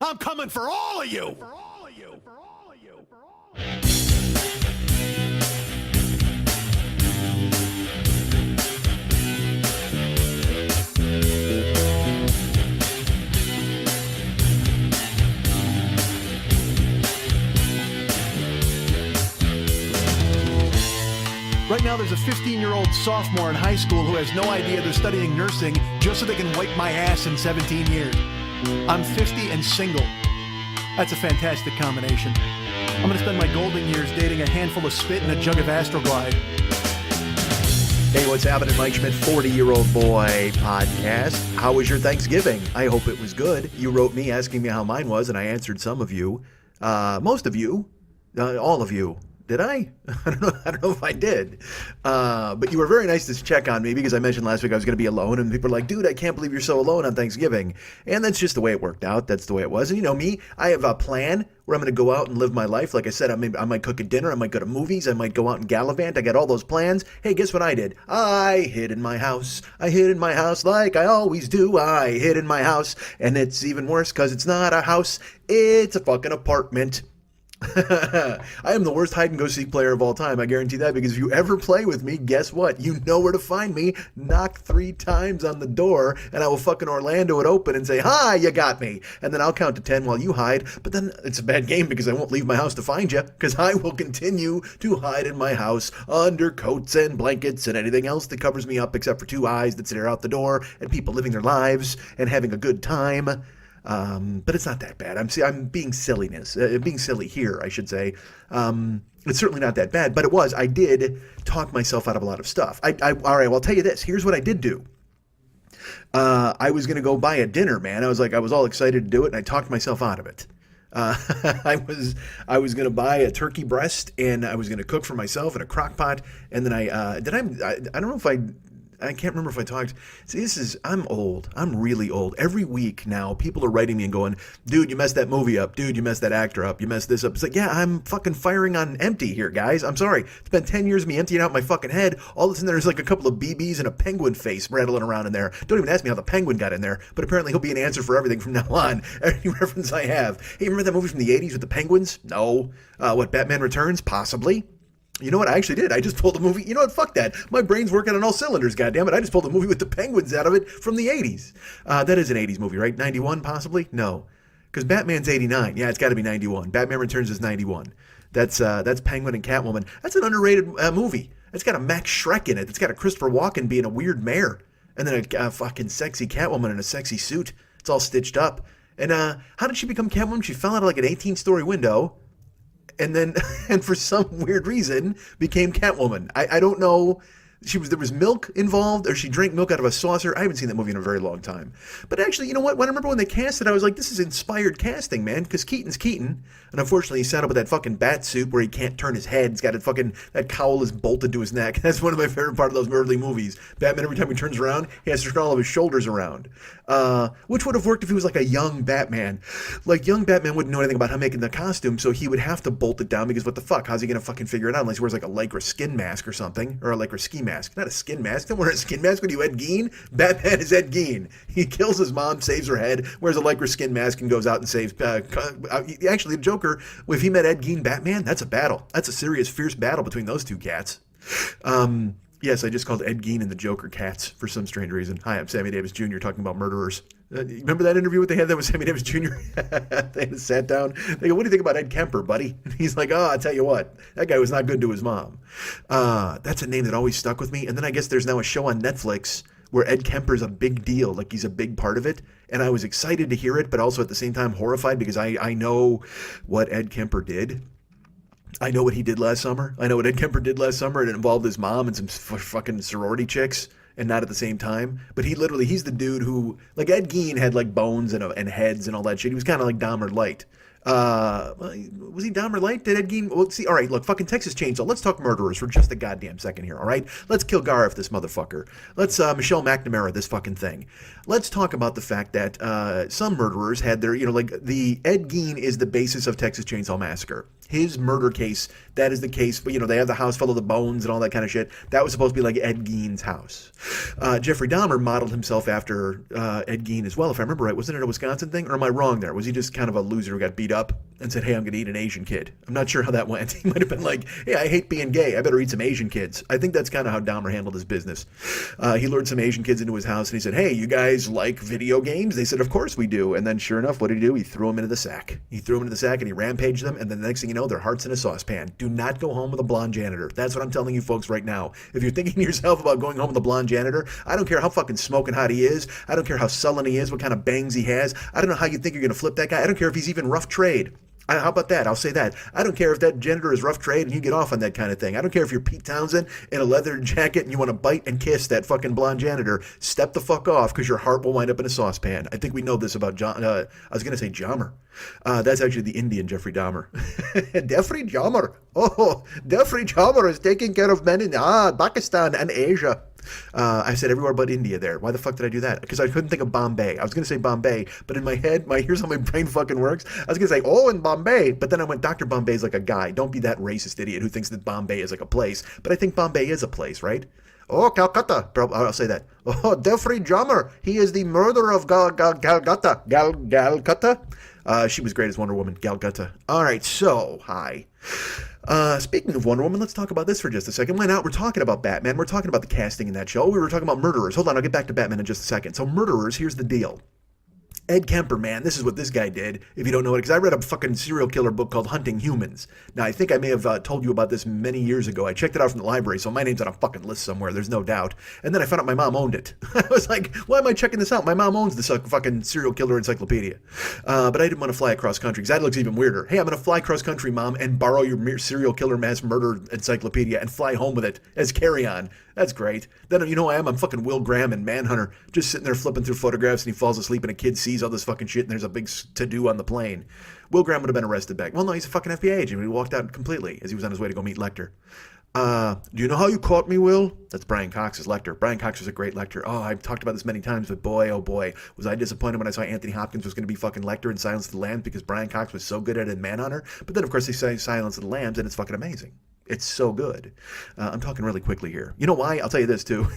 I'm coming for all of you. Right now, there's a 15-year-old sophomore in high school who has no idea they're studying nursing just so they can wipe my ass in 17 years. I'm 50 and single. That's a fantastic combination. I'm going to spend my golden years dating a handful of spit and a jug of Astroglide. Hey, what's happening? Mike Schmidt, 40-Year-Old Boy podcast. How was your Thanksgiving? I hope it was good. You wrote me asking me how mine was, and I answered some of you. Most of you. All of you. Did I? I don't know if I did. But you were very nice to check on me because I mentioned last week I was going to be alone, and people are like, dude, I can't believe you're so alone on Thanksgiving. And that's just the way it worked out. That's the way it was. And you know me, I have a plan where I'm going to go out and live my life. Like I said, I might cook a dinner. I might go to movies. I might go out and gallivant. I got all those plans. Hey, guess what I did? I hid in my house. I hid in my house like I always do. I hid in my house. And it's even worse because it's not a house. It's a fucking apartment. I am the worst hide-and-go-seek player of all time. I guarantee that, because if you ever play with me, guess what? You know where to find me. Knock 3 times on the door, and I will fucking Orlando it open and say, hi, you got me. And then I'll count to 10 while you hide. But then it's a bad game because I won't leave my house to find you, because I will continue to hide in my house under coats and blankets and anything else that covers me up except for 2 eyes that stare out the door and people living their lives and having a good time. But it's not that bad. I'm being silly here, I should say. It's certainly not that bad, but it was. I did talk myself out of a lot of stuff. All right, well, I'll tell you this. Here's what I did do. I was going to go buy a dinner, man. I was all excited to do it, and I talked myself out of it. I was going to buy a turkey breast, and I was going to cook for myself in a crock pot, and then I don't know if I can't remember if I talked. See, I'm old. I'm really old. Every week now, people are writing me and going, dude, you messed that movie up. Dude, you messed that actor up. You messed this up. It's like, yeah, I'm fucking firing on empty here, guys. I'm sorry. It's been 10 years of me emptying out my fucking head. All of a sudden, there's like a couple of BBs and a penguin face rattling around in there. Don't even ask me how the penguin got in there, but apparently he'll be an answer for everything from now on. Any reference I have. Hey, remember that movie from the 80s with the penguins? No. What, Batman Returns? Possibly. You know what? I actually did. I just pulled a movie. You know what? Fuck that. My brain's working on all cylinders, goddammit. I just pulled a movie with the penguins out of it from the 80s. That is an 80s movie, right? 91, possibly? No. Because Batman's 89. Yeah, it's got to be 91. Batman Returns is 91. That's Penguin and Catwoman. That's an underrated movie. It's got a Max Schreck in it. It's got a Christopher Walken being a weird mayor. And then a fucking sexy Catwoman in a sexy suit. It's all stitched up. And how did she become Catwoman? She fell out of like an 18-story window. And then, and for some weird reason, became Catwoman. I don't know. There was milk involved, or she drank milk out of a saucer. I haven't seen that movie in a very long time. But actually, you know what? I remember when they cast it, I was like, this is inspired casting, man, because Keaton's Keaton. And unfortunately, he's set up with that fucking bat suit where he can't turn his head. He's got that cowl is bolted to his neck. That's one of my favorite part of those early movies. Batman, every time he turns around, he has to turn all of his shoulders around. Which would have worked if he was like a young Batman. Like, young Batman wouldn't know anything about how making the costume, so he would have to bolt it down, because what the fuck? How's he going to fucking figure it out unless he wears like a lycra skin mask or something? Or a lycra ski mask. Not a skin mask. Don't wear a skin mask when you Ed Gein. Batman is Ed Gein. He kills his mom, saves her head, wears a lycra skin mask, and goes out and saves... actually, the Joker, if he met Ed Gein Batman, that's a battle. That's a serious, fierce battle between those two cats. Yes, I just called Ed Gein and the Joker cats for some strange reason. Hi, I'm Sammy Davis Jr. talking about murderers. Remember that interview they had that with Sammy Davis Jr.? They sat down. They go, what do you think about Ed Kemper, buddy? And he's like, oh, I'll tell you what. That guy was not good to his mom. That's a name that always stuck with me. And then I guess there's now a show on Netflix where Ed Kemper's a big deal. Like, he's a big part of it. And I was excited to hear it, but also at the same time horrified, because I know what Ed Kemper did. I know what he did last summer. I know what Ed Kemper did last summer. It involved his mom and some fucking sorority chicks, and not at the same time. But he's the dude who, like, Ed Gein had like bones and heads and all that shit. He was kind of like Dahmer Light. Was he Dahmer Light? Did Ed Gein? Well, see, all right, look, fucking Texas Chainsaw. Let's talk murderers for just a goddamn second here, all right? Let's kill Gareth, this motherfucker. Let's Michelle McNamara, this fucking thing. Let's talk about the fact that some murderers had their, like, the Ed Gein is the basis of Texas Chainsaw Massacre. His murder case, that is the case. But, they have the house full of the bones and all that kind of shit. That was supposed to be like Ed Gein's house. Jeffrey Dahmer modeled himself after Ed Gein as well, if I remember right. Wasn't it a Wisconsin thing? Or am I wrong there? Was he just kind of a loser who got beat up and said, hey, I'm going to eat an Asian kid? I'm not sure how that went. He might have been like, hey, I hate being gay. I better eat some Asian kids. I think that's kind of how Dahmer handled his business. He lured some Asian kids into his house and he said, hey, you guys like video games? They said, of course we do. And then sure enough, what did he do? He threw them into the sack. He threw them into the sack and he rampaged them. And then the next thing you know, their heart's in a saucepan. Do not go home with a blonde janitor. That's what I'm telling you folks right now. If you're thinking to yourself about going home with a blonde janitor, I don't care how fucking smoking hot he is. I don't care how sullen he is, what kind of bangs he has. I don't know how you think you're going to flip that guy. I don't care if he's even rough trade. How about that? I'll say that. I don't care if that janitor is rough trade and you get off on that kind of thing. I don't care if you're Pete Townsend in a leather jacket and you want to bite and kiss that fucking blonde janitor. Step the fuck off because your heart will wind up in a saucepan. I think we know this about John. I was going to say Dahmer. That's actually the Indian Jeffrey Dahmer. Jeffrey Dahmer. Oh, Jeffrey Dahmer is taking care of men in Pakistan and Asia. I said everywhere but India there. Why the fuck did I do that? Because I couldn't think of Bombay. I was going to say Bombay, but in my head, here's how my brain fucking works. I was going to say, oh, in Bombay. But then I went, Dr. Bombay is like a guy. Don't be that racist idiot who thinks that Bombay is like a place. But I think Bombay is a place, right? Oh, Calcutta. I'll say that. Oh, Jeffrey Dahmer. He is the murderer of Calcutta. Calcutta. She was great as Wonder Woman. Calcutta. All right, so, hi. Speaking of Wonder Woman, let's talk about this for just a second. Why not? We're talking about Batman. We're talking about the casting in that show. We were talking about murderers. Hold on, I'll get back to Batman in just a second. So murderers, here's the deal. Ed Kemper, man, this is what this guy did, if you don't know it, because I read a fucking serial killer book called Hunting Humans. Now, I think I may have told you about this many years ago. I checked it out from the library, so my name's on a fucking list somewhere, there's no doubt. And then I found out my mom owned it. I was like, why am I checking this out? My mom owns this fucking serial killer encyclopedia. But I didn't want to fly across country, because that looks even weirder. Hey, I'm going to fly cross country, Mom, and borrow your serial killer mass murder encyclopedia and fly home with it as carry-on. That's great. Then you know who I am? I'm fucking Will Graham in Manhunter, just sitting there flipping through photographs and he falls asleep and a kid sees all this fucking shit and there's a big to-do on the plane. Will Graham would have been arrested back. Well, no, he's a fucking FBI agent. He walked out completely as he was on his way to go meet Lecter. Do you know how you caught me, Will? That's Brian Cox's Lecter. Brian Cox was a great Lecter. Oh, I've talked about this many times, but boy, oh boy, was I disappointed when I saw Anthony Hopkins was going to be fucking Lecter in Silence of the Lambs because Brian Cox was so good at it in Manhunter. But then, of course, they say Silence of the Lambs and it's fucking amazing. It's so good. I'm talking really quickly here. You know why? I'll tell you this, too.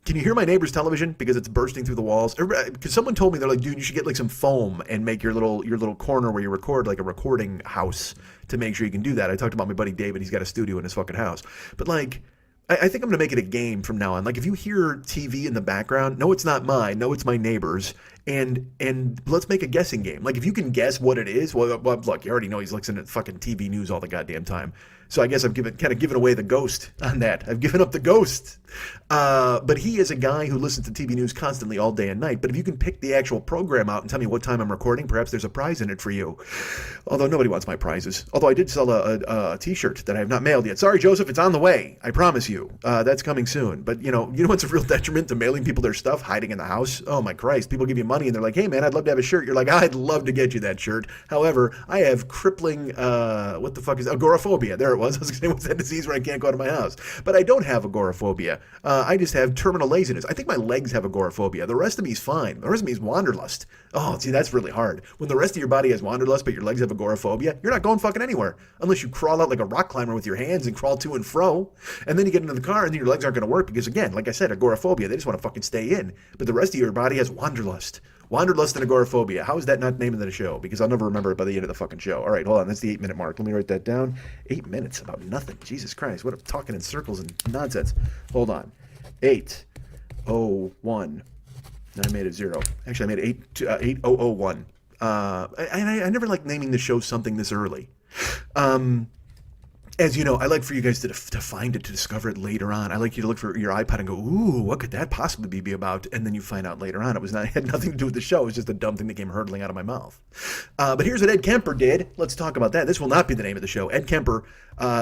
Can you hear my neighbor's television? Because it's bursting through the walls. Because someone told me, they're like, dude, you should get like some foam and make your little corner where you record like a recording house to make sure you can do that. I talked about my buddy David. He's got a studio in his fucking house. But like, I think I'm going to make it a game from now on. Like if you hear TV in the background, no, it's not mine. No, it's my neighbor's. And let's make a guessing game. Like if you can guess what it is, well, look, you already know he's listening to fucking TV news all the goddamn time. So I guess I've kind of given away the ghost on that. I've given up the ghost. But he is a guy who listens to TV news constantly all day and night. But if you can pick the actual program out and tell me what time I'm recording, perhaps there's a prize in it for you. Although nobody wants my prizes. Although I did sell a T-shirt that I have not mailed yet. Sorry, Joseph, it's on the way. I promise you. That's coming soon. But you know what's a real detriment to mailing people their stuff, hiding in the house? Oh my Christ. People give you money and they're like, hey man, I'd love to have a shirt. You're like, I'd love to get you that shirt. However, I have crippling, what the fuck is agoraphobia. There it was. I was going to say, what's that disease where I can't go out of my house? But I don't have agoraphobia. I just have terminal laziness. I think my legs have agoraphobia. The rest of me is fine. The rest of me is wanderlust. Oh, see, that's really hard. When the rest of your body has wanderlust, but your legs have agoraphobia, you're not going fucking anywhere. Unless you crawl out like a rock climber with your hands and crawl to and fro. And then you get into the car and then your legs aren't going to work because, again, like I said, agoraphobia. They just want to fucking stay in. But the rest of your body has wanderlust. Wanderlust and agoraphobia. How is that not named in the show? Because I'll never remember it by the end of the fucking show. All right, hold on. That's the 8-minute mark. Let me write that down. 8 minutes about nothing. Jesus Christ. What I'm talking in circles and nonsense. Hold on. 8:01. I made it 0. Actually, I made it 8001. I never like naming the show something this early. As you know, I like for you guys to find it, to discover it later on. I like you to look for your iPod and go, ooh, what could that possibly be about? And then you find out later on it had nothing to do with the show. It was just a dumb thing that came hurtling out of my mouth. But here's what Ed Kemper did. Let's talk about that. This will not be the name of the show. Ed Kemper,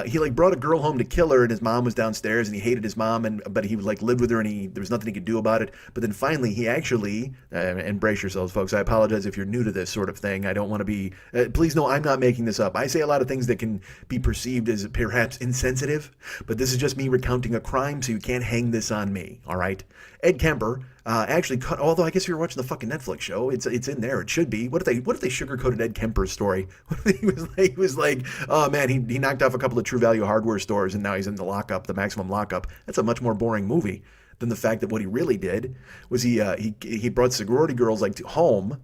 he like brought a girl home to kill her, and his mom was downstairs, and he hated his mom, but he like lived with her, and there was nothing he could do about it. But then finally, he actually, and brace yourselves, folks. I apologize if you're new to this sort of thing. I don't want to be. Please know I'm not making this up. I say a lot of things that can be perceived as is perhaps insensitive, but this is just me recounting a crime, so you can't hang this on me, all right? Ed Kemper actually cut, although I guess if you're watching the fucking Netflix show, it's in there. It should be. What if they sugarcoated Ed Kemper's story? He was like, oh man, he knocked off a couple of True Value hardware stores and now he's in the lockup, the maximum lockup. That's a much more boring movie than the fact that what he really did was he brought sorority girls like home,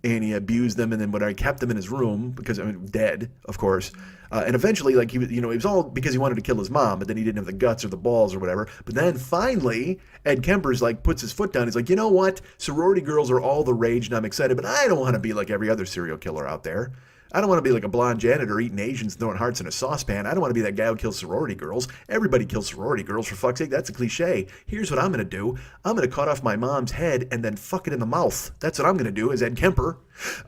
and he abused them, and then when I kept them in his room because dead, of course, and eventually like it was all because he wanted to kill his mom, but then he didn't have the guts or the balls or whatever. But then finally, Ed Kemper's like puts his foot down. He's like, you know what? Sorority girls are all the rage, and I'm excited, but I don't want to be like every other serial killer out there. I don't want to be like a blonde janitor eating Asians throwing hearts in a saucepan. I don't want to be that guy who kills sorority girls. Everybody kills sorority girls, for fuck's sake. That's a cliche. Here's what I'm going to do. I'm going to cut off my mom's head and then fuck it in the mouth. That's what I'm going to do as Ed Kemper.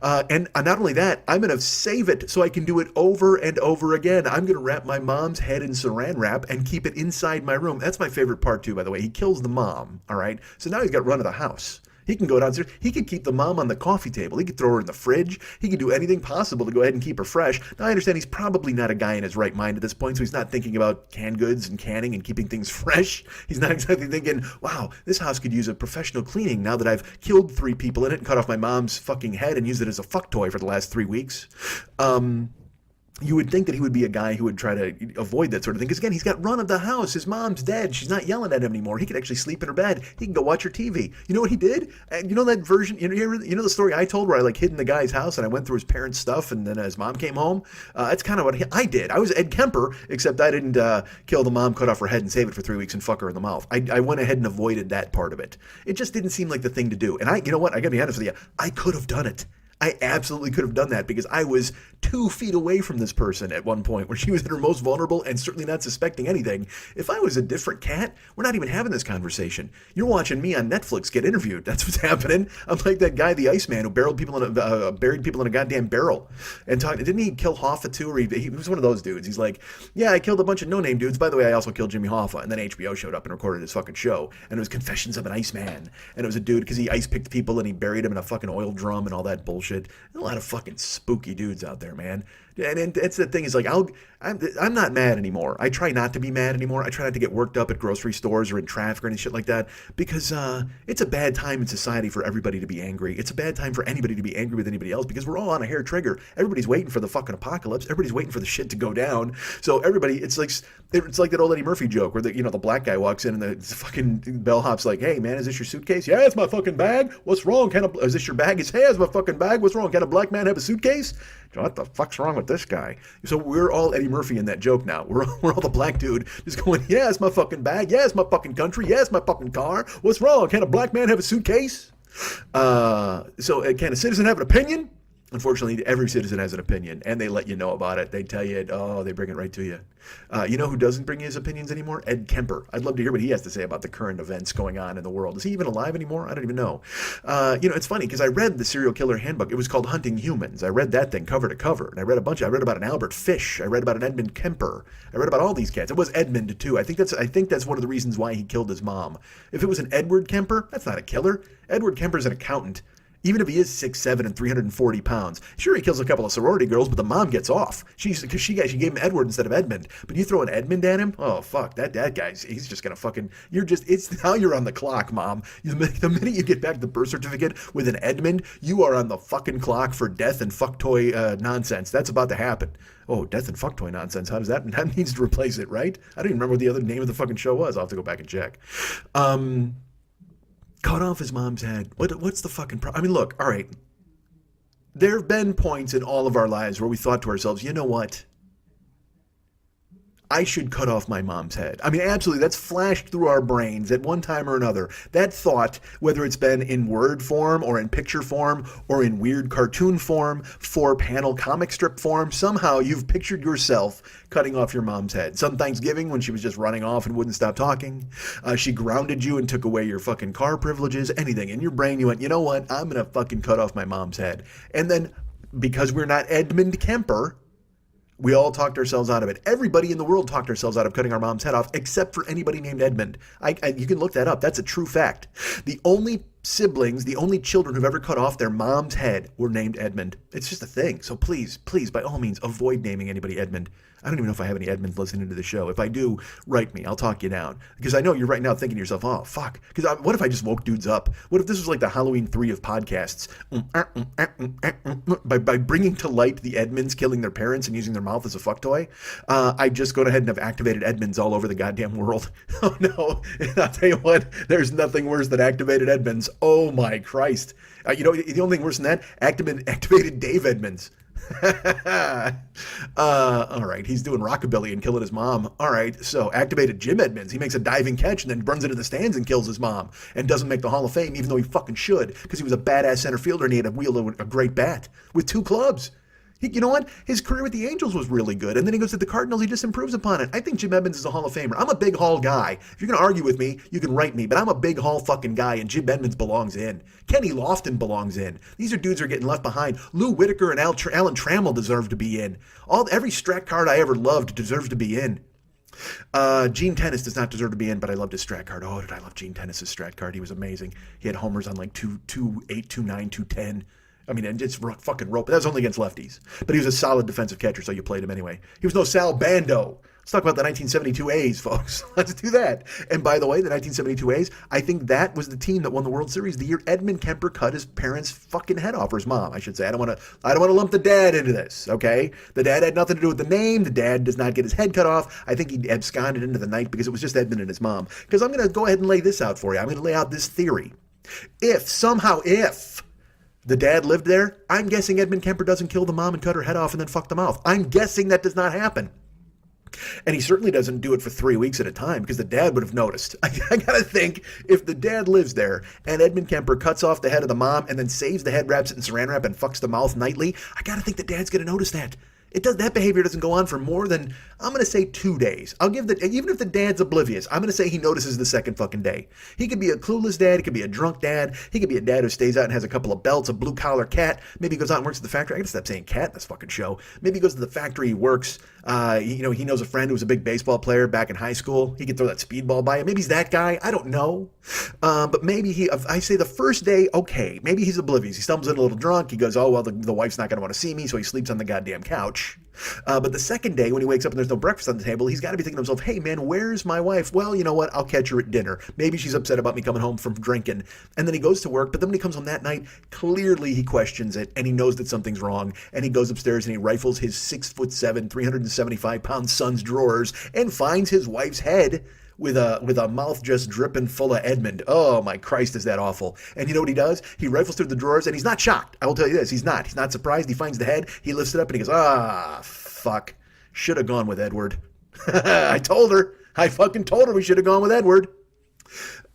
And not only that, I'm going to save it so I can do it over and over again. I'm going to wrap my mom's head in saran wrap and keep it inside my room. That's my favorite part too, by the way. He kills the mom, all right? So now he's got run of the house. He can go downstairs. He could keep the mom on the coffee table. He could throw her in the fridge. He could do anything possible to go ahead and keep her fresh. Now, I understand he's probably not a guy in his right mind at this point, so he's not thinking about canned goods and canning and keeping things fresh. He's not exactly thinking, wow, this house could use a professional cleaning now that I've killed 3 people in it and cut off my mom's fucking head and used it as a fuck toy for the last 3 weeks. You would think that he would be a guy who would try to avoid that sort of thing. Because again, he's got run of the house. His mom's dead. She's not yelling at him anymore. He could actually sleep in her bed. He can go watch her TV. You know what he did? You know that version? You know the story I told where I like hid in the guy's house and I went through his parents' stuff and then his mom came home? That's kind of what I did. I was Ed Kemper, except I didn't kill the mom, cut off her head, and save it for 3 weeks and fuck her in the mouth. I went ahead and avoided that part of it. It just didn't seem like the thing to do. And you know what? I got to be honest with you. I could have done it. I absolutely could have done that because I was 2 feet away from this person at one point where she was at her most vulnerable and certainly not suspecting anything. If I was a different cat, we're not even having this conversation. You're watching me on Netflix get interviewed. That's what's happening. I'm like that guy, the Iceman, who buried people in a goddamn barrel. And didn't he kill Hoffa too? Or he was one of those dudes. He's like, yeah, I killed a bunch of no-name dudes. By the way, I also killed Jimmy Hoffa. And then HBO showed up and recorded his fucking show. And it was Confessions of an Iceman. And it was a dude because he ice-picked people and he buried them in a fucking oil drum and all that bullshit. There's a lot of fucking spooky dudes out there, man. And that's the thing is like I'm not mad anymore. I try not to be mad anymore. I try not to get worked up at grocery stores or in traffic or any shit like that because it's a bad time in society for everybody to be angry. It's a bad time for anybody to be angry with anybody else because we're all on a hair trigger. Everybody's waiting for the fucking apocalypse. Everybody's waiting for the shit to go down. So everybody, it's like that old Eddie Murphy joke where the black guy walks in and the fucking bellhop's like, hey man, is this your suitcase? Yeah, it's my fucking bag. What's wrong? Is this your bag? Hey, it's my fucking bag. What's wrong? Can a black man have a suitcase? What the fuck's wrong with this guy? So we're all Eddie Murphy in that joke now. We're all the black dude just going, yeah, it's my fucking bag. Yeah, it's my fucking country. Yeah, it's my fucking car. What's wrong? Can a black man have a suitcase? So can a citizen have an opinion? Unfortunately, every citizen has an opinion, and they let you know about it. They tell you it. Oh, they bring it right to you. You know who doesn't bring his opinions anymore? Ed Kemper. I'd love to hear what he has to say about the current events going on in the world. Is he even alive anymore? I don't even know. It's funny because I read the Serial Killer Handbook. It was called Hunting Humans. I read that thing cover to cover, and I read a bunch. I read about an Albert Fish. I read about an Edmund Kemper. I read about all these cats. It was Edmund too. I think that's one of the reasons why he killed his mom. If it was an Edward Kemper, that's not a killer. Edward Kemper's an accountant. Even if he is 6'7" and 340 pounds. Sure, he kills a couple of sorority girls, but the mom gets off. She gave him Edward instead of Edmund. But you throw an Edmund at him? Oh, fuck. That guy's, he's just going to fucking, now you're on the clock, mom. The minute you get back the birth certificate with an Edmund, you are on the fucking clock for death and fuck toy nonsense. That's about to happen. Oh, death and fuck toy nonsense. How does that needs to replace it, right? I don't even remember what the other name of the fucking show was. I'll have to go back and check. Cut off his mom's head. What's the fucking problem? I mean, look, all right. There have been points in all of our lives where we thought to ourselves, you know what? I should cut off my mom's head. I mean, absolutely, that's flashed through our brains at one time or another. That thought, whether it's been in word form or in picture form or in weird cartoon form, 4-panel comic strip form, somehow you've pictured yourself cutting off your mom's head. Some Thanksgiving when she was just running off and wouldn't stop talking. She grounded you and took away your fucking car privileges, anything. In your brain, you went, you know what? I'm going to fucking cut off my mom's head. And then, because we're not Edmund Kemper, we all talked ourselves out of it. Everybody in the world talked ourselves out of cutting our mom's head off, except for anybody named Edmund. You can look that up. That's a true fact. The only siblings, the only children who've ever cut off their mom's head, were named Edmund. It's just a thing. So please, by all means, avoid naming anybody Edmund. I don't even know if I have any Edmonds listening to the show. If I do, write me. I'll talk you down. Because I know you're right now thinking to yourself, oh, fuck. Because what if I just woke dudes up? What if this was like the Halloween 3 of podcasts? By bringing to light the Edmonds killing their parents and using their mouth as a fuck toy, I just go ahead and have activated Edmonds all over the goddamn world. Oh, no. And I'll tell you what, there's nothing worse than activated Edmonds. Oh, my Christ. The only thing worse than that, activated Dave Edmonds. All right, he's doing rockabilly and killing his mom. All right, so activated Jim Edmonds. He makes a diving catch and then runs into the stands and kills his mom and doesn't make the Hall of Fame, even though he fucking should, because he was a badass center fielder and he had to wield a great bat with 2 clubs. You know what? His career with the Angels was really good, and then he goes to the Cardinals. He just improves upon it. I think Jim Edmonds is a Hall of Famer. I'm a big Hall guy. If you're going to argue with me, you can write me, but I'm a big Hall fucking guy, and Jim Edmonds belongs in. Kenny Lofton belongs in. These are dudes who are getting left behind. Lou Whitaker and Alan Trammell deserve to be in. Every Strat card I ever loved deserves to be in. Gene Tennis does not deserve to be in, but I loved his Strat card. Oh, did I love Gene Tennis's Strat card? He was amazing. He had homers on like 208, 29, 210. I mean, and just fucking rope. That was only against lefties. But he was a solid defensive catcher, so you played him anyway. He was no Sal Bando. Let's talk about the 1972 A's, folks. Let's do that. And by the way, the 1972 A's, I think that was the team that won the World Series the year Edmund Kemper cut his parents' fucking head off, or his mom, I should say. I don't want to lump the dad into this, okay? The dad had nothing to do with the name. The dad does not get his head cut off. I think he absconded into the night because it was just Edmund and his mom. Because I'm going to go ahead and lay this out for you. I'm going to lay out this theory. If the dad lived there, I'm guessing Edmund Kemper doesn't kill the mom and cut her head off and then fuck the mouth. I'm guessing that does not happen. And he certainly doesn't do it for 3 weeks at a time because the dad would have noticed. I gotta think, if the dad lives there and Edmund Kemper cuts off the head of the mom and then saves the head, wraps it in saran wrap, and fucks the mouth nightly, I gotta think the dad's gonna notice that. That behavior doesn't go on for more than, I'm going to say 2 days. Even if the dad's oblivious, I'm going to say he notices the second fucking day. He could be a clueless dad. He could be a drunk dad. He could be a dad who stays out and has a couple of belts, a blue collar cat. Maybe he goes out and works at the factory. I gotta stop saying cat in this fucking show. Maybe he goes to the factory, he works. He knows a friend who was a big baseball player back in high school. He could throw that speedball by him. Maybe he's that guy. I don't know. But maybe I say the first day, okay, maybe he's oblivious. He stumbles in a little drunk. He goes, oh, well, the wife's not going to want to see me, so he sleeps on the goddamn couch. But the second day, when he wakes up and there's no breakfast on the table, he's got to be thinking to himself, hey, man, where's my wife? Well, you know what? I'll catch her at dinner. Maybe she's upset about me coming home from drinking. And then he goes to work, but then when he comes home that night, clearly he questions it, and he knows that something's wrong, and he goes upstairs and he rifles his 6'7", 375-pound son's drawers and finds his wife's head with a mouth just dripping full of Edmund. Oh, my Christ, is that awful. And you know what he does? He rifles through the drawers, and he's not shocked. I will tell you this. He's not surprised. He finds the head. He lifts it up, and he goes, fuck. Should have gone with Edward. I told her. I fucking told her we should have gone with Edward.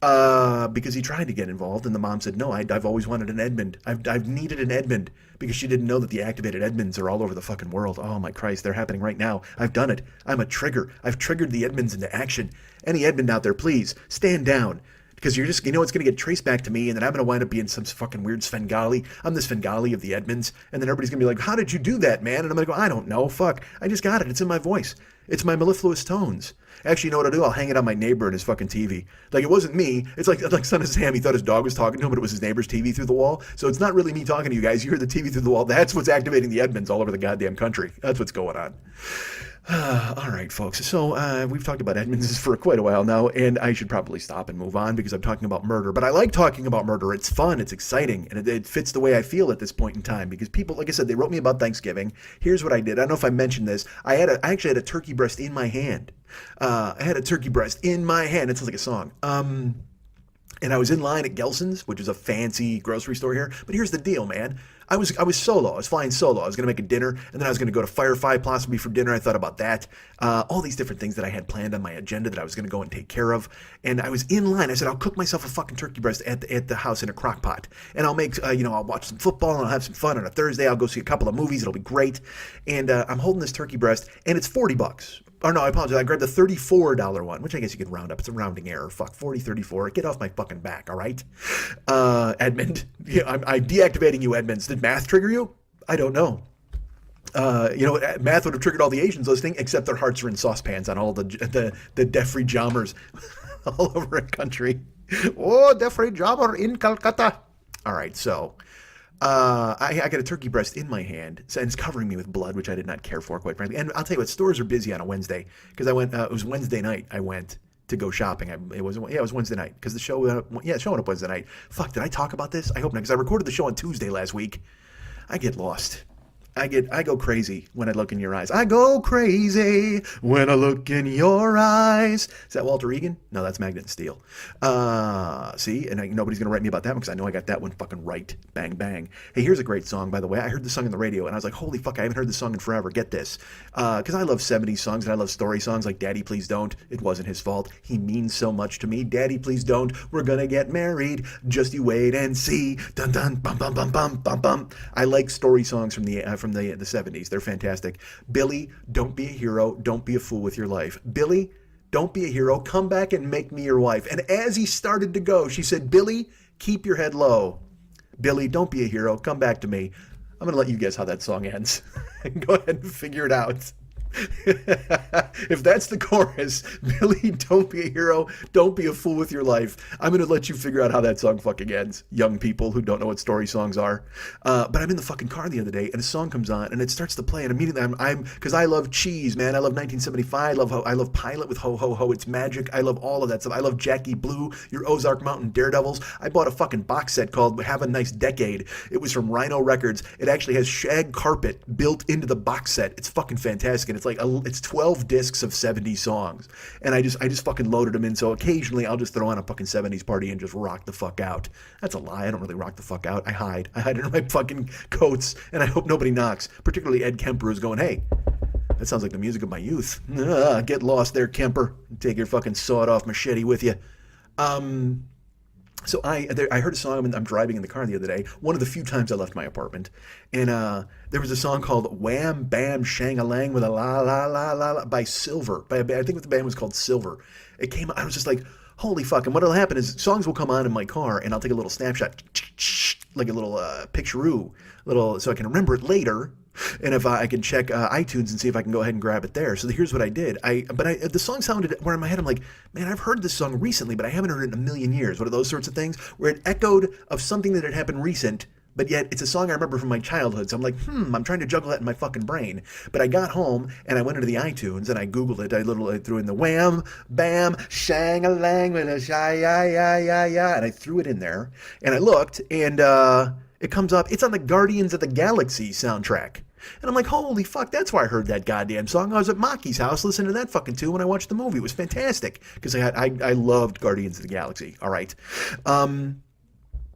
Because he tried to get involved, and the mom said, no, I've always wanted an Edmund. I've needed an Edmund, because she didn't know that the activated Edmonds are all over the fucking world. Oh, my Christ, they're happening right now. I've done it. I'm a trigger. I've triggered the Edmonds into action. Any Edmund out there, please, stand down. Because you're just, it's going to get traced back to me, and then I'm going to wind up being some fucking weird Svengali. I'm the Svengali of the Edmonds, and then everybody's going to be like, how did you do that, man? And I'm going to go, I don't know, fuck. I just got it. It's in my voice. It's my mellifluous tones. Actually, you know what I'll do? I'll hang it on my neighbor and his fucking TV. Like, it wasn't me. It's like Son of Sam. He thought his dog was talking to him, but it was his neighbor's TV through the wall. So it's not really me talking to you guys. You hear the TV through the wall. That's what's activating the Edmonds all over the goddamn country. That's what's going on. All right, folks. So we've talked about Edmonds for quite a while now, and I should probably stop and move on because I'm talking about murder. But I like talking about murder. It's fun. It's exciting. And it fits the way I feel at this point in time because people, like I said, they wrote me about Thanksgiving. Here's what I did. I don't know if I mentioned this. I actually had a turkey breast in my hand. I had a turkey breast in my hand. It sounds like a song. And I was in line at Gelson's, which is a fancy grocery store here. But here's the deal, man. I was solo. I was flying solo. I was going to make a dinner, and then I was going to go to Firefly possibly for dinner. I thought about that. All these different things that I had planned on my agenda that I was going to go and take care of. And I was in line. I said, I'll cook myself a fucking turkey breast at the house in a crock pot. And I'll make, I'll watch some football, and I'll have some fun on a Thursday. I'll go see a couple of movies. It'll be great. And I'm holding this turkey breast, and it's $40. Or no, I apologize. I grabbed the $34 one, which I guess you could round up. It's a rounding error. Fuck, 40, 34. Get off my fucking back, all right? Edmund. Yeah, I'm deactivating you, Edmonds. Did math trigger you? I don't know. Math would have triggered all the Asians listening, except their hearts are in saucepans on all the deaf-free jommers all over the country. Oh, the free jobber in Calcutta. All right, so I got a turkey breast in my hand, and it's covering me with blood, which I did not care for, quite frankly. And I'll tell you what, stores are busy on a Wednesday because I went. It was Wednesday night. I went to go shopping. It was Wednesday night because the show showing up Wednesday night. Fuck, did I talk about this? I hope not, because I recorded the show on Tuesday last week. I get lost. I go crazy when I look in your eyes. I go crazy when I look in your eyes. Is that Walter Egan? No, that's Magnet and Steel. See, and nobody's gonna write me about that one because I know I got that one fucking right. Bang bang. Hey, here's a great song, by the way. I heard this song on the radio and I was like, holy fuck, I haven't heard this song in forever. Get this, because I love '70s songs and I love story songs like "Daddy Please Don't." It wasn't his fault. He means so much to me. Daddy Please Don't. We're gonna get married. Just you wait and see. Dun dun bum bum bum bum bum bum. I like story songs from the 70s. They're fantastic. Billy, don't be a hero. Don't be a fool with your life. Billy, don't be a hero. Come back and make me your wife. And as he started to go, she said, Billy, keep your head low. Billy, don't be a hero. Come back to me. I'm going to let you guess how that song ends. Go ahead and figure it out. If that's the chorus, Billy, don't be a hero, don't be a fool with your life. I'm going to let you figure out how that song fucking ends, young people who don't know what story songs are. But I'm in the fucking car the other day, and a song comes on, and it starts to play, and immediately I'm because I love cheese, man. I love 1975. I love Pilot with Ho Ho Ho. It's magic. I love all of that stuff. I love Jackie Blue, your Ozark Mountain Daredevils. I bought a fucking box set called Have a Nice Decade. It was from Rhino Records. It actually has shag carpet built into the box set. It's fucking fantastic. And it's 12 discs of 70 songs, and I just fucking loaded them in. So occasionally I'll just throw on a fucking 70s party and just rock the fuck out. That's a lie. I don't really rock the fuck out. I hide under my fucking coats, and I hope nobody knocks. Particularly Ed Kemper, who's going, "Hey, that sounds like the music of my youth." Get lost there, Kemper. Take your fucking sawed-off machete with you. So I heard a song. I'm driving in the car the other day, one of the few times I left my apartment, and there was a song called "Wham Bam Shang-a-Lang" with a la la la la la by Silver. I think the band was called Silver. It came. I was just like, holy fuck! And what'll happen is songs will come on in my car, and I'll take a little snapshot, like a little picture-oo, so I can remember it later. And if I can check iTunes and see if I can go ahead and grab it there. So here's what I did. The song sounded where in my head I'm like, man, I've heard this song recently, but I haven't heard it in a million years. What are those sorts of things? Where it echoed of something that had happened recent, but yet it's a song I remember from my childhood. So I'm like, I'm trying to juggle that in my fucking brain. But I got home and I went into the iTunes and I Googled it. I threw in the wham, bam, shang-a-lang with a shy-ya-ya-ya-ya. And I threw it in there and I looked and it comes up. It's on the Guardians of the Galaxy soundtrack. And I'm like, holy fuck, that's why I heard that goddamn song. I was at Maki's house listening to that fucking tune when I watched the movie. It was fantastic because I loved Guardians of the Galaxy. All right.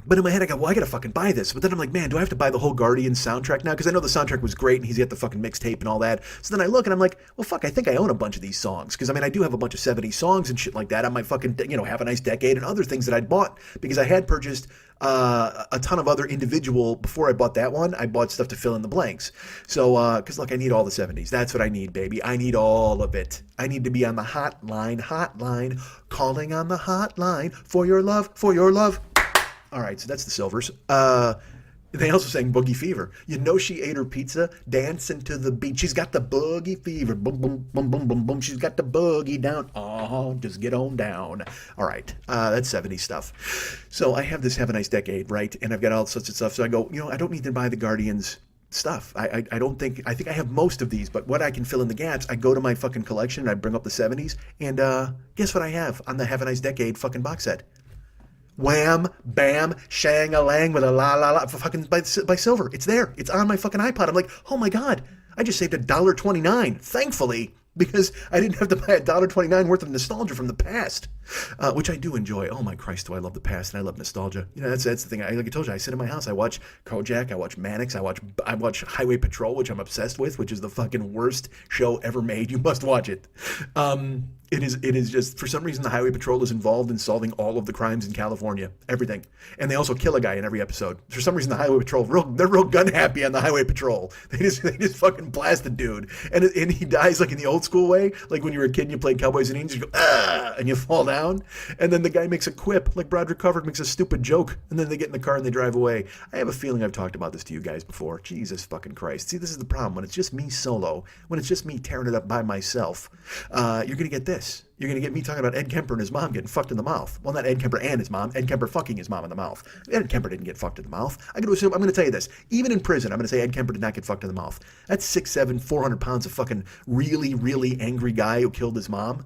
But in my head, I go, well, I gotta fucking buy this. But then I'm like, man, do I have to buy the whole Guardians soundtrack now? Because I know the soundtrack was great and he's got the fucking mixtape and all that. So then I look and I'm like, well, fuck, I think I own a bunch of these songs. Because, I mean, I do have a bunch of 70s songs and shit like that on my fucking, Have a Nice Decade and other things that I'd bought. Because I had purchased a ton of other individual, before I bought that one, I bought stuff to fill in the blanks. So, because look, I need all the 70s. That's what I need, baby. I need all of it. I need to be on the hotline, calling on the hotline for your love, for your love. All right, so that's the Silvers. They also sang Boogie Fever. You know she ate her pizza dancing to the beat. She's got the boogie fever. Boom, boom, boom, boom, boom, boom. She's got the boogie down. Oh, just get on down. All right, that's 70s stuff. So I have this Have a Nice Decade, right? And I've got all sorts of stuff. So I go, I don't need to buy the Guardians stuff. I think I have most of these, but what I can fill in the gaps, I go to my fucking collection and I bring up the 70s. And guess what I have on the Have a Nice Decade fucking box set? Wham, bam, shang-a-lang with a la-la-la fucking by Silver. It's there. It's on my fucking iPod. I'm like, oh my God, I just saved $1.29, thankfully, because I didn't have to buy $1.29 worth of nostalgia from the past, which I do enjoy. Oh my Christ, do I love the past and I love nostalgia. That's the thing. Like I told you, I sit in my house, I watch Kojak, I watch Mannix, I watch Highway Patrol, which I'm obsessed with, which is the fucking worst show ever made. You must watch it. It is just, for some reason, the Highway Patrol is involved in solving all of the crimes in California. Everything. And they also kill a guy in every episode. For some reason, the Highway Patrol, they're real gun happy on the Highway Patrol. They just fucking blast the dude. And he dies like in the old school way. Like when you were a kid and you played Cowboys and Indians, you go, ah, and you fall down. And then the guy makes a quip, like Broderick Covert makes a stupid joke. And then they get in the car and they drive away. I have a feeling I've talked about this to you guys before. Jesus fucking Christ. See, this is the problem. When it's just me solo, when it's just me tearing it up by myself, you're going to get this. You're going to get me talking about Ed Kemper and his mom getting fucked in the mouth. Well, not Ed Kemper and his mom. Ed Kemper fucking his mom in the mouth. Ed Kemper didn't get fucked in the mouth. I'm going to tell you this. Even in prison, I'm going to say Ed Kemper did not get fucked in the mouth. That's 6'7", 400 pounds of fucking really, really angry guy who killed his mom.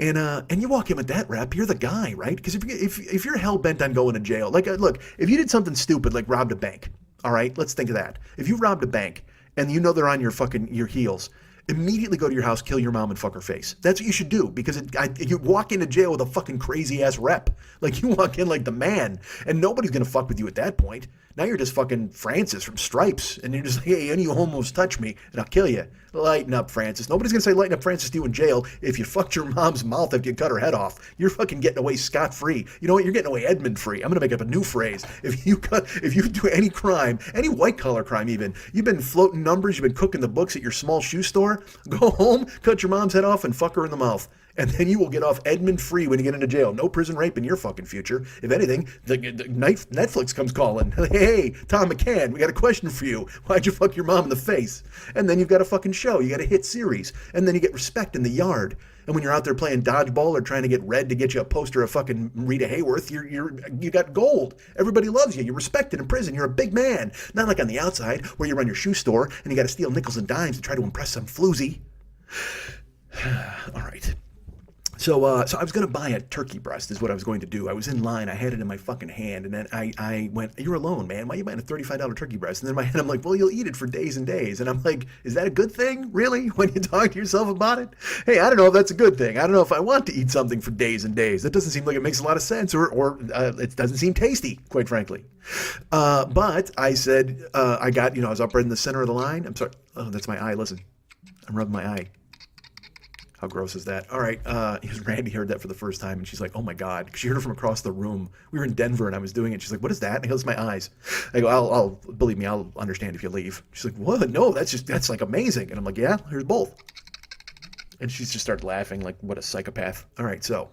And you walk in with that rap, you're the guy, right? Because if you're hell-bent on going to jail, like, look, if you did something stupid like robbed a bank, all right, let's think of that. If you robbed a bank and you know they're on your heels, immediately go to your house, kill your mom, and fuck her face. That's what you should do, because you walk into jail with a fucking crazy-ass rep. Like, you walk in like the man, and nobody's going to fuck with you at that point. Now you're just fucking Francis from Stripes, and you're just like, hey, any homos touch me, and I'll kill you. Lighten up, Francis. Nobody's going to say lighten up, Francis, to you in jail if you fucked your mom's mouth after you cut her head off. You're fucking getting away scot-free. You know what? You're getting away Edmund-free. I'm going to make up a new phrase. If you do any crime, any white-collar crime even, you've been floating numbers, you've been cooking the books at your small shoe store, go home, cut your mom's head off, and fuck her in the mouth. And then you will get off Edmund-free when you get into jail. No prison rape in your fucking future. If anything, the Netflix comes calling. Hey, Tom McCann, we got a question for you. Why'd you fuck your mom in the face? And then you've got a fucking show. You got a hit series. And then you get respect in the yard. And when you're out there playing dodgeball or trying to get Red to get you a poster of fucking Rita Hayworth, you got gold. Everybody loves you. You're respected in prison. You're a big man. Not like on the outside where you run your shoe store and you got to steal nickels and dimes to try to impress some floozy. All right. So I was going to buy a turkey breast is what I was going to do. I was in line. I had it in my fucking hand. And then I went, you're alone, man. Why are you buying a $35 turkey breast? And then in my head, I'm like, well, you'll eat it for days and days. And I'm like, is that a good thing, really, when you talk to yourself about it? Hey, I don't know if that's a good thing. I don't know if I want to eat something for days and days. That doesn't seem like it makes a lot of sense or it doesn't seem tasty, quite frankly. But I said, I was up right in the center of the line. I'm sorry. Oh, that's my eye. Listen, I'm rubbing my eye. How gross is that? All right. Randy heard that for the first time, and she's like, oh, my God. Because she heard it from across the room. We were in Denver, and I was doing it. She's like, what is that? And I go, it's my eyes. I go, believe me, I'll understand if you leave. She's like, what? No, that's like amazing. And I'm like, yeah, here's both. And she's just started laughing like, what a psychopath. All right, so.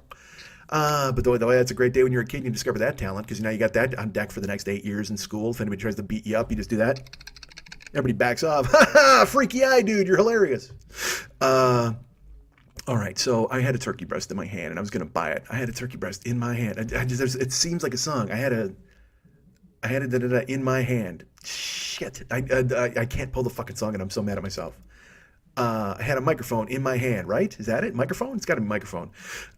But the way that's a great day when you're a kid and you discover that talent, because now you got that on deck for the next 8 years in school. If anybody tries to beat you up, you just do that. Everybody backs off. Ha ha! Freaky eye, dude. You're hilarious. All right, so I had a turkey breast in my hand, and I was going to buy it. I had a turkey breast in my hand. It seems like a song. I had it in my hand. Shit. I can't pull the fucking song, and I'm so mad at myself. I had a microphone in my hand, right? Is that it? Microphone? It's got to be a microphone.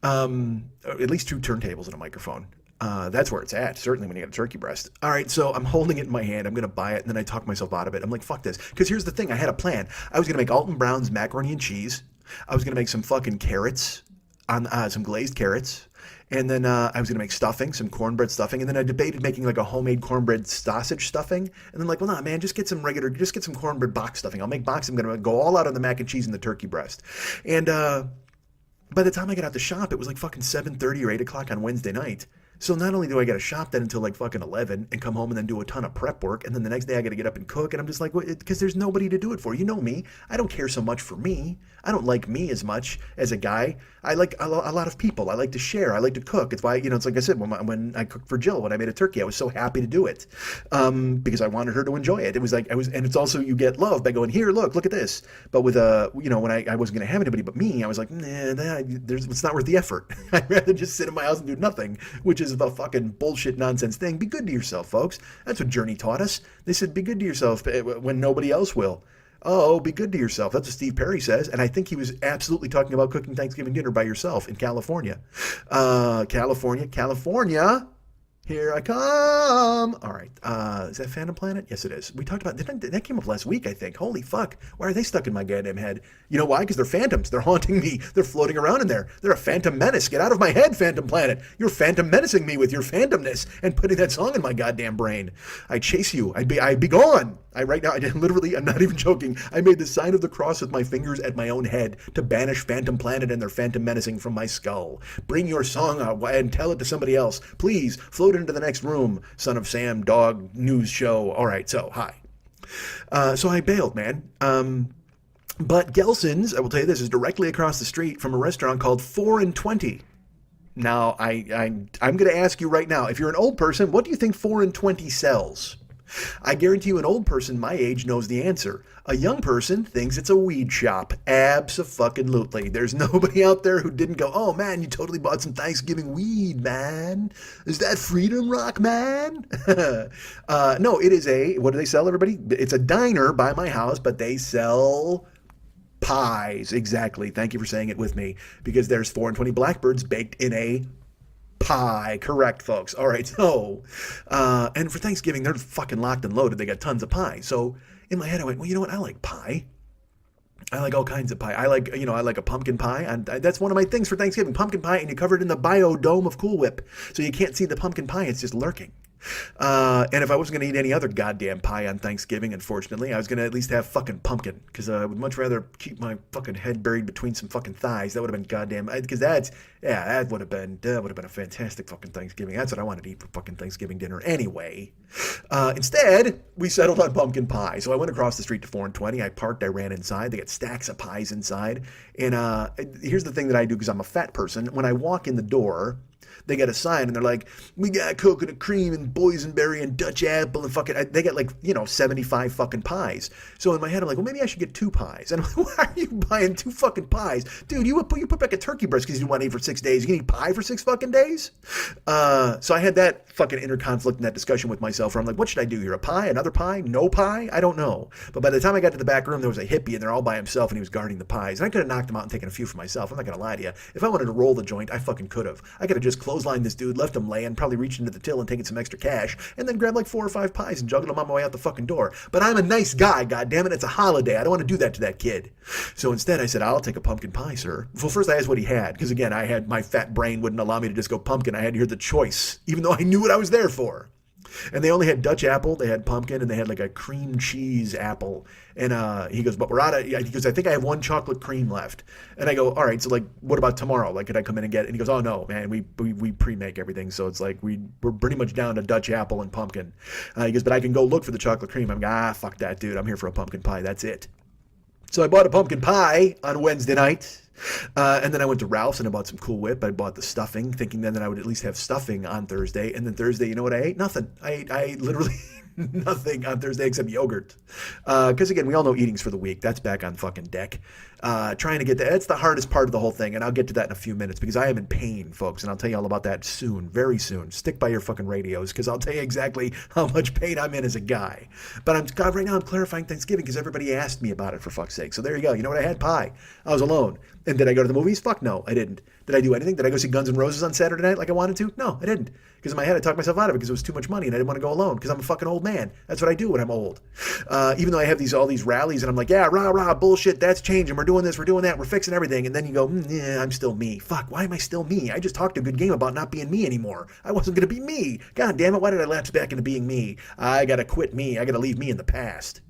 At least 2 turntables and a microphone. That's where it's at, certainly when you got a turkey breast. All right, so I'm holding it in my hand. I'm going to buy it, and then I talk myself out of it. I'm like, fuck this. Because here's the thing. I had a plan. I was going to make Alton Brown's macaroni and cheese. I was going to make some fucking carrots, some glazed carrots. And then I was going to make stuffing, some cornbread stuffing. And then I debated making like a homemade cornbread sausage stuffing. And then like, well, nah, man, just get some cornbread box stuffing. I'll make box. I'm going to go all out on the mac and cheese and the turkey breast. And by the time I got out the shop, it was like fucking 7:30 or 8 o'clock on Wednesday night. So not only do I got to shop then until like fucking 11 and come home and then do a ton of prep work, and then the next day I got to get up and cook, and I'm just like, because there's nobody to do it for. You know me. I don't care so much for me. I don't like me as much as a guy. I like a lot of people. I like to share. I like to cook. It's why, it's like I said, when I cooked for Jill, when I made a turkey, I was so happy to do it because I wanted her to enjoy it. It was like, and it's also, you get love by going, here, look at this. But with, when I wasn't going to have anybody but me, I was like, nah, it's not worth the effort. I'd rather just sit in my house and do nothing, which is the fucking bullshit nonsense thing. Be good to yourself, folks. That's what Journey taught us. They said, be good to yourself when nobody else will. Oh, be good to yourself. That's what Steve Perry says. And I think he was absolutely talking about cooking Thanksgiving dinner by yourself in California. California. Here I come. All right. Is that Phantom Planet? Yes, it is. We talked about that came up last week, I think. Holy fuck. Why are they stuck in my goddamn head? You know why? Because they're phantoms. They're haunting me. They're floating around in there. They're a phantom menace. Get out of my head, Phantom Planet. You're phantom menacing me with your phantomness and putting that song in my goddamn brain. I chase you. I'd be gone. Right now, I'm not even joking. I made the sign of the cross with my fingers at my own head to banish Phantom Planet and their phantom menacing from my skull. Bring your song out and tell it to somebody else. Please, float into the next room, Son of Sam, dog, news show. All right, so, hi. So I bailed, man. But Gelson's, I will tell you this, is directly across the street from a restaurant called 4 and 20. Now, I'm going to ask you right now, if you're an old person, what do you think 4 and 20 sells? I guarantee you an old person my age knows the answer. A young person thinks it's a weed shop. Abso-fucking-lutely. There's nobody out there who didn't go, oh man, you totally bought some Thanksgiving weed, man. Is that Freedom Rock, man? No, it is what do they sell, everybody? It's a diner by my house, but they sell pies. Exactly. Thank you for saying it with me, because there's 4 and 20 blackbirds baked in a pie. Correct, folks. All right. So, and for Thanksgiving, they're fucking locked and loaded. They got tons of pie. So in my head, I went, well, you know what? I like pie. I like all kinds of pie. I like a pumpkin pie. And that's one of my things for Thanksgiving. Pumpkin pie, and you cover it in the biodome of Cool Whip. So you can't see the pumpkin pie. It's just lurking. And if I wasn't going to eat any other goddamn pie on Thanksgiving, unfortunately, I was going to at least have fucking pumpkin, because I would much rather keep my fucking head buried between some fucking thighs. That would have been goddamn, because that would have been a fantastic fucking Thanksgiving. That's what I wanted to eat for fucking Thanksgiving dinner anyway. Instead, we settled on pumpkin pie. So I went across the street to 4 and 20. I parked, I ran inside. They got stacks of pies inside. And here's the thing that I do, because I'm a fat person. When I walk in the door, they got a sign and they're like, we got coconut cream and boysenberry and Dutch apple and fucking, they got 75 fucking pies. So in my head, I'm like, well, maybe I should get 2 pies. And I'm like, why are you buying 2 fucking pies? Dude, you put back a turkey breast because you didn't want to eat for 6 days. You can eat pie for 6 fucking days? So I had that fucking inner conflict in that discussion with myself where I'm like, what should I do here? A pie? Another pie? No pie? I don't know. But by the time I got to the back room, there was a hippie and they're all by himself and he was guarding the pies. And I could have knocked him out and taken a few for myself. I'm not going to lie to you. If I wanted to roll the joint, I fucking could have. I could have just clotheslined this dude, left him laying, probably reached into the till and taken some extra cash, and then grabbed 4 or 5 pies and juggled them on my way out the fucking door. But I'm a nice guy, goddammit. It's a holiday. I don't want to do that to that kid. So instead I said, I'll take a pumpkin pie, sir. Well, first I asked what he had, because again, my fat brain wouldn't allow me to just go pumpkin. I had to hear the choice, even though I knew what I was there for. And they only had Dutch apple, they had pumpkin, and they had a cream cheese apple. And he goes, but we're out of, he goes, I think I have 1 chocolate cream left. And I go, all right, so what about tomorrow? Could I come in and get it? And he goes, oh no, man, we pre-make everything. So it's we're pretty much down to Dutch apple and pumpkin. He goes, but I can go look for the chocolate cream. I'm going, fuck that, dude. I'm here for a pumpkin pie. That's it. So I bought a pumpkin pie on Wednesday night. And then I went to Ralph's and I bought some Cool Whip. I bought the stuffing, thinking then that I would at least have stuffing on Thursday. And then Thursday, you know what I ate? Nothing. I ate literally nothing on Thursday except yogurt. Because again, we all know eating's for the weak. That's back on fucking deck. Trying to get that. That's the hardest part of the whole thing. And I'll get to that in a few minutes because I am in pain, folks. And I'll tell you all about that soon, very soon. Stick by your fucking radios because I'll tell you exactly how much pain I'm in as a guy. But right now I'm clarifying Thanksgiving because everybody asked me about it, for fuck's sake. So there you go. You know what? I had pie. I was alone. And did I go to the movies? Fuck no, I didn't. Did I do anything? Did I go see Guns N' Roses on Saturday night like I wanted to? No, I didn't. Because in my head, I talked myself out of it because it was too much money and I didn't want to go alone because I'm a fucking old man. That's what I do when I'm old. Even though I have all these rallies and I'm like, yeah, rah, rah, bullshit, that's changing. We're doing this, we're doing that, we're fixing everything. And then you go, yeah, I'm still me. Fuck, why am I still me? I just talked a good game about not being me anymore. I wasn't going to be me. God damn it, why did I lapse back into being me? I got to quit me. I got to leave me in the past.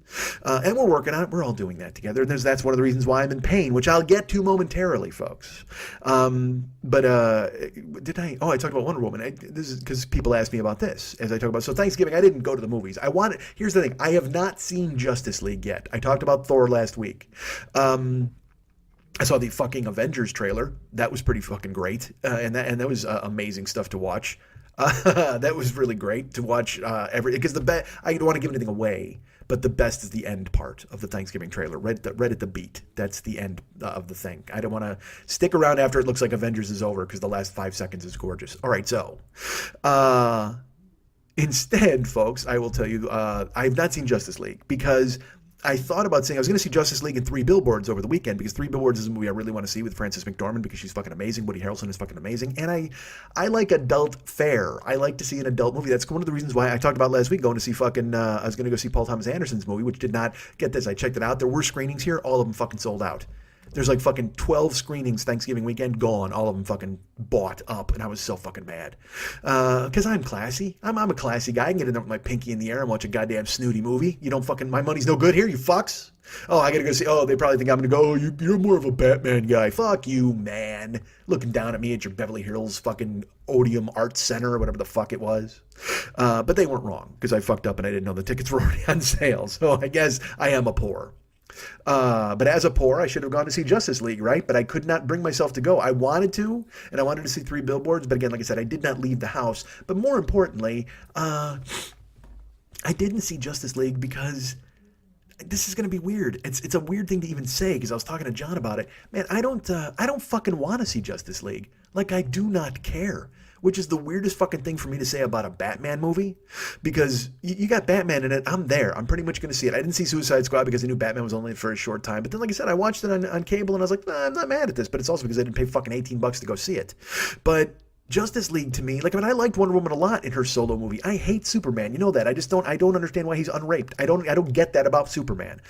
And we're working on it. We're all doing that together. And that's one of the reasons why I'm in pain, which I'll get to momentarily, folks. But did I? Oh, I talked about Wonder Woman. This is because people ask me about this as I talk about. So Thanksgiving, I didn't go to the movies. Here's the thing. I have not seen Justice League yet. I talked about Thor last week. I saw the fucking Avengers trailer. That was pretty fucking great. And that was amazing stuff to watch. That was really great to watch because I don't want to give anything away, but the best is the end part of the Thanksgiving trailer, right at the beat. That's the end of the thing. I don't want to stick around after it looks like Avengers is over because the last 5 seconds is gorgeous. All right, so instead, folks, I will tell you, I have not seen Justice League because I thought about saying I was going to see Justice League and 3 Billboards over the weekend because 3 Billboards is a movie I really want to see with Frances McDormand because she's fucking amazing. Woody Harrelson is fucking amazing. And I like adult fare. I like to see an adult movie. That's one of the reasons why I talked about last week going to see fucking, I was going to go see Paul Thomas Anderson's movie, which did not get this. I checked it out. There were screenings here. All of them fucking sold out. There's fucking 12 screenings Thanksgiving weekend gone. All of them fucking bought up. And I was so fucking mad. Because I'm classy. I'm a classy guy. I can get in there with my pinky in the air and watch a goddamn snooty movie. You don't fucking, my money's no good here, you fucks. Oh, I gotta go see, they probably think I'm gonna go, you're more of a Batman guy. Fuck you, man. Looking down at me at your Beverly Hills fucking Odeum Arts Center or whatever the fuck it was. But they weren't wrong because I fucked up and I didn't know the tickets were already on sale. So I guess I am a poor. But as a poor, I should have gone to see Justice League, right? But I could not bring myself to go. I wanted to, and I wanted to see 3 Billboards. But again, like I said, I did not leave the house. But more importantly, I didn't see Justice League because this is going to be weird. It's a weird thing to even say because I was talking to John about it. Man, I don't fucking want to see Justice League. Like, I do not care. Which is the weirdest fucking thing for me to say about a Batman movie, because you got Batman in it. I'm there. I'm pretty much going to see it. I didn't see Suicide Squad because I knew Batman was only for a short time. But then, like I said, I watched it on cable and I was like, nah, I'm not mad at this. But it's also because I didn't pay fucking $18 to go see it. But Justice League to me, like, I mean, I liked Wonder Woman a lot in her solo movie. I hate Superman. You know that. I don't understand why he's unraped. I don't get that about Superman.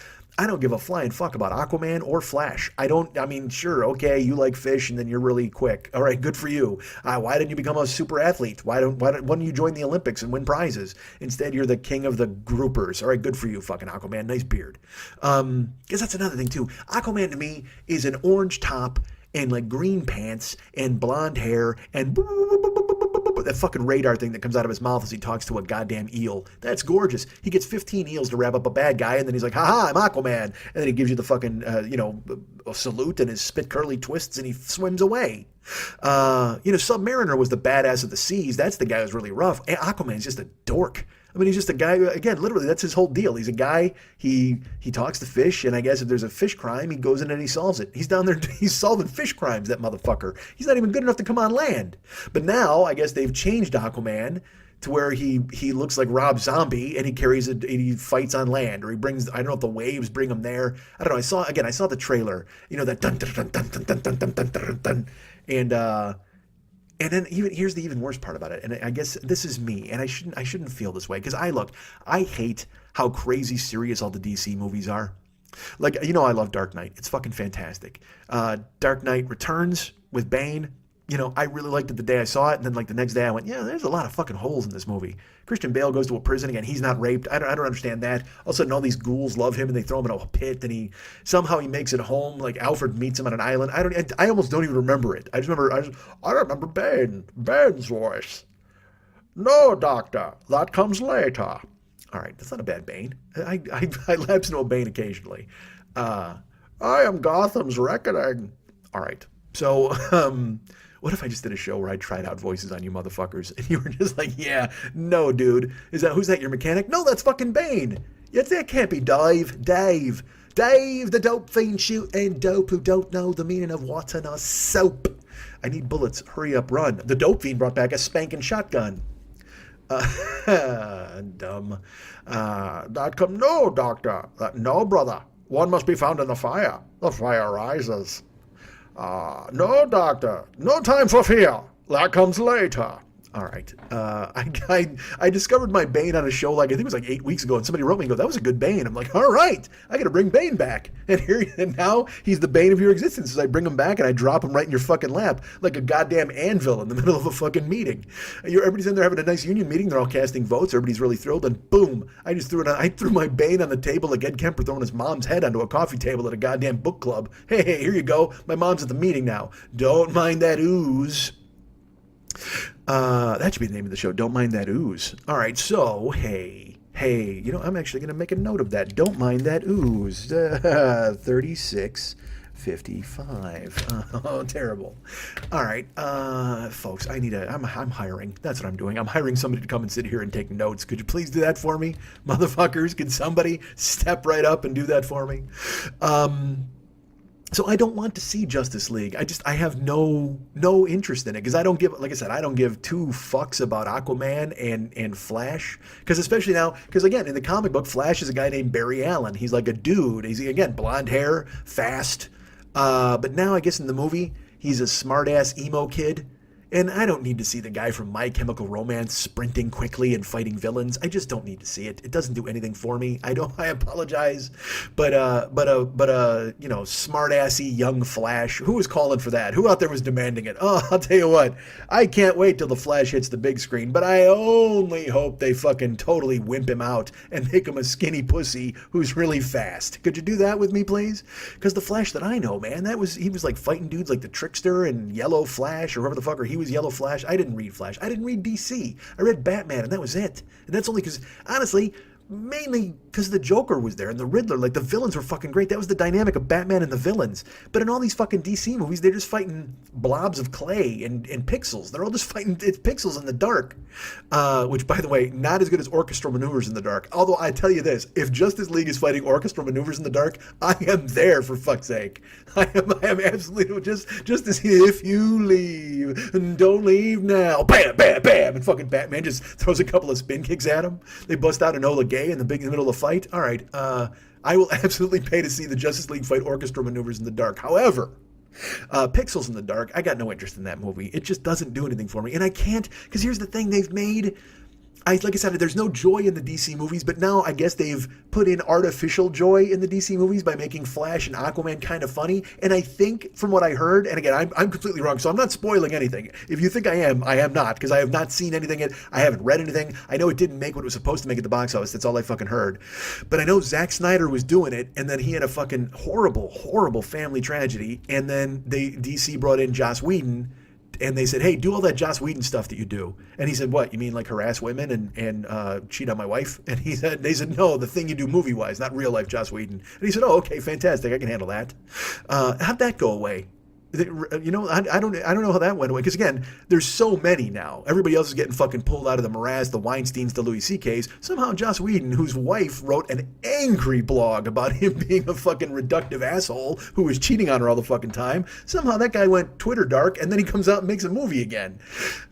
I don't give a flying fuck about Aquaman or Flash. I mean, sure, okay, you like fish and then you're really quick. All right, good for you. Why didn't you become a super athlete? Why don't you join the Olympics and win prizes? Instead, you're the king of the groupers. All right, good for you, fucking Aquaman. Nice beard. Because that's another thing, too. Aquaman, to me, is an orange top and like green pants and blonde hair and that fucking radar thing that comes out of his mouth as he talks to a goddamn eel. That's gorgeous. He gets 15 eels to wrap up a bad guy, and then he's like, haha, I'm Aquaman. And then he gives you the fucking, a salute, and his spit curly twists, and he swims away. Submariner was the badass of the seas. That's the guy who's really rough. Aquaman's just a dork. I mean, he's just a guy, again, literally, that's his whole deal. He's a guy, he talks to fish, and I guess if there's a fish crime, he goes in and he solves it. He's down there, he's solving fish crimes, that motherfucker. He's not even good enough to come on land. But now, I guess they've changed Aquaman to where he looks like Rob Zombie, and he fights on land, or he brings, I don't know if the waves bring him there. I don't know, I saw the trailer, that dun dun dun dun dun dun dun dun dun dun dun, and then here's the even worse part about it, and I guess this is me, and I shouldn't feel this way, because I hate how crazy serious all the DC movies are. Like, I love Dark Knight. It's fucking fantastic. Dark Knight Returns with Bane, I really liked it the day I saw it, and then like the next day I went, yeah, there's a lot of fucking holes in this movie. Christian Bale goes to a prison again. He's not raped. I don't understand that. All of a sudden, all these ghouls love him, and they throw him in a pit, and he makes it home. Like Alfred meets him on an island. I almost don't even remember it. I remember Bane's voice. No, Doctor, that comes later. All right, that's not a bad Bane. I lapse into a Bane occasionally. I am Gotham's reckoning. All right, so what if I just did a show where I tried out voices on you motherfuckers, and you were just like, yeah, no, dude. Who's that, your mechanic? No, that's fucking Bane. Yes, that can't be Dave, the dope fiend shooting dope who don't know the meaning of water nor soap. I need bullets. Hurry up, run. The dope fiend brought back a spanking shotgun. Dumb. No, Doctor. No, brother. One must be found in the fire. The fire rises. No, Doctor. No time for fear. That comes later. All right. I discovered my Bane on a show, I think it was 8 weeks ago, and somebody wrote me and go, that was a good Bane. I'm like, all right, I got to bring Bane back. And now he's the bane of your existence as I bring him back and I drop him right in your fucking lap like a goddamn anvil in the middle of a fucking meeting. Everybody's in there having a nice union meeting. They're all casting votes. Everybody's really thrilled. And boom, I just threw it on. I threw my Bane on the table like Ed Kemper throwing his mom's head onto a coffee table at a goddamn book club. Hey, here you go. My mom's at the meeting now. Don't mind that ooze. That should be the name of the show. Don't mind that ooze. All right, so, hey, I'm actually going to make a note of that. Don't mind that ooze. 3655. Oh, terrible. All right, folks, I'm hiring. That's what I'm doing. I'm hiring somebody to come and sit here and take notes. Could you please do that for me? Motherfuckers, can somebody step right up and do that for me? So I don't want to see Justice League. I have no interest in it because I don't give two fucks about Aquaman and Flash. Because especially now, because again, in the comic book, Flash is a guy named Barry Allen. He's like a dude. He's, again, blonde hair, fast. But now I guess in the movie, he's a smart-ass emo kid. And I don't need to see the guy from My Chemical Romance sprinting quickly and fighting villains. I just don't need to see it. It doesn't do anything for me. I apologize. But smart-assy young Flash. Who was calling for that? Who out there was demanding it? Oh, I'll tell you what. I can't wait till the Flash hits the big screen, but I only hope they fucking totally wimp him out and make him a skinny pussy who's really fast. Could you do that with me, please? Because the Flash that I know, man, he was like fighting dudes like the Trickster and Yellow Flash or whoever the fuck, or he was Yellow Flash. I didn't read Flash. I didn't read DC. I read Batman, and that was it. And that's only because, honestly, mainly because the Joker was there and the Riddler. Like, the villains were fucking great. That was the dynamic of Batman and the villains. But in all these fucking DC movies, they're just fighting blobs of clay and pixels. They're all just fighting it's pixels in the dark. Which, by the way, not as good as orchestral maneuvers in the dark. Although I tell you this, if Justice League is fighting orchestral maneuvers in the dark, I am there, for fuck's sake. I am absolutely just to see if you leave and don't leave now. Bam, bam, bam. And fucking Batman just throws a couple of spin kicks at him. They bust out Enola Gay in the middle of the fight. All right, I will absolutely pay to see the Justice League fight orchestra maneuvers in the dark. However, Pixels in the Dark, I got no interest in that movie. It just doesn't do anything for me. And I can't, because here's the thing, they've made... like I said, there's no joy in the DC movies, but now I guess they've put in artificial joy in the DC movies by making Flash and Aquaman kind of funny. And I think, from what I heard, and again, I'm completely wrong, so I'm not spoiling anything. If you think I am not, because I have not seen anything yet. I haven't read anything. I know it didn't make what it was supposed to make at the box office. That's all I fucking heard. But I know Zack Snyder was doing it, and then he had a fucking horrible, horrible family tragedy, and then DC brought in Joss Whedon, and they said, hey, do all that Joss Whedon stuff that you do. And he said, what, you mean like harass women and cheat on my wife? And they said, no, the thing you do movie-wise, not real-life Joss Whedon. And he said, oh, okay, fantastic, I can handle that. How'd that go away? You know, I don't know how that went away, because again, there's so many now. Everybody else is getting fucking pulled out of the morass, the Weinsteins, the Louis C.K.'s. Somehow Joss Whedon, whose wife wrote an angry blog about him being a fucking reductive asshole who was cheating on her all the fucking time, somehow that guy went Twitter dark, and then he comes out and makes a movie again.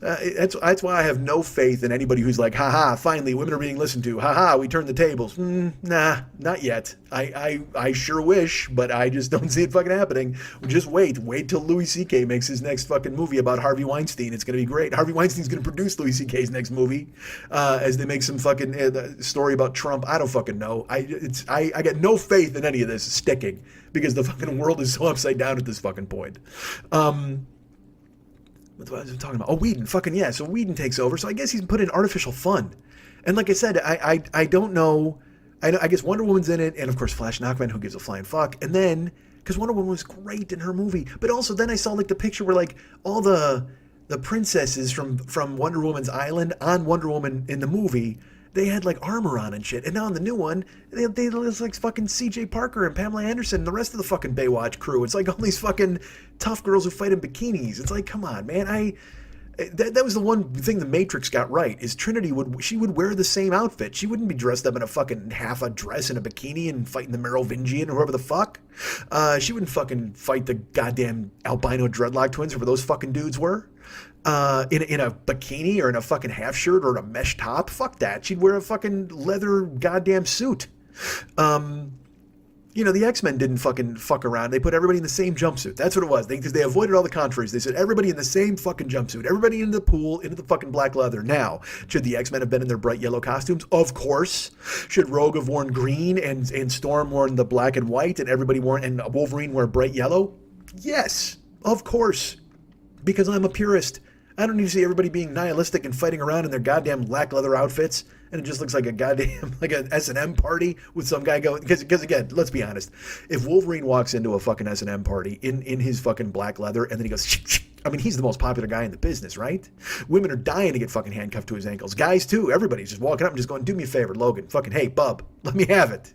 That's why I have no faith in anybody who's like, haha, finally women are being listened to, haha, we turned the tables. Nah, not yet. I sure wish, but I just don't see it fucking happening. Just wait till Louis C.K. makes his next fucking movie about Harvey Weinstein. It's going to be great. Harvey Weinstein's going to produce Louis C.K.'s next movie as they make some fucking story about Trump. I don't fucking know. I got no faith in any of this sticking, because the fucking world is so upside down at this fucking point. What was I talking about? Oh, Whedon. Fucking yeah. So Whedon takes over. So I guess he's put in artificial fun. And like I said, I don't know. I guess Wonder Woman's in it, and of course Flash and Aquaman, who gives a flying fuck. And then, because Wonder Woman was great in her movie, but also then I saw like the picture where like all the princesses from Wonder Woman's island on Wonder Woman in the movie, they had like armor on and shit. And now in the new one, they look like fucking C.J. Parker and Pamela Anderson and the rest of the fucking Baywatch crew. It's like all these fucking tough girls who fight in bikinis. It's like, come on, man. That was the one thing the Matrix got right, is Trinity would wear the same outfit. She wouldn't be dressed up in a fucking half a dress and a bikini and fighting the Merovingian or whoever the fuck. She wouldn't fucking fight the goddamn albino dreadlock twins, whoever those fucking dudes were. In a bikini or in a fucking half shirt or in a mesh top. Fuck that. She'd wear a fucking leather goddamn suit. You know, the X-Men didn't fucking fuck around. They put everybody in the same jumpsuit. That's what it was. Because they avoided all the controversies. They said everybody in the same fucking jumpsuit. Everybody in the pool, into the fucking black leather. Now, should the X-Men have been in their bright yellow costumes? Of course. Should Rogue have worn green and Storm worn the black and white and Wolverine wear bright yellow? Yes, of course. Because I'm a purist. I don't need to see everybody being nihilistic and fighting around in their goddamn black leather outfits, and it just looks like a goddamn, like an S&M party with some guy going, because again, let's be honest, if Wolverine walks into a fucking S&M party in his fucking black leather, and then he goes, I mean, he's the most popular guy in the business, right? Women are dying to get fucking handcuffed to his ankles. Guys, too. Everybody's just walking up and just going, do me a favor, Logan. Fucking, hey, bub, let me have it.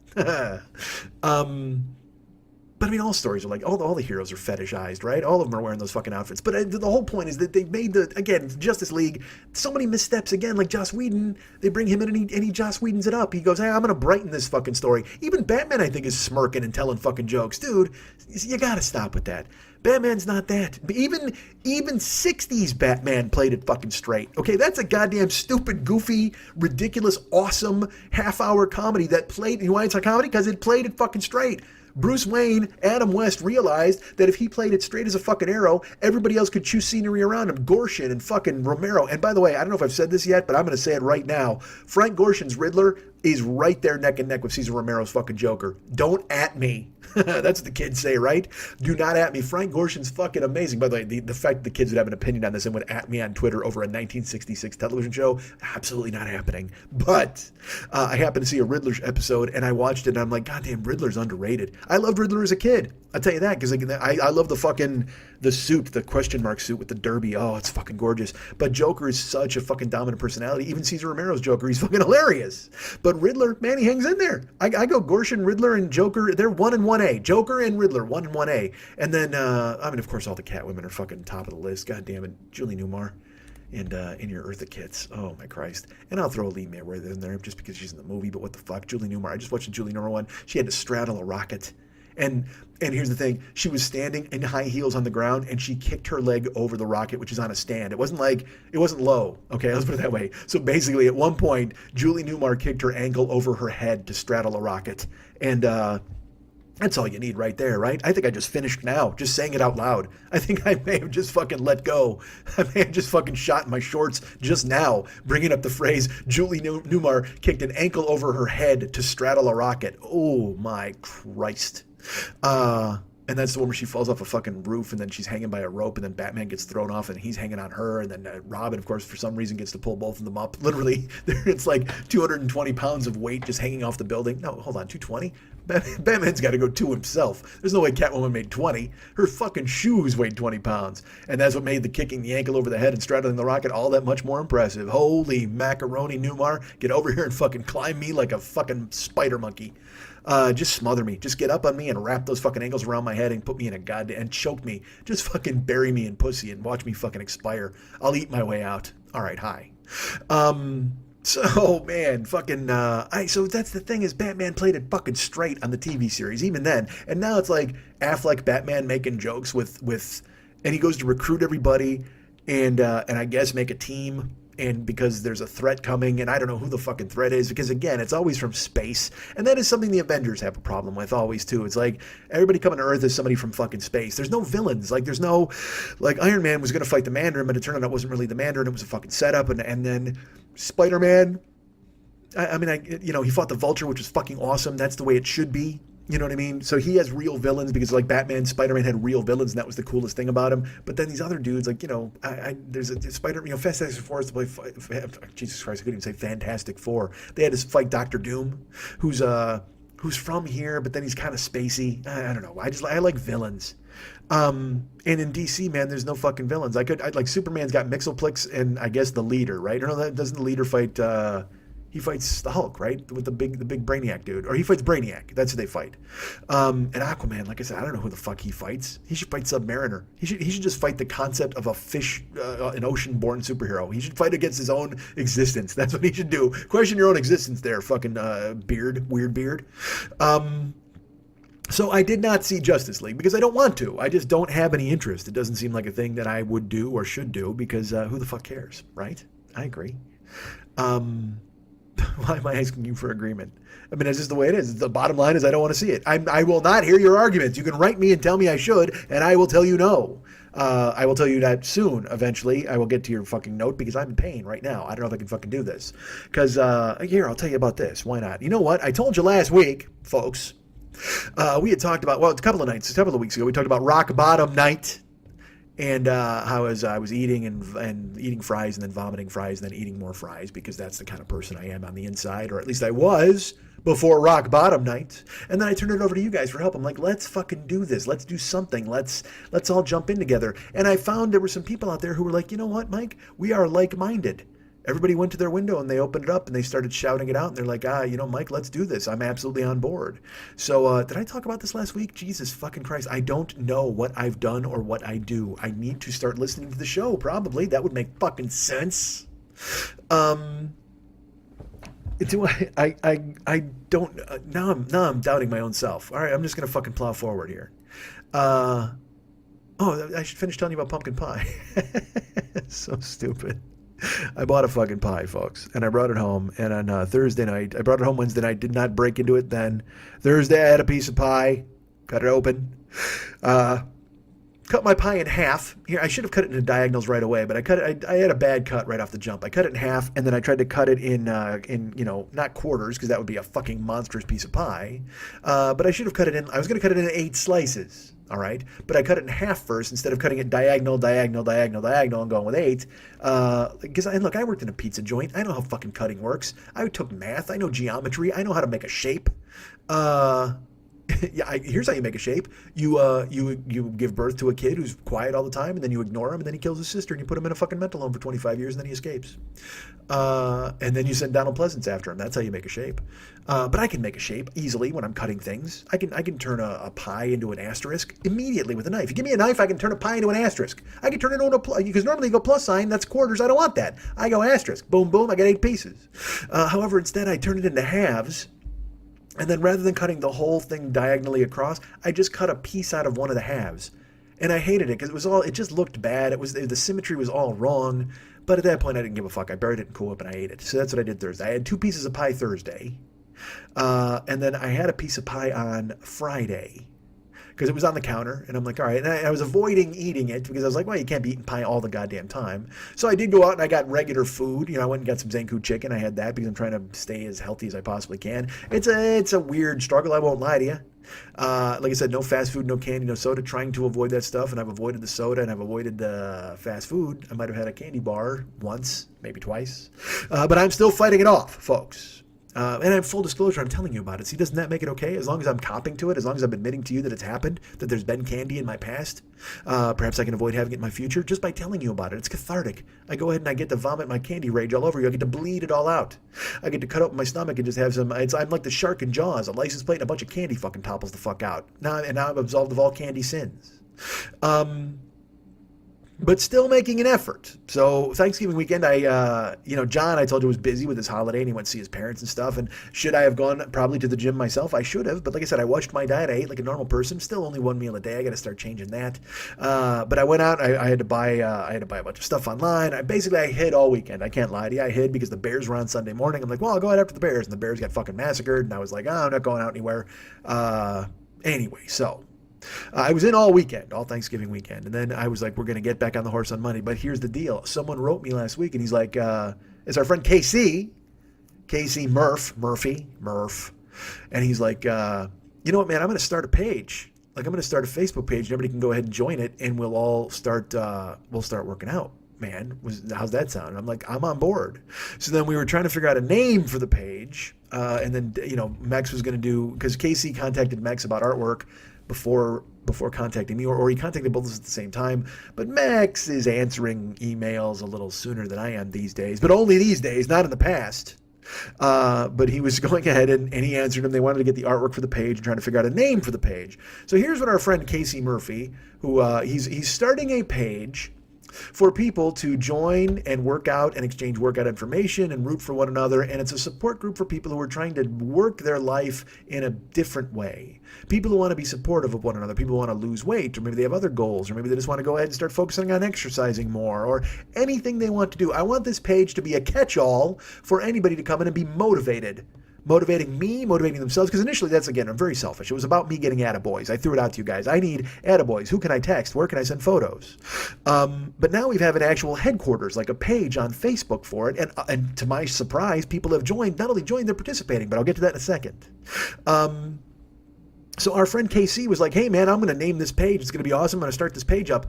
But I mean, all stories are like, all the heroes are fetishized, right? All of them are wearing those fucking outfits. But the whole point is that they made again, Justice League, so many missteps. Again, like Joss Whedon, they bring him in and he Joss Whedons it up. He goes, hey, I'm going to brighten this fucking story. Even Batman, I think, is smirking and telling fucking jokes. Dude, you got to stop with that. Batman's not that. Even 60s Batman played it fucking straight. Okay, that's a goddamn stupid, goofy, ridiculous, awesome half-hour comedy that played. You know why it's a comedy? Because it played it fucking straight. Bruce Wayne, Adam West realized that if he played it straight as a fucking arrow, everybody else could choose scenery around him. Gorshin and fucking Romero. And by the way, I don't know if I've said this yet, but I'm going to say it right now. Frank Gorshin's Riddler is right there neck and neck with Cesar Romero's fucking Joker. Don't at me. That's what the kids say, right? Do not at me. Frank Gorshin's fucking amazing. By the way, the fact that the kids would have an opinion on this and would at me on Twitter over a 1966 television show, absolutely not happening. But I happened to see a Riddler episode, and I watched it, and I'm like, goddamn, Riddler's underrated. I loved Riddler as a kid. I'll tell you that, because I love the suit, the question mark suit with the derby. Oh, it's fucking gorgeous. But Joker is such a fucking dominant personality. Even Cesar Romero's Joker, he's fucking hilarious. But But Riddler, man, he hangs in there. I go Gorshin, Riddler, and Joker. They're 1 and 1A. Joker and Riddler, 1 and 1A. And then, of course, all the Catwomen are fucking top of the list. God damn it. Julie Newmar and in your Eartha Kitts. Oh, my Christ. And I'll throw Lee Mayweather in there just because she's in the movie. But what the fuck? Julie Newmar. I just watched the Julie Newmar one. She had to straddle a rocket. And here's the thing, she was standing in high heels on the ground and she kicked her leg over the rocket, which is on a stand. It wasn't low. Okay, let's put it that way. So basically at one point, Julie Newmar kicked her ankle over her head to straddle a rocket. And that's all you need right there, right? I think I just finished now, just saying it out loud. I think I may have just fucking let go. I may have just fucking shot in my shorts just now, bringing up the phrase, Julie Newmar kicked an ankle over her head to straddle a rocket. Oh my Christ. And that's the one where she falls off a fucking roof and then she's hanging by a rope and then Batman gets thrown off and he's hanging on her and then Robin, of course, for some reason gets to pull both of them up. Literally, it's like 220 pounds of weight just hanging off the building. No, hold on, 220? Batman's got to go 2 himself. There's no way Catwoman made 20. Her fucking shoes weighed 20 pounds. And that's what made the kicking the ankle over the head and straddling the rocket all that much more impressive. Holy macaroni, Newmar. Get over here and fucking climb me like a fucking spider monkey. Just smother me. Just get up on me and wrap those fucking ankles around my head and put me in a goddamn... and choke me. Just fucking bury me in pussy and watch me fucking expire. I'll eat my way out. All right, hi. So, man, fucking... so that's the thing is Batman played it fucking straight on the TV series, even then. And now it's like Affleck Batman making jokes with... and he goes to recruit everybody and I guess make a team... and because there's a threat coming, and I don't know who the fucking threat is, because again, it's always from space, and that is something the Avengers have a problem with always too. It's like everybody coming to Earth is somebody from fucking space. There's no villains. Like there's no, like Iron Man was gonna fight the Mandarin, but it turned out it wasn't really the Mandarin. It was a fucking setup, and then Spider-Man. He fought the Vulture, which was fucking awesome. That's the way it should be. You know what I mean? So he has real villains because like Batman, Spider-Man had real villains and that was the coolest thing about him. But then these other dudes, like, there's a Fantastic Four is to play, Jesus Christ, I couldn't even say Fantastic Four. They had to fight Dr. Doom, who's from here, but then he's kind of spacey. I don't know. I like villains. And in DC, man, there's no fucking villains. Like Superman's got Mxyzptlk and I guess the leader, right? Or no, doesn't the leader fight, he fights the Hulk, right? With the big Brainiac dude. Or he fights Brainiac. That's who they fight. And Aquaman, like I said, I don't know who the fuck he fights. He should fight Submariner. He should just fight the concept of a fish, an ocean-born superhero. He should fight against his own existence. That's what he should do. Question your own existence there, fucking weird beard. So I did not see Justice League because I don't want to. I just don't have any interest. It doesn't seem like a thing that I would do or should do because who the fuck cares, right? I agree. Why am I asking you for agreement? I mean, that's just the way it is. The bottom line is I don't want to see it. I will not hear your arguments. You can write me and tell me I should, and I will tell you no. I will tell you that soon, eventually. I will get to your fucking note because I'm in pain right now. I don't know if I can fucking do this. Because, here, I'll tell you about this. Why not? You know what? I told you last week, folks, we had talked about, a couple of weeks ago, we talked about Rock Bottom Night. And how I was eating and eating fries and then vomiting fries and then eating more fries because that's the kind of person I am on the inside, or at least I was before Rock Bottom Night. And then I turned it over to you guys for help. I'm like, let's fucking do this. Let's do something. Let's all jump in together. And I found there were some people out there who were like, you know what, Mike? We are like-minded. Everybody went to their window and they opened it up and they started shouting it out. And they're like, Mike, let's do this. I'm absolutely on board. So did I talk about this last week? Jesus fucking Christ. I don't know what I've done or what I do. I need to start listening to the show, probably. That would make fucking sense. Do I don't, now I'm doubting my own self. All right, I'm just going to fucking plow forward here. I should finish telling you about pumpkin pie. So stupid. I bought a fucking pie, folks, and I brought it home. And on Thursday night, I brought it home Wednesday night, did not break into it then. Thursday, I had a piece of pie, cut it open, cut my pie in half. Here, I should have cut it into diagonals right away, but I had a bad cut right off the jump. I cut it in half, and then I tried to cut it in not quarters, because that would be a fucking monstrous piece of pie. But I should have cut it in, I was going to cut it into 8 slices. All right, but I cut it in half first instead of cutting it diagonal, and going with 8. Because I worked in a pizza joint. I know how fucking cutting works. I took math. I know geometry. I know how to make a shape. Yeah, here's how you make a shape. You give birth to a kid who's quiet all the time, and then you ignore him, and then he kills his sister, and you put him in a fucking mental home for 25 years, and then he escapes. And then you send Donald Pleasance after him. That's how you make a shape. But I can make a shape easily when I'm cutting things. I can turn a pie into an asterisk immediately with a knife. You give me a knife, I can turn a pie into an asterisk. I can turn it into a because normally you go plus sign, that's quarters. I don't want that. I go asterisk. Boom, boom. I got 8 pieces. However, instead I turn it into halves. And then rather than cutting the whole thing diagonally across, I just cut a piece out of one of the halves. And I hated it because it just looked bad. The symmetry was all wrong. But at that point, I didn't give a fuck. I buried it in Cool Whip and I ate it. So that's what I did Thursday. I had 2 pieces of pie Thursday. And then I had a piece of pie on Friday because it was on the counter. And I'm like, all right. And I was avoiding eating it because I was like, well, you can't be eating pie all the goddamn time. So I did go out and I got regular food. I went and got some Zankou chicken. I had that because I'm trying to stay as healthy as I possibly can. It's a weird struggle. I won't lie to you. Like I said, no fast food, no candy, no soda, trying to avoid that stuff. And I've avoided the soda and I've avoided the fast food. I might have had a candy bar once, maybe twice. But I'm still fighting it off, folks. And I'm full disclosure, I'm telling you about it. See, doesn't that make it okay? As long as I'm copping to it, as long as I'm admitting to you that it's happened, that there's been candy in my past, perhaps I can avoid having it in my future just by telling you about it. It's cathartic. I go ahead and I get to vomit my candy rage all over you. I get to bleed it all out. I get to cut open my stomach and just have some, I'm like the shark in Jaws, a license plate and a bunch of candy fucking topples the fuck out. Now I'm absolved of all candy sins. But still making an effort. So Thanksgiving weekend, John, I told you, was busy with his holiday and he went to see his parents and stuff. And should I have gone probably to the gym myself? I should have. But like I said, I watched my diet. I ate like a normal person. Still only 1 meal a day. I got to start changing that. But I went out. I had to buy a bunch of stuff online. I hid all weekend. I can't lie to you. I hid because the Bears were on Sunday morning. I'm like, well, I'll go out after the Bears. And the Bears got fucking massacred. And I was like, oh, I'm not going out anywhere. Anyway, so. I was in all weekend, all Thanksgiving weekend. And then I was like, we're going to get back on the horse on Monday. But here's the deal. Someone wrote me last week and he's like, it's our friend Casey Murphy. And he's like, you know what, man, I'm going to start a page. Like, I'm going to start a Facebook page and everybody can go ahead and join it and we'll all start, working out. Man, how's that sound? And I'm like, I'm on board. So then we were trying to figure out a name for the page. And then, Mex was going to do, because Casey contacted Mex about artwork before contacting me, or he contacted both of us at the same time. But Max is answering emails a little sooner than I am these days, but only these days, not in the past. But he was going ahead and he answered him. They wanted to get the artwork for the page and trying to figure out a name for the page. So here's what our friend Casey Murphy, who he's starting a page for people to join and work out and exchange workout information and root for one another. And it's a support group for people who are trying to work their life in a different way. People who want to be supportive of one another, people who want to lose weight, or maybe they have other goals, or maybe they just want to go ahead and start focusing on exercising more, or anything they want to do. I want this page to be a catch-all for anybody to come in and be motivated. Motivating me, motivating themselves, because initially I'm very selfish. It was about me getting attaboys. I threw it out to you guys. I need attaboys. Who can I text? Where can I send photos? But now we have an actual headquarters, like a page on Facebook for it, and to my surprise, people have joined. Not only joined, they're participating, but I'll get to that in a second. So our friend KC was like, hey man, I'm going to name this page. It's going to be awesome. I'm going to start this page up.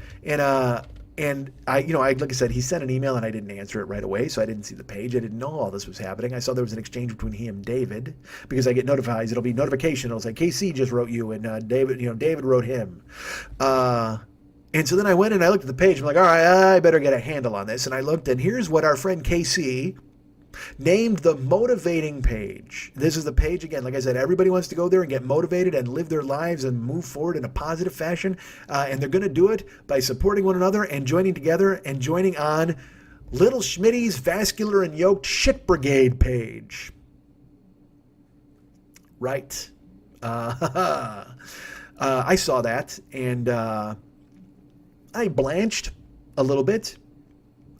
And I, like I said, he sent an email and I didn't answer it right away. So I didn't see the page. I didn't know all this was happening. I saw there was an exchange between he and David because I get notified. It'll be notification. It'll say KC just wrote you and David wrote him. And so then I went and I looked at the page. I'm like, all right, I better get a handle on this. And I looked and here's what our friend KC named the motivating page. This is the page, again, like I said, everybody wants to go there and get motivated and live their lives and move forward in a positive fashion. And they're going to do it by supporting one another and joining together and joining on Little Schmitty's Vascular and Yoked Shit Brigade page. Right. I saw that and I blanched a little bit.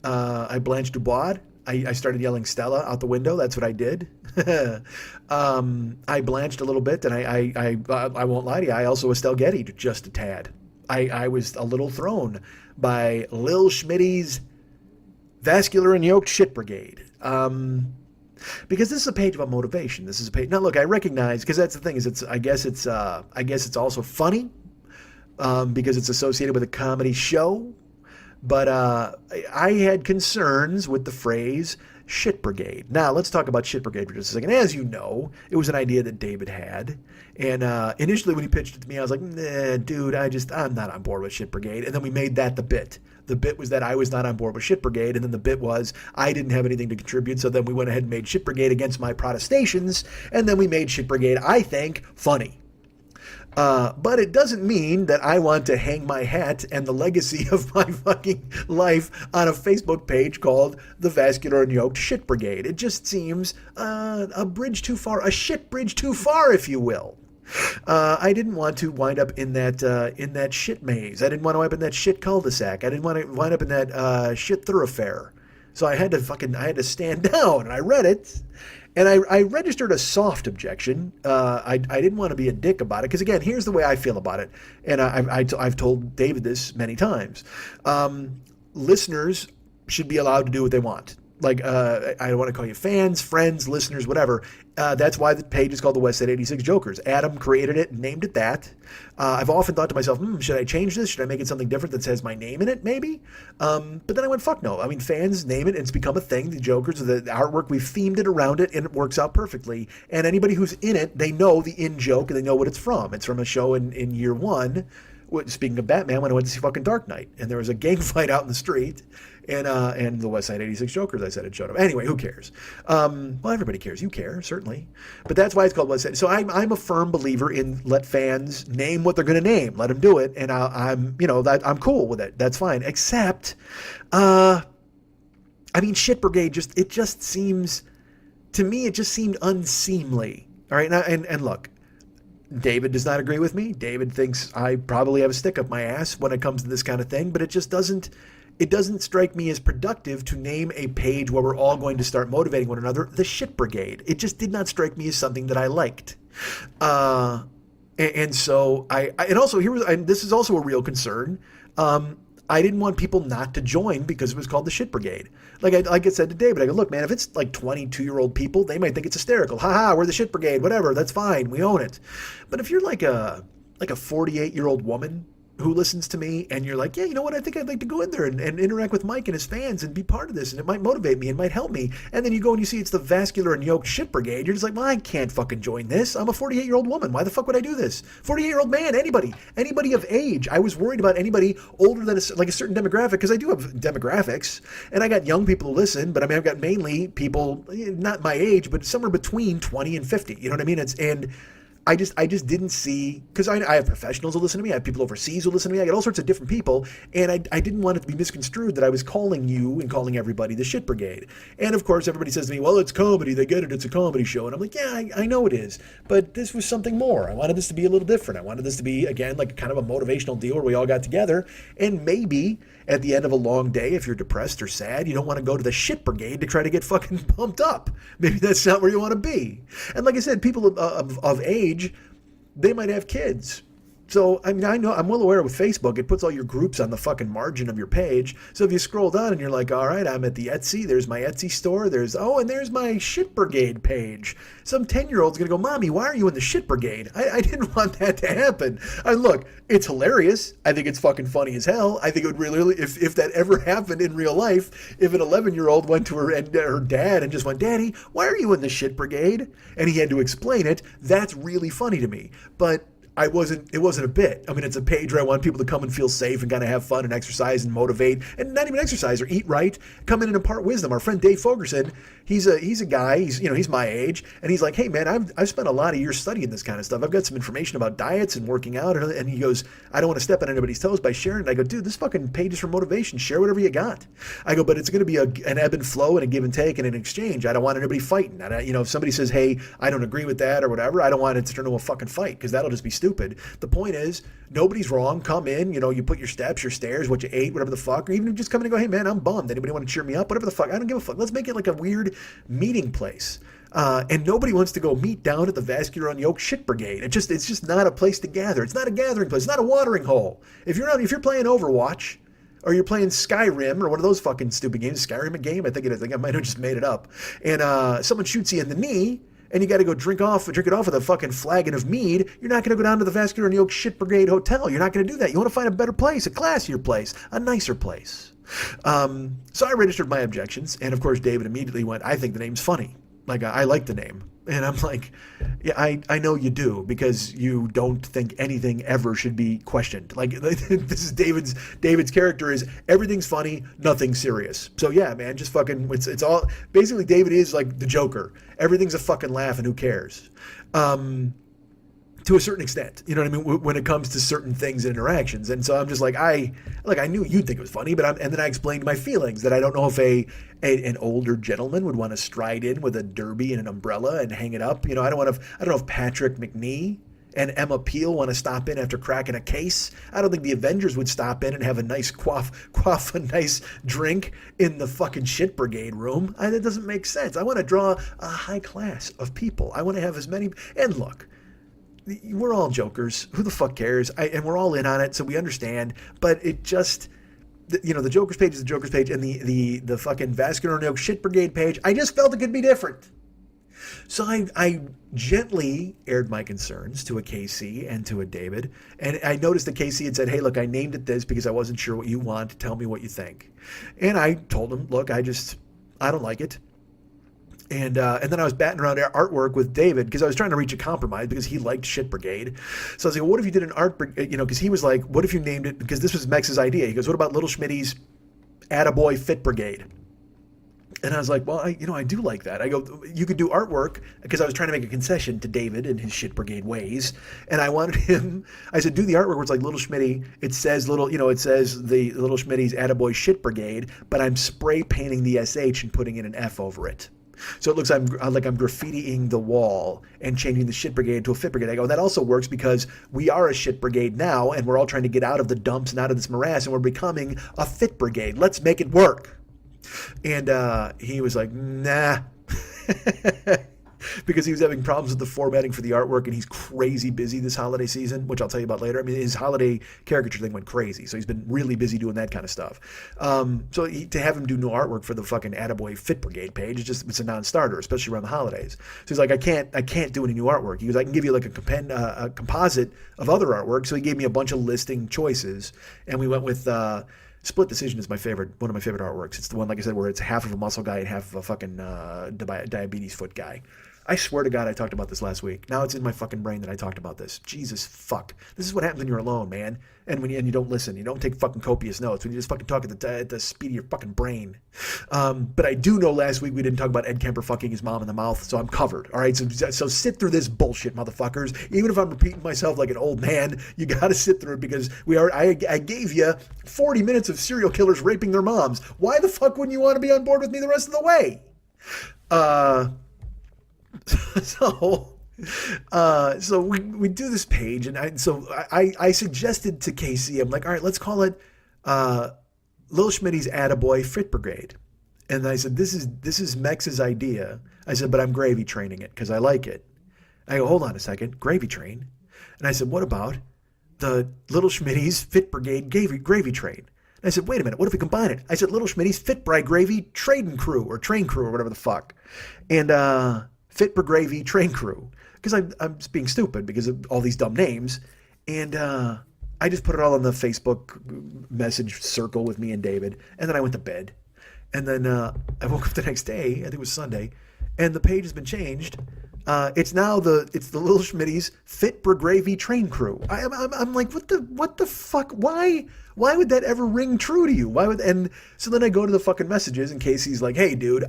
I blanched Dubois. I started yelling Stella out the window. That's what I did. I blanched a little bit, and I won't lie to you. I also Estelle Getty just a tad. I was a little thrown by Lil Schmitty's Vascular and Yoked Shit Brigade. Because this is a page about motivation. This is a page. Now, look, I recognize, because that's the thing is, I guess it's also funny because it's associated with a comedy show. But I had concerns with the phrase, Shit Brigade. Now, let's talk about Shit Brigade for just a second. As you know, it was an idea that David had. And initially when he pitched it to me, I was like, nah, dude, I'm not on board with Shit Brigade. And then we made that the bit. The bit was that I was not on board with Shit Brigade, and then the bit was I didn't have anything to contribute, so then we went ahead and made Shit Brigade against my protestations, and then we made Shit Brigade, I think, funny. But it doesn't mean that I want to hang my hat and the legacy of my fucking life on a Facebook page called the Vascular and Yoked Shit Brigade. It just seems a bridge too far, a shit bridge too far, if you will. I didn't want to wind up in that shit maze. I didn't want to wind up in that shit cul-de-sac. I didn't want to wind up in that shit thoroughfare. So I had to stand down, and I read it. And I registered a soft objection. I didn't want to be a dick about it because, again, here's the way I feel about it. And I've told David this many times. Listeners should be allowed to do what they want. Like, I don't want to call you fans, friends, listeners, whatever. That's why the page is called the West Side 86 Jokers. Adam created it and named it that. I've often thought to myself, should I change this? Should I make it something different that says my name in it, maybe? But then I went, fuck no. I mean, fans name it, and it's become a thing. The Jokers, the artwork, we've themed it around it, and it works out perfectly. And anybody who's in it, they know the in-joke, and they know what it's from. It's from a show in year one. Speaking of Batman, when I went to see fucking Dark Knight, and there was a gang fight out in the street, and the West Side 86 Jokers, I said it showed up. Anyway, who cares? Well, everybody cares. You care, certainly. But that's why it's called West Side. So I'm a firm believer in let fans name what they're going to name. Let them do it, and I'm cool with it. That's fine. Except, Shit Brigade just seems, to me, it just seemed unseemly. All right, and look. David does not agree with me. David thinks I probably have a stick up my ass when it comes to this kind of thing, but it doesn't strike me as productive to name a page where we're all going to start motivating one another the Shit Brigade. It just did not strike me as something that I liked. And so and also this is also a real concern. I didn't want people not to join because it was called the Shit Brigade. Like I said to David, I go, look, man, if it's like 22-year-old people, they might think it's hysterical. Ha, we're the Shit Brigade, whatever, that's fine, we own it. But if you're like a 48-year-old woman who listens to me and you're like, yeah, you know what, I think I'd like to go in there and interact with Mike and his fans and be part of this, and it might motivate me and might help me. And then you go and you see it's the Vascular and Yoked Shit Brigade. You're just like, well, I can't fucking join this. I'm a 48-year-old woman. Why the fuck would I do this? 48-year-old man, anybody of age. I was worried about anybody older than a certain demographic, because I do have demographics, and I got young people who listen, but I've got mainly people, not my age, but somewhere between 20 and 50. You know what I mean? I just didn't see, because I have professionals who listen to me, I have people overseas who listen to me, I get all sorts of different people, and I didn't want it to be misconstrued that I was calling you and calling everybody the Shit Brigade. And of course, everybody says to me, well, it's comedy, they get it, it's a comedy show. And I'm like, yeah, I know it is, but this was something more. I wanted this to be a little different. I wanted this to be, again, like kind of a motivational deal where we all got together, and maybe at the end of a long day, if you're depressed or sad, you don't want to go to the Shit Brigade to try to get fucking pumped up. Maybe that's not where you want to be. And like I said, people of age, they might have kids. So, I know, I'm well aware with Facebook, it puts all your groups on the fucking margin of your page. So if you scroll down and you're like, all right, I'm at the Etsy, there's my Etsy store, and there's my Shit Brigade page. Some 10-year-old's going to go, Mommy, why are you in the Shit Brigade? I didn't want that to happen. Look, it's hilarious. I think it's fucking funny as hell. I think it would really, if that ever happened in real life, if an 11-year-old went to her dad and just went, Daddy, why are you in the Shit Brigade? And he had to explain it, that's really funny to me. But it wasn't a bit. I mean, it's a page where I want people to come and feel safe and kind of have fun and exercise and motivate, and not even exercise or eat right, come in and impart wisdom. Our friend Dave Fogerson, he's a guy, he's my age, and he's like, hey man, I've spent a lot of years studying this kind of stuff. I've got some information about diets and working out, and he goes, I don't want to step on anybody's toes by sharing. And I go, dude, this fucking page is for motivation. Share whatever you got. I go, but it's going to be an ebb and flow and a give and take and an exchange. I don't want anybody fighting. If somebody says, hey, I don't agree with that or whatever, I don't want it to turn into a fucking fight, because that'll just be stupid. The point is, nobody's wrong. Come in, you put your steps, your stairs, what you ate, whatever the fuck, or even if you just come in and go, hey man, I'm bummed. Anybody want to cheer me up? Whatever the fuck. I don't give a fuck. Let's make it like a weird meeting place. And nobody wants to go meet down at the Vascular and Yoked Shit Brigade. It's just not a place to gather. It's not a gathering place. It's not a watering hole. If you're playing Overwatch, or you're playing Skyrim, or one of those fucking stupid games, Skyrim a game? I think it is. I might have just made it up. And someone shoots you in the knee, and you got to go drink it off with a fucking flagon of mead, you're not going to go down to the Vascular and Yoked Shit Brigade Hotel. You're not going to do that. You want to find a better place, a classier place, a nicer place. So I registered my objections, and of course David immediately went, I think the name's funny. Like, I like the name. And I'm like, yeah, I know you do, because you don't think anything ever should be questioned. Like, this is David's character is everything's funny, nothing serious. So yeah, man, just fucking, it's all, basically David is like the Joker. Everything's a fucking laugh and who cares? To a certain extent, you know what I mean, when it comes to certain things and interactions. And so I'm just like, I knew you'd think it was funny, but and then I explained my feelings that I don't know if an older gentleman would want to stride in with a derby and an umbrella and hang it up. You know, I don't know if Patrick McNee and Emma Peel want to stop in after cracking a case. I don't think the Avengers would stop in and have a nice quaff a nice drink in the fucking shit brigade room. That doesn't make sense. I want to draw a high class of people. I want to have as many, and look, we're all jokers. Who the fuck cares? And we're all in on it, so we understand. But it just, you know, the Joker's page is the Joker's page, and the fucking Vascular Note Shit Brigade page, I just felt it could be different. So I gently aired my concerns to a KC and to a David. And I noticed that KC had said, hey, look, I named it this because I wasn't sure what you want. Tell me what you think. And I told him, look, I don't like it. And then I was batting around artwork with David because I was trying to reach a compromise because he liked Shit Brigade. So I was like, well, what if you did an art, you know, because he was like, what if you named it, because this was Mex's idea. He goes, what about Little Schmitty's Attaboy Fit Brigade? And I was like, well, I do like that. I go, you could do artwork, because I was trying to make a concession to David and his Shit Brigade ways. And I wanted him, I said, do the artwork where it's like Little Schmitty. It says the Little Schmitty's Attaboy Shit Brigade, but I'm spray painting the SH and putting in an F over it. So it looks like I'm graffitiing the wall and changing the Shit Brigade to a Fit Brigade. I go, that also works because we are a Shit Brigade now, and we're all trying to get out of the dumps and out of this morass, and we're becoming a Fit Brigade. Let's make it work. And he was like, nah. Because he was having problems with the formatting for the artwork, and he's crazy busy this holiday season, which I'll tell you about later. I mean, his holiday caricature thing went crazy, so he's been really busy doing that kind of stuff. So to have him do no artwork for the fucking Attaboy Fit Brigade page, it's a non-starter, especially around the holidays. So he's like, I can't do any new artwork. He goes, I can give you like a composite of other artwork. So he gave me a bunch of listing choices, and we went with Split Decision is one of my favorite artworks. It's the one, like I said, where it's half of a muscle guy and half of a fucking diabetes foot guy. I swear to God, I talked about this last week. Now it's in my fucking brain that I talked about this. Jesus fuck. This is what happens when you're alone, man. And when you don't listen. You don't take fucking copious notes. When you just fucking talk at the speed of your fucking brain. But I do know last week we didn't talk about Ed Kemper fucking his mom in the mouth, so I'm covered. All right, so sit through this bullshit, motherfuckers. Even if I'm repeating myself like an old man, you got to sit through it, because I gave you 40 minutes of serial killers raping their moms. Why the fuck wouldn't you want to be on board with me the rest of the way? So we do this page, and I suggested to Casey, I'm like, all right, let's call it Lil Schmitty's Attaboy Fit Brigade. And I said, this is Mex's idea. I said, but I'm gravy training it because I like it. I go, hold on a second, gravy train? And I said, what about the Little Schmitty's Fit Brigade gravy train? And I said, wait a minute, what if we combine it? I said, Little Schmitty's Fit Bri Gravy Trading Crew, or Train Crew, or whatever the fuck. And Fit Gravy Train Crew, because I'm just being stupid because of all these dumb names. And I just put it all on the Facebook message circle with me and David, and then I went to bed. And then I woke up the next day, I think it was Sunday, and the page has been changed. It's the Little Schmitty's Fit Gravy Train Crew. I'm like, what the fuck? Why would that ever ring true to you? And so then I go to the fucking messages, and Casey's like, hey dude,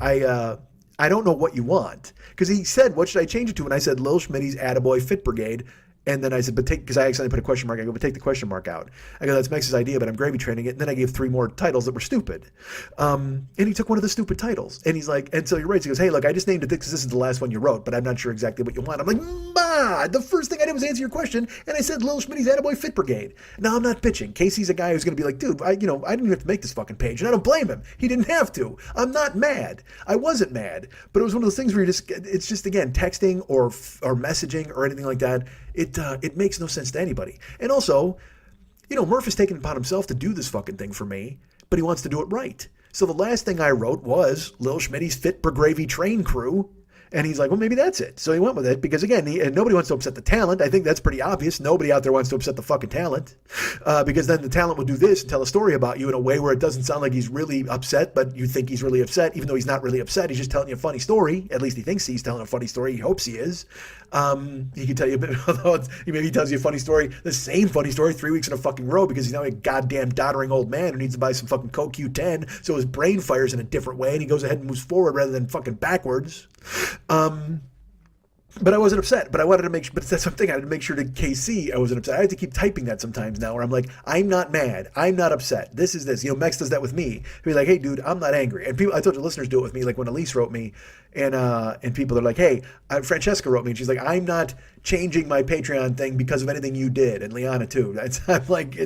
I don't know what you want. Because he said, what should I change it to? And I said, Lil Schmitty's Attaboy Fit Brigade. And then I said, because I accidentally put a question mark. I go, but take the question mark out. I go, that's Mex's idea, but I'm gravy training it. And then I gave 3 more titles that were stupid. And he took one of the stupid titles. And he's like, and so you're right. So he goes, hey, look, I just named it because this is the last one you wrote, but I'm not sure exactly what you want. I'm like, the first thing I did was answer your question. And I said, Lil Schmitty's Attaboy Fit Brigade. Now I'm not bitching. Casey's a guy who's going to be like, dude, I didn't even have to make this fucking page. And I don't blame him. He didn't have to. I'm not mad. I wasn't mad. But it was one of those things where it's just, again, texting or messaging or anything like that. It makes no sense to anybody. And also, Murph has taken it upon himself to do this fucking thing for me, but he wants to do it right. So the last thing I wrote was Lil Schmitty's Fit Gravy Train Crew, And he's like, well, maybe that's it. So he went with it because, again, and nobody wants to upset the talent. I think that's pretty obvious. Nobody out there wants to upset the fucking talent because then the talent will do this and tell a story about you in a way where it doesn't sound like he's really upset, but you think he's really upset, even though he's not really upset. He's just telling you a funny story. At least he thinks he's telling a funny story. He hopes he is. He can tell you a bit, although maybe he tells you a funny story, the same funny story 3 weeks in a fucking row because he's now a goddamn doddering old man who needs to buy some fucking CoQ10 so his brain fires in a different way and he goes ahead and moves forward rather than fucking backwards. But I wasn't upset. But I wanted to make sure. But that's something I had to make sure to KC I wasn't upset. I have to keep typing that sometimes now, where I'm like, I'm not mad. I'm not upset. This is this. You know, Mex does that with me. He'll be like, hey, dude, I'm not angry. And people, I told you, listeners do it with me. Like when Elise wrote me, and people are like, hey, Francesca wrote me, and she's like, I'm not changing my Patreon thing because of anything you did, and Liana too. I'm like,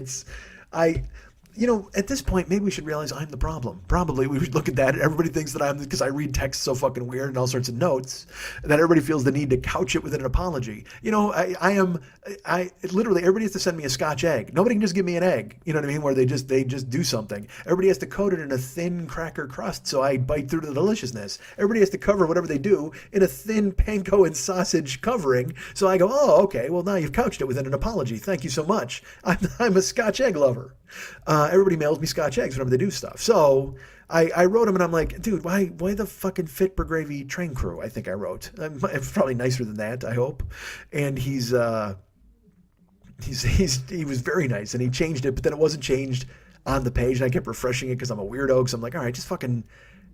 you know, at this point, maybe we should realize I'm the problem. Probably we should look at that. Everybody thinks that I'm, because I read text so fucking weird and all sorts of notes, that everybody feels the need to couch it with an apology. You know, I literally, everybody has to send me a Scotch egg. Nobody can just give me an egg. You know what I mean? Where they just do something. Everybody has to coat it in a thin cracker crust so I bite through to the deliciousness. Everybody has to cover whatever they do in a thin panko and sausage covering. So I go, oh, okay, well now you've couched it within an apology. Thank you so much. I'm a Scotch egg lover. Everybody mails me Scotch eggs whenever they do stuff. So I wrote him and I'm like, dude, why the fucking Fit for Gravy train crew? I think I wrote. It's probably nicer than that, I hope. And he was very nice and he changed it, but then it wasn't changed on the page and I kept refreshing it because I'm a weirdo. Because I'm like, all right, just fucking.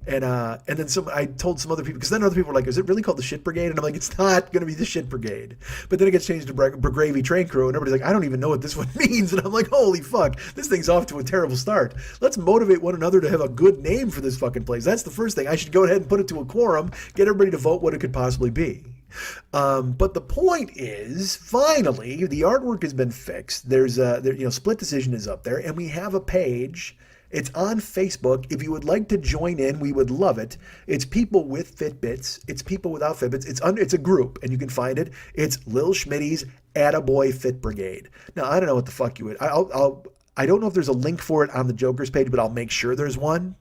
And then I told some other people, because then other people were like, is it really called the Shit Brigade? And I'm like, it's not going to be the Shit Brigade. But then it gets changed to Gravy Train Crew, and everybody's like, I don't even know what this one means. And I'm like, holy fuck, this thing's off to a terrible start. Let's motivate one another to have a good name for this fucking place. That's the first thing. I should go ahead and put it to a quorum, get everybody to vote what it could possibly be. But the point is, finally, the artwork has been fixed. There's Split Decision is up there, and we have a page. It's on Facebook. If you would like to join in, we would love it. It's people with Fitbits. It's people without Fitbits. It's a group, and you can find it. It's Lil Schmitty's Attaboy Fit Brigade. Now, I don't know what the fuck you would. I don't know if there's a link for it on the Joker's page, but I'll make sure there's one.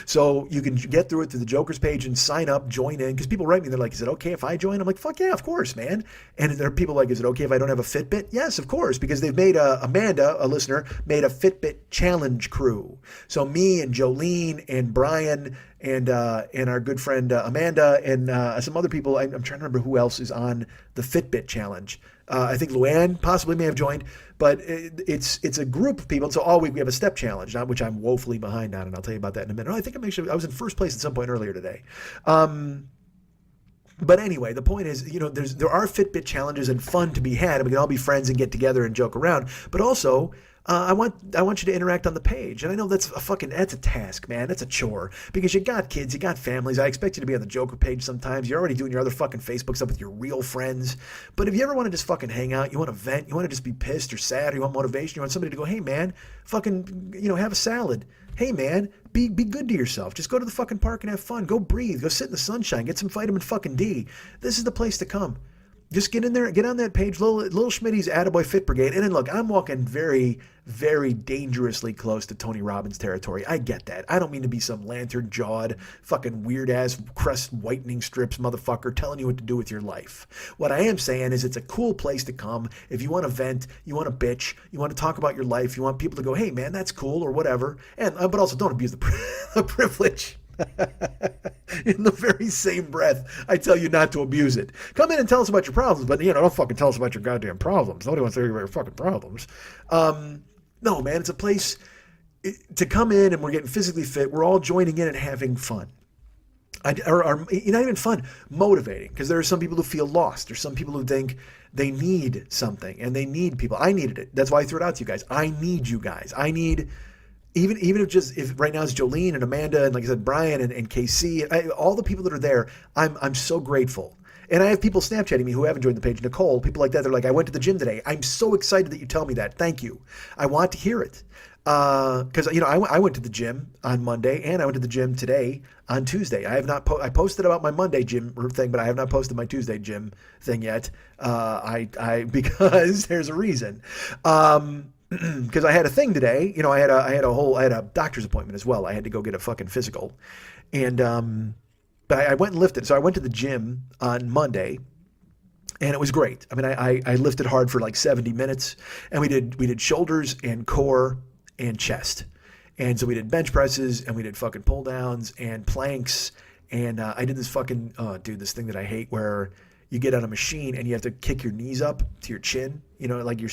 So you can get through it to the Joker's page and sign up, join in. Because people write me, they're like, is it okay if I join? I'm like, fuck yeah, of course, man. And there are people like, is it okay if I don't have a Fitbit? Yes, of course. Because they've made Amanda, a listener, made a Fitbit challenge crew. So me and Jolene and Brian and our good friend Amanda and some other people, I'm trying to remember who else is on the Fitbit challenge. I think Luann possibly may have joined, but it's a group of people. And so all week we have a step challenge, which I'm woefully behind on, and I'll tell you about that in a minute. I think I was in first place at some point earlier today. But anyway, the point is, there are Fitbit challenges and fun to be had, and we can all be friends and get together and joke around. But also, I want you to interact on the page. And I know that's a task, man. That's a chore. Because you got kids, you got families. I expect you to be on the Joker page sometimes. You're already doing your other fucking Facebook stuff with your real friends. But if you ever want to just fucking hang out, you want to vent, you want to just be pissed or sad, or you want motivation, you want somebody to go, hey man, fucking, have a salad. Hey man, be good to yourself. Just go to the fucking park and have fun. Go breathe. Go sit in the sunshine. Get some vitamin fucking D. This is the place to come. Just get in there, get on that page, Lil Schmitty's Attaboy Fit Brigade. And then look, I'm walking very, very dangerously close to Tony Robbins territory. I get that. I don't mean to be some lantern-jawed, fucking weird-ass crest whitening strips motherfucker telling you what to do with your life. What I am saying is it's a cool place to come if you want to vent, you want to bitch, you want to talk about your life, you want people to go, hey man, that's cool, or whatever. And but also don't abuse the privilege. In the very same breath, I tell you not to abuse it. Come in and tell us about your problems, but don't fucking tell us about your goddamn problems. Nobody wants to hear about your fucking problems. No, man, it's a place to come in and we're getting physically fit. We're all joining in and having fun. Or not even fun, motivating. Because there are some people who feel lost. There's some people who think they need something and they need people. I needed it. That's why I threw it out to you guys. I need you guys. I need... Even if right now it's Jolene and Amanda and like I said, Brian and KC, all the people that are there, I'm so grateful. And I have people Snapchatting me who haven't joined the page. Nicole, people like that. They're like, I went to the gym today. I'm so excited that you tell me that. Thank you. I want to hear it. Because I went to the gym on Monday and I went to the gym today on Tuesday. I have not. I posted about my Monday gym thing, but I have not posted my Tuesday gym thing yet. Because there's a reason. Because I had a thing today, I had a doctor's appointment as well. I had to go get a fucking physical, and but But I went and lifted. So I went to the gym on Monday, and it was great. I mean, I lifted hard for like 70 minutes, and we did shoulders and core and chest. And so we did bench presses, and we did fucking pull downs and planks. And I did this fucking, this thing that I hate where you get on a machine and you have to kick your knees up to your chin. You know, like you're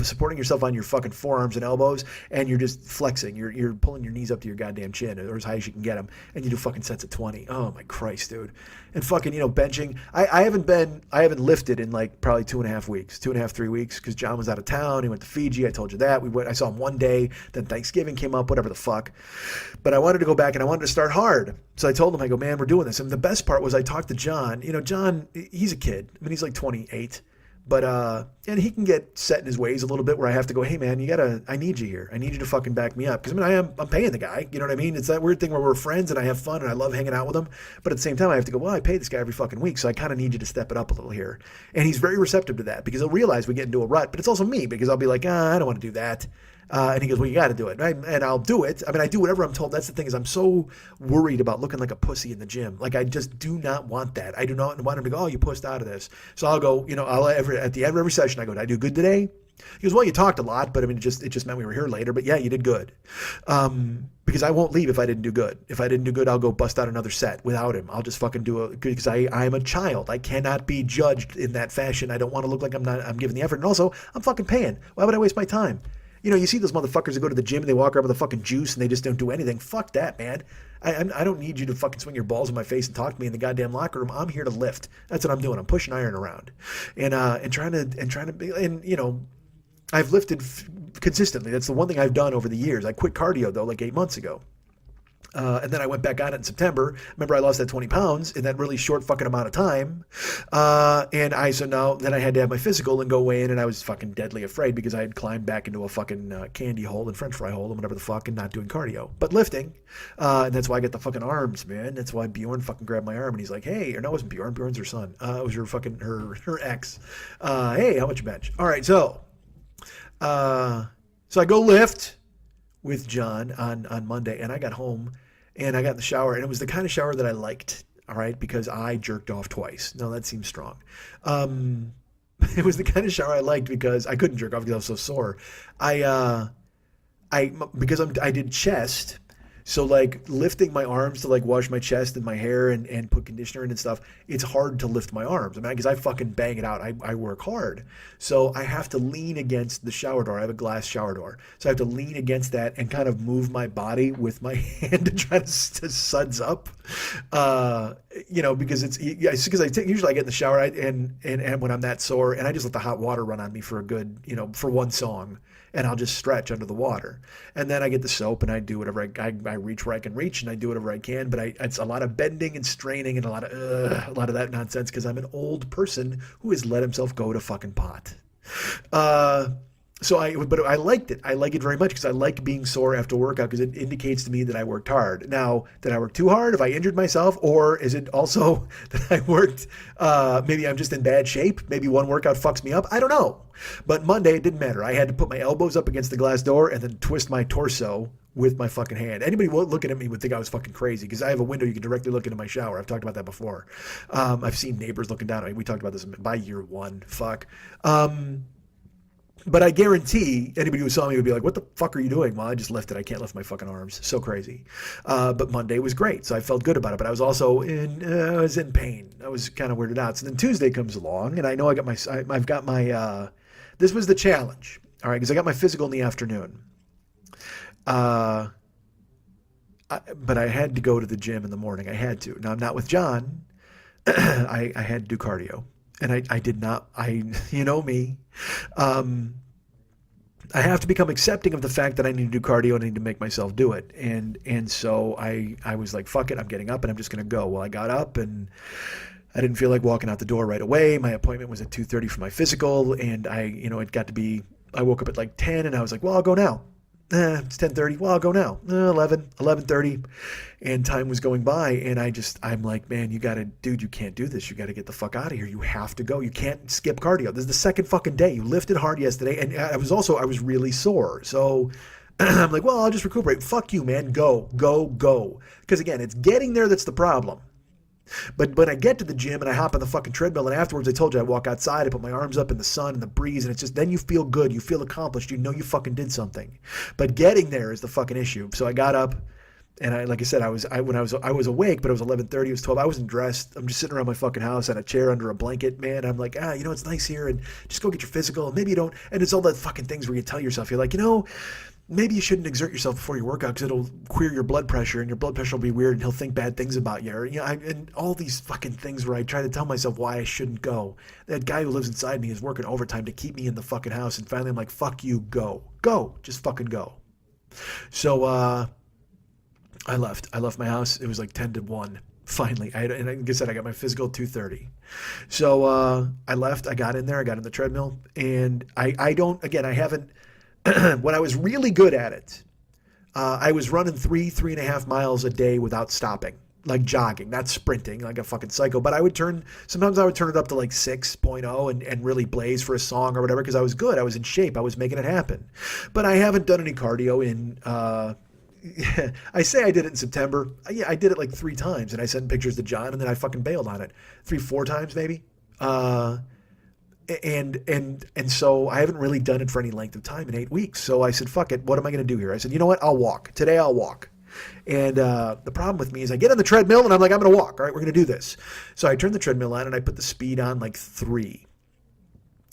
supporting yourself on your fucking forearms and elbows, and you're just flexing. You're pulling your knees up to your goddamn chin, or as high as you can get them, and you do fucking sets of 20. Oh my Christ, dude! And fucking, benching. I haven't lifted in like probably 2.5 weeks, 2.5, 3 weeks, because John was out of town. He went to Fiji. I told you that. I saw him one day. Then Thanksgiving came up. Whatever the fuck. But I wanted to go back and I wanted to start hard. So I told him, I go, man, we're doing this. And the best part was I talked to John. John, he's a kid. I mean, he's like 28. But, and he can get set in his ways a little bit where I have to go, hey man, I need you here. I need you to fucking back me up. Cause I'm paying the guy, you know what I mean? It's that weird thing where we're friends and I have fun and I love hanging out with him. But at the same time, I have to go, well, I pay this guy every fucking week. So I kind of need you to step it up a little here. And he's very receptive to that because he'll realize we get into a rut, but it's also me because I'll be like, I don't want to do that. And he goes, well, you got to do it. And I'll do it. I mean, I do whatever I'm told. That's the thing is I'm so worried about looking like a pussy in the gym. Like, I just do not want that. I do not want him to go, oh, you pussed out of this. So I'll go, at the end of every session, I go, did I do good today? He goes, well, you talked a lot, but I mean, it just meant we were here later. But yeah, you did good. Because I won't leave if I didn't do good. If I didn't do good, I'll go bust out another set without him. I'll just fucking do it because I'm a child. I cannot be judged in that fashion. I don't want to look like I'm giving the effort. And also, I'm fucking paying. Why would I waste my time? You see those motherfuckers that go to the gym and they walk around with a fucking juice and they just don't do anything. Fuck that, man. I don't need you to fucking swing your balls in my face and talk to me in the goddamn locker room. I'm here to lift. That's what I'm doing. I'm pushing iron around, and trying to be, I've lifted consistently. That's the one thing I've done over the years. I quit cardio though, like 8 months ago. And then I went back on it in September. Remember, I lost that 20 pounds in that really short fucking amount of time. Then I had to have my physical and go weigh in, and I was fucking deadly afraid because I had climbed back into a fucking candy hole and french fry hole and whatever the fuck and not doing cardio. But lifting, and that's why I get the fucking arms, man. That's why Bjorn fucking grabbed my arm and he's like, hey, or no, it wasn't Bjorn. Bjorn's her son. It was her ex. Hey, how much you bench? All right, so I go lift with John on Monday, and I got home and I got in the shower, and it was the kind of shower that I liked, all right, because I jerked off twice. No, that seems strong. It was the kind of shower I liked because I couldn't jerk off because I was so sore. I did chest, so like lifting my arms to like wash my chest and my hair and put conditioner in and stuff, it's hard to lift my arms. I mean, because I fucking bang it out. I work hard. So I have to lean against the shower door. I have a glass shower door. So I have to lean against that and kind of move my body with my hand to try to suds up. Because usually I get in the shower and when I'm that sore and I just let the hot water run on me for a good, for one song. And I'll just stretch under the water. And then I get the soap and I do whatever I reach where I can reach and I do whatever I can. But it's a lot of bending and straining and a lot of that nonsense because I'm an old person who has let himself go to fucking pot. But I liked it. I like it very much because I like being sore after workout because it indicates to me that I worked hard. Now, did I work too hard? Have I injured myself? Or is it also that I worked, maybe I'm just in bad shape? Maybe one workout fucks me up? I don't know. But Monday, it didn't matter. I had to put my elbows up against the glass door and then twist my torso with my fucking hand. Anybody looking at me would think I was fucking crazy because I have a window you can directly look into my shower. I've talked about that before. I've seen neighbors looking down at me. We talked about this by year one. Fuck. But I guarantee anybody who saw me would be like, what the fuck are you doing? Well, I just lifted. I can't lift my fucking arms. So crazy. But Monday was great. So I felt good about it. But I was also I was in pain. I was kind of weirded out. So then Tuesday comes along and I know I've got my, this was the challenge. All right. Because I got my physical in the afternoon. But I had to go to the gym in the morning. I had to. Now I'm not with John. I had to do cardio. And I did not, me. I have to become accepting of the fact that I need to do cardio and I need to make myself do it. And so I was like, fuck it, I'm getting up and I'm just going to go. Well, I got up and I didn't feel like walking out the door right away. My appointment was at 2:30 for my physical. And it got to be, I woke up at like 10 and I was like, well, I'll go now. It's 10:30. Well, I'll go now. 11:30. And time was going by. And I'm like, man, you can't do this. You got to get the fuck out of here. You have to go. You can't skip cardio. This is the second fucking day. You lifted hard yesterday. And I was really sore. So I'm like, well, I'll just recuperate. Fuck you, man. Go. Because again, it's getting there that's the problem. But when I get to the gym and I hop on the fucking treadmill, and afterwards I told you I walk outside, I put my arms up in the sun and the breeze, and it's just, then you feel good, you feel accomplished, you know you fucking did something. But getting there is the fucking issue. So I got up, and like I said, I was awake, but it was 11:30, it was 12. I wasn't dressed. I'm just sitting around my fucking house on a chair under a blanket, man. I'm like, it's nice here, and just go get your physical, and maybe you don't. And it's all the fucking things where you tell yourself, you're like, maybe you shouldn't exert yourself before your workout because it'll queer your blood pressure, and your blood pressure will be weird, and he'll think bad things about you. Or, and all these fucking things where I try to tell myself why I shouldn't go. That guy who lives inside me is working overtime to keep me in the fucking house, and finally I'm like, fuck you, go, just fucking go. So I left my house. It was like 10 to 1. Finally, and like I said, I got my physical at 2:30. So I left. I got in there. I got in the treadmill, and I haven't. When I was really good at it, I was running 3.5 miles a day without stopping, like jogging, not sprinting like a fucking psycho. But sometimes I would turn it up to like 6.0 and really blaze for a song or whatever, because I was good. I was in shape. I was making it happen. But I haven't done any cardio in, I say I did it in September. Yeah, I did it like 3 times, and I sent pictures to John, and then I fucking bailed on it 3-4 times maybe. And so I haven't really done it for any length of time in 8 weeks. So I said, fuck it. What am I going to do here? I said, you know what? I'll walk. Today I'll walk. And the problem with me is I get on the treadmill and I'm like, I'm going to walk. All right, we're going to do this. So I turn the treadmill on and I put the speed on like 3.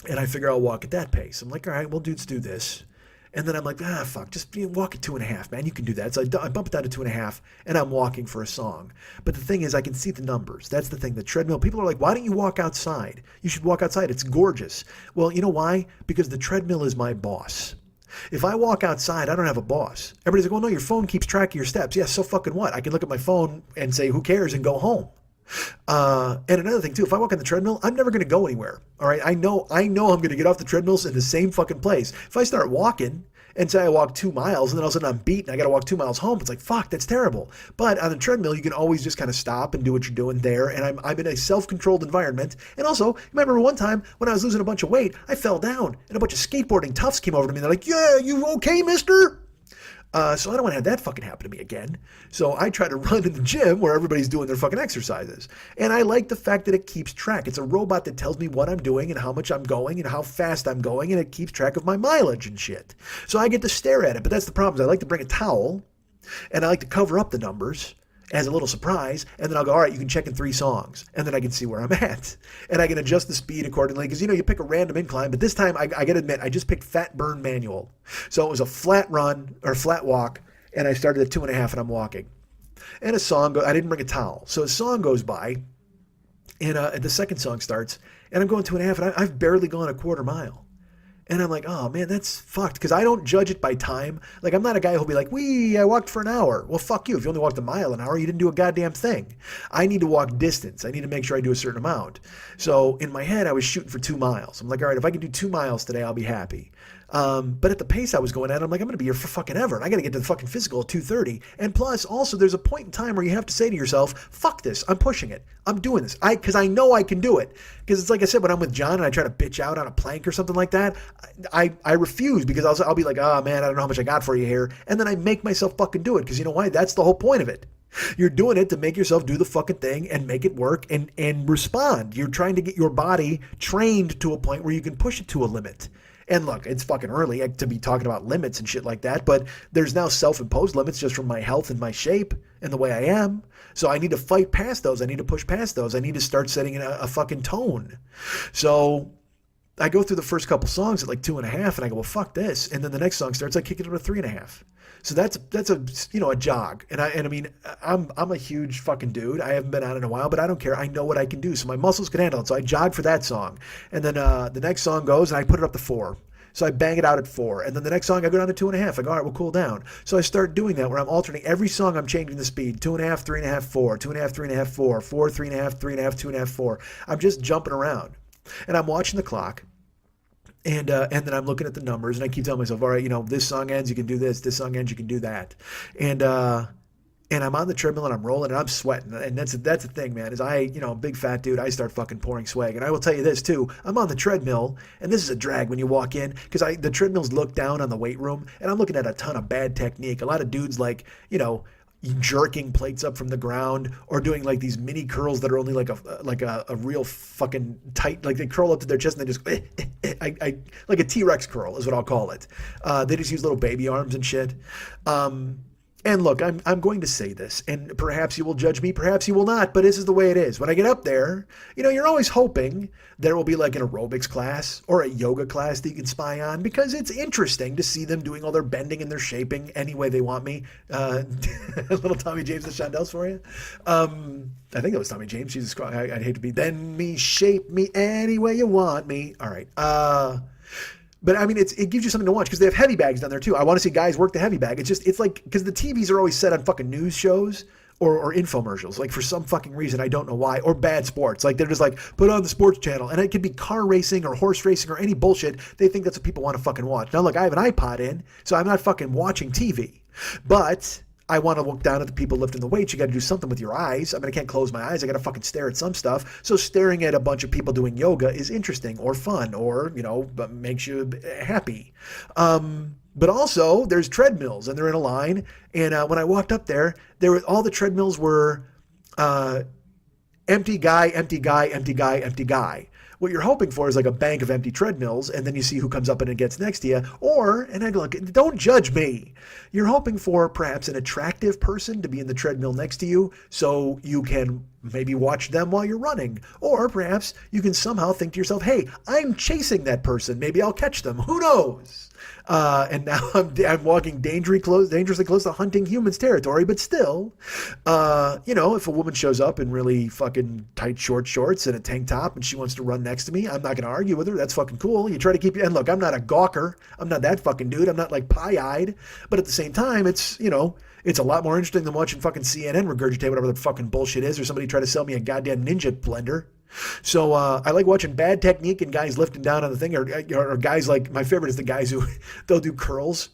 And I figure I'll walk at that pace. I'm like, all right, well, dudes, do this. And then I'm like, fuck, just walk at 2.5, man. You can do that. So I bump it down to 2.5, and I'm walking for a song. But the thing is, I can see the numbers. That's the thing. The treadmill, people are like, why don't you walk outside? You should walk outside. It's gorgeous. Well, you know why? Because the treadmill is my boss. If I walk outside, I don't have a boss. Everybody's like, well, no, your phone keeps track of your steps. Yeah, so fucking what? I can look at my phone and say, who cares, and go home. And another thing too, if I walk on the treadmill, I'm never going to go anywhere. All right. I know I'm going to get off the treadmills in the same fucking place. If I start walking and say I walk 2 miles and then all of a sudden I'm beat and I got to walk 2 miles home, it's like, fuck, that's terrible. But on the treadmill, you can always just kind of stop and do what you're doing there. And I'm in a self-controlled environment. And also, remember one time when I was losing a bunch of weight, I fell down and a bunch of skateboarding toughs came over to me. They're like, yeah, you okay, mister? So I don't want to have that fucking happen to me again. So I try to run in the gym where everybody's doing their fucking exercises. And I like the fact that it keeps track. It's a robot that tells me what I'm doing and how much I'm going and how fast I'm going, and it keeps track of my mileage and shit. So I get to stare at it. But that's the problem. I like to bring a towel, and I like to cover up the numbers as a little surprise, and then I'll go, all right, you can check in 3 songs, and then I can see where I'm at. And I can adjust the speed accordingly, because, you pick a random incline, but this time, I got to admit, I just picked fat burn manual. So it was a flat run, or flat walk, and I started at 2.5, and I'm walking. And I didn't bring a towel. So a song goes by, and the second song starts, and I'm going 2.5, and I've barely gone a quarter mile. And I'm like, oh, man, that's fucked. Because I don't judge it by time. Like, I'm not a guy who'll be like, I walked for an hour. Well, fuck you. If you only walked a mile an hour, you didn't do a goddamn thing. I need to walk distance. I need to make sure I do a certain amount. So in my head, I was shooting for 2 miles. I'm like, all right, if I can do 2 miles today, I'll be happy. But at the pace I was going at, I'm like, I'm going to be here for fucking ever. And I got to get to the fucking physical at 2:30. And plus, also, there's a point in time where you have to say to yourself, fuck this. I'm pushing it. I'm doing this. Because I know I can do it. Because it's like I said, when I'm with John and I try to bitch out on a plank or something like that, I refuse, because I'll be like, oh, man, I don't know how much I got for you here. And then I make myself fucking do it. Because you know why? That's the whole point of it. You're doing it to make yourself do the fucking thing and make it work and respond. You're trying to get your body trained to a point where you can push it to a limit. And look, it's fucking early to be talking about limits and shit like that, but there's now self-imposed limits just from my health and my shape and the way I am. So I need to fight past those. I need to push past those. I need to start setting a fucking tone. So I go through the first couple songs at like 2.5, and I go, well, fuck this. And then the next song starts, I kick it up to 3.5. So that's a jog. And I mean, I'm a huge fucking dude. I haven't been on in a while, but I don't care. I know what I can do. So my muscles can handle it. So I jog for that song. And then the next song goes and I put it up to 4. So I bang it out at 4. And then the next song I go down to 2.5. I go, all right, we'll cool down. So I start doing that where I'm alternating. Every song I'm changing the speed. 2.5, 3.5, 4. 2.5, 3.5, 4. 4, 3.5, 3.5, 2.5, 4. I'm just jumping around. And I'm watching the clock. And then I'm looking at the numbers, and I keep telling myself, all right, this song ends, you can do this. This song ends, you can do that. And I'm on the treadmill, and I'm rolling, and I'm sweating. And that's the thing, man, is big fat dude, I start fucking pouring swag. And I will tell you this, too. I'm on the treadmill, and this is a drag when you walk in, because the treadmills look down on the weight room, and I'm looking at a ton of bad technique. A lot of dudes, like, jerking plates up from the ground, or doing like these mini curls that are only like a real fucking tight, like they curl up to their chest and they just like a T-Rex curl is what I'll call it. They just use little baby arms and shit. And look, I'm going to say this, and perhaps you will judge me, perhaps you will not, but this is the way it is. When I get up there, you're always hoping there will be like an aerobics class or a yoga class that you can spy on, because it's interesting to see them doing all their bending and their shaping any way they want me. Little Tommy James and Shondells for you. I think it was Tommy James. Jesus Christ, I'd hate to be, bend me, shape me any way you want me. All right. But I mean, it gives you something to watch because they have heavy bags down there too. I want to see guys work the heavy bag. It's like, because the TVs are always set on fucking news shows or infomercials, like for some fucking reason, I don't know why, or bad sports. Like they're just like, put on the sports channel. And it could be car racing or horse racing or any bullshit. They think that's what people want to fucking watch. Now look, I have an iPod in, so I'm not fucking watching TV. But I want to look down at the people lifting the weights. You got to do something with your eyes. I mean, I can't close my eyes. I got to fucking stare at some stuff. So staring at a bunch of people doing yoga is interesting or fun or, makes you happy. But also there's treadmills and they're in a line. And when I walked up there, all the treadmills were empty guy, empty guy, empty guy, empty guy. What you're hoping for is like a bank of empty treadmills, and then you see who comes up and it gets next to you. And I look, don't judge me. You're hoping for perhaps an attractive person to be in the treadmill next to you so you can maybe watch them while you're running. Or perhaps you can somehow think to yourself, hey, I'm chasing that person. Maybe I'll catch them. Who knows? And now I'm walking dangerously close to hunting humans territory, but still, if a woman shows up in really fucking tight shorts and a tank top and she wants to run next to me, I'm not going to argue with her. That's fucking cool. You try to keep, and look, I'm not a gawker. I'm not that fucking dude. I'm not like pie-eyed, but at the same time, it's a lot more interesting than watching fucking CNN regurgitate whatever the fucking bullshit is, or somebody try to sell me a goddamn ninja blender. So I like watching Bad Technique and guys lifting down on the thing, or guys like, my favorite is the guys who they'll do curls.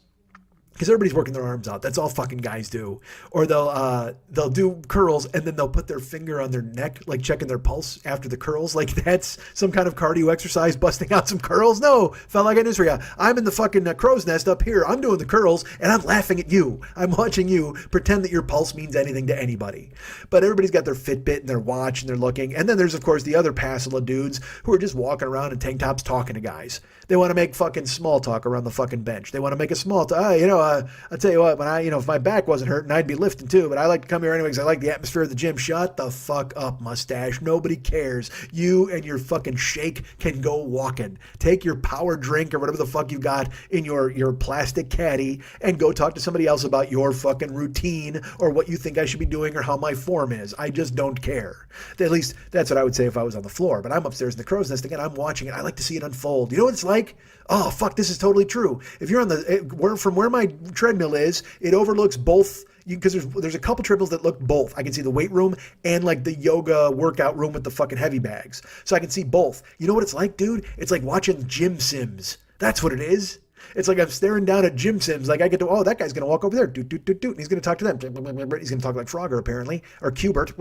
Because everybody's working their arms out. That's all fucking guys do. Or they'll do curls and then they'll put their finger on their neck, like checking their pulse after the curls. Like that's some kind of cardio exercise, busting out some curls. No, fella, I got news for you. I'm in the fucking crow's nest up here. I'm doing the curls and I'm laughing at you. I'm watching you pretend that your pulse means anything to anybody. But everybody's got their Fitbit and their watch and they're looking. And then there's, of course, the other passel of dudes who are just walking around in tank tops talking to guys. They want to make fucking small talk around the fucking bench. They want to make a small talk. I'll tell you what, when if my back wasn't hurting, I'd be lifting too, but I like to come here anyway because I like the atmosphere of the gym. Shut the fuck up, mustache. Nobody cares. You and your fucking shake can go walking. Take your power drink or whatever the fuck you got in your plastic caddy and go talk to somebody else about your fucking routine or what you think I should be doing or how my form is. I just don't care. At least that's what I would say if I was on the floor, but I'm upstairs in the crow's nest again. I'm watching it. I like to see it unfold. You know what it's like? Oh, fuck, this is totally true. If you're on from where my treadmill is, it overlooks both, because there's a couple treadmills that look both. I can see the weight room and like the yoga workout room with the fucking heavy bags. So I can see both. You know what it's like, dude? It's like watching Gym Sims. That's what it is. It's like I'm staring down at Gym Sims. Like I get to, that guy's going to walk over there. Doot, doot, doot, doot. And he's going to talk to them. He's going to talk like Frogger, apparently. Or Cubert.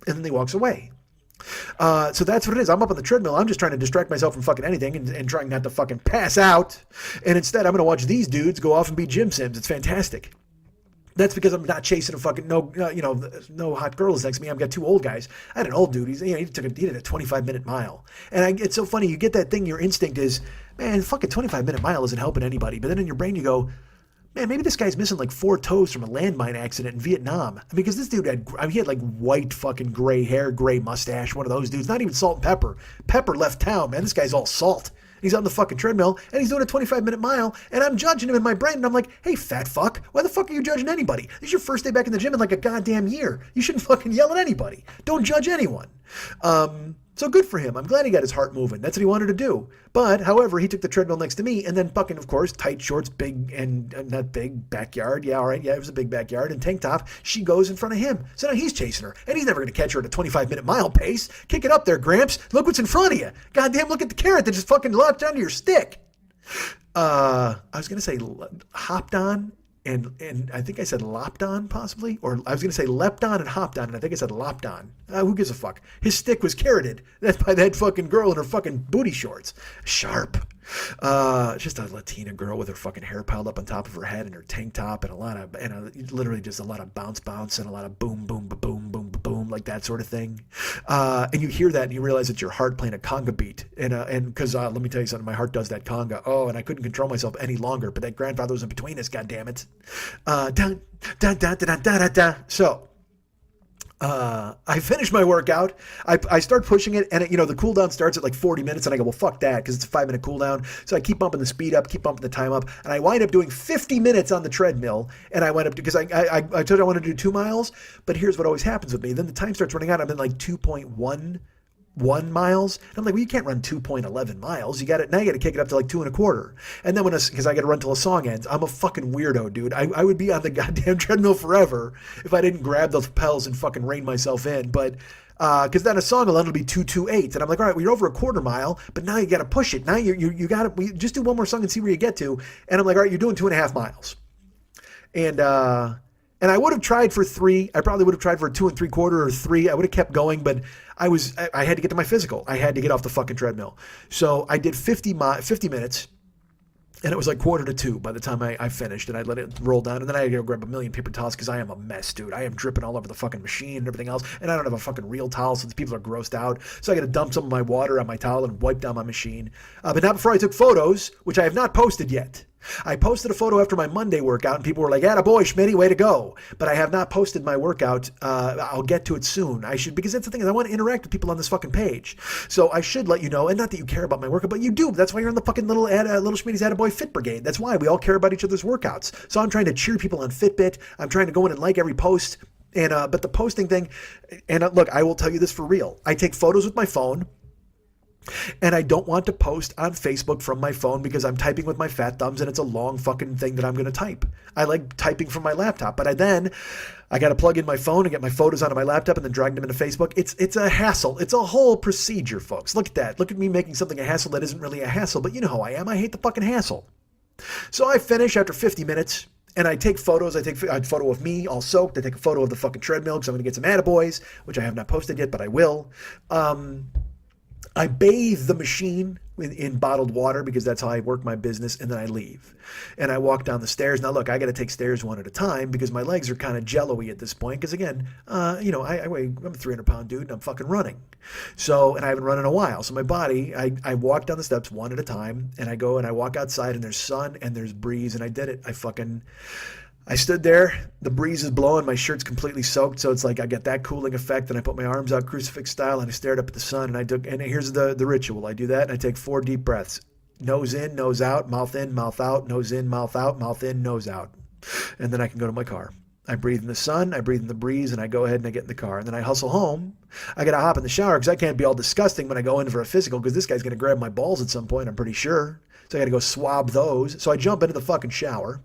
And then he walks away. So that's what it is. I'm up on the treadmill. I'm just trying to distract myself from fucking anything and trying not to fucking pass out. And instead, I'm going to watch these dudes go off and be Gym Sims. It's fantastic. That's because I'm not chasing a fucking no hot girls next to me. I've got two old guys. I had an old dude. He did a 25-minute mile. And it's so funny. You get that thing. Your instinct is, man, fucking 25-minute mile isn't helping anybody. But then in your brain you go, man, maybe this guy's missing like 4 toes from a landmine accident in Vietnam. because this dude he had like white fucking gray hair, gray mustache, one of those dudes. Not even salt and pepper. Pepper left town, man. This guy's all salt. He's on the fucking treadmill, and he's doing a 25-minute mile, and I'm judging him in my brain, and I'm like, hey, fat fuck, why the fuck are you judging anybody? This is your first day back in the gym in like a goddamn year. You shouldn't fucking yell at anybody. Don't judge anyone. So good for him. I'm glad he got his heart moving. That's what he wanted to do. But, however, he took the treadmill next to me and then fucking, of course, tight shorts, big and not big, backyard. Yeah, all right. Yeah, it was a big backyard. And tank top. She goes in front of him. So now he's chasing her. And he's never going to catch her at a 25-minute mile pace. Kick it up there, Gramps. Look what's in front of you. Goddamn, look at the carrot that just fucking locked onto your stick. I was going to say hopped on and I think I said lopped on possibly, or I was going to say leapt on and hopped on, and I think I said lopped on. Who gives a fuck? His stick was carroted. That's by that fucking girl in her fucking booty shorts. Sharp. Just a Latina girl with her fucking hair piled up on top of her head and her tank top and literally just a lot of bounce and a lot of boom, boom, boom, boom, boom, like that sort of thing. And you hear that and you realize it's your heart playing a conga beat. And because let me tell you something, my heart does that conga. Oh, and I couldn't control myself any longer, but that grandfather was in between us, goddammit. Dun, dun, dun, dun, dun, dun, dun. So, I finish my workout. I start pushing it, and the cooldown starts at like 40 minutes, and I go, well, fuck that, because it's a 5-minute cooldown. So I keep bumping the speed up, keep bumping the time up, and I wind up doing 50 minutes on the treadmill, and I wind up, because I told you I wanted to do 2 miles, but here's what always happens with me. Then the time starts running out. I'm in like 2.11 miles. And I'm like, well, you can't run 2.11 miles. Now you got to kick it up to like 2.25. And then because I got to run till a song ends. I'm a fucking weirdo, dude. I would be on the goddamn treadmill forever if I didn't grab those pedals and fucking rein myself in. But, because then a song will end up be 2:28. And I'm like, all right, well, you're over a quarter mile, but now you got to push it. Now you got to just do one more song and see where you get to. And I'm like, all right, you're doing 2.5 miles. And I would have tried for 3. I probably would have tried for 2 3/4 or 3. I would have kept going, but I had to get to my physical. I had to get off the fucking treadmill. So I did 50 minutes, and it was like 1:45 by the time I finished, and I let it roll down, and then I had to go grab a million paper towels because I am a mess, dude. I am dripping all over the fucking machine and everything else, and I don't have a fucking real towel, so the people are grossed out. So I got to dump some of my water on my towel and wipe down my machine. But not before I took photos, which I have not posted yet. I posted a photo after my Monday workout, and people were like, attaboy, Schmitty, way to go. But I have not posted my workout. I'll get to it soon. I should, because that's the thing, is I want to interact with people on this fucking page. So I should let you know, and not that you care about my workout, but you do. That's why you're in the fucking little Schmitty's Attaboy Fit Brigade. That's why we all care about each other's workouts. So I'm trying to cheer people on Fitbit. I'm trying to go in and like every post. And but the posting thing, and look, I will tell you this for real. I take photos with my phone. And I don't want to post on Facebook from my phone because I'm typing with my fat thumbs and it's a long fucking thing that I'm going to type. I like typing from my laptop, but I got to plug in my phone and get my photos onto my laptop and then drag them into Facebook. It's a hassle. It's a whole procedure, folks. Look at that. Look at me making something a hassle that isn't really a hassle, but you know how I am. I hate the fucking hassle. So I finish after 50 minutes. And I take photos. I take a photo of me all soaked. I take a photo of the fucking treadmill because I'm going to get some attaboys, which I have not posted yet, but I will. I bathe the machine in bottled water because that's how I work my business, and then I leave. And I walk down the stairs. Now, look, I got to take stairs one at a time because my legs are kind of jello-y at this point because, again, I'm a 300-pound dude, and I'm fucking running. So, and I haven't run in a while. So my body, I walk down the steps one at a time, and I go and I walk outside, and there's sun and there's breeze, and I did it. I stood there, the breeze is blowing, my shirt's completely soaked, so it's like I get that cooling effect, and I put my arms out crucifix style, and I stared up at the sun, and here's the ritual. I do that, and I take 4 deep breaths. Nose in, nose out, mouth in, mouth out, nose in, mouth out, mouth in, nose out. And then I can go to my car. I breathe in the sun, I breathe in the breeze, and I go ahead and I get in the car. And then I hustle home. I got to hop in the shower because I can't be all disgusting when I go in for a physical because this guy's going to grab my balls at some point, I'm pretty sure. So I got to go swab those. So I jump into the fucking shower.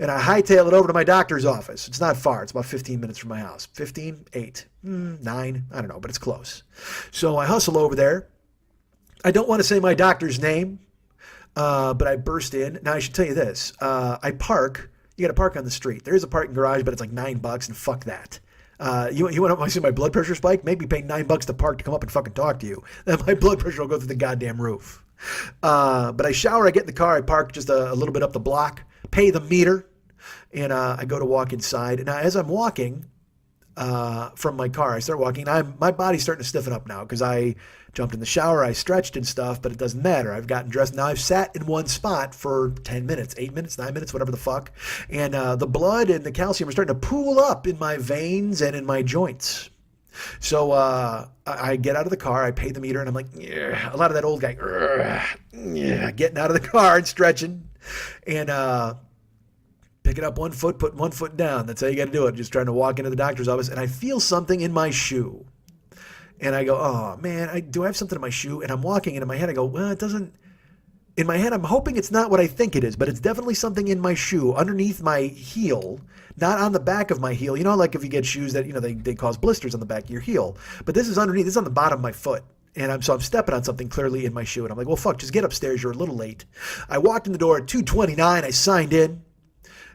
And I hightail it over to my doctor's office. It's not far. It's about 15 minutes from my house. 15, 8, 9, I don't know, but it's close. So I hustle over there. I don't want to say my doctor's name, but I burst in. Now, I should tell you this. I park. You got to park on the street. There is a parking garage, but it's like $9, and fuck that. You want to see my blood pressure spike? Maybe pay $9 to park to come up and fucking talk to you. Then my blood pressure will go through the goddamn roof. But I shower. I get in the car. I park just a little bit up the block. Pay the meter, and I go to walk inside. Now, as I'm walking from my car, I start walking. My body's starting to stiffen up now because I jumped in the shower, I stretched and stuff, but it doesn't matter. I've gotten dressed. Now I've sat in one spot for 10 minutes, 8 minutes, 9 minutes, whatever the fuck. And the blood and the calcium are starting to pool up in my veins and in my joints. So I get out of the car, I pay the meter, and I'm like, yeah, a lot of that old guy, yeah, getting out of the car and stretching. And picking up one foot, putting one foot down. That's how you got to do it. Just trying to walk into the doctor's office, and I feel something in my shoe. And I go, oh, man, do I have something in my shoe? And I'm walking, and in my head, I go, well, it doesn't. In my head, I'm hoping it's not what I think it is, but it's definitely something in my shoe, underneath my heel, not on the back of my heel. You know, like if you get shoes that, they cause blisters on the back of your heel. But this is underneath. This is on the bottom of my foot. And I'm stepping on something clearly in my shoe. And I'm like, well, fuck, just get upstairs. You're a little late. I walked in the door at 2:29. I signed in.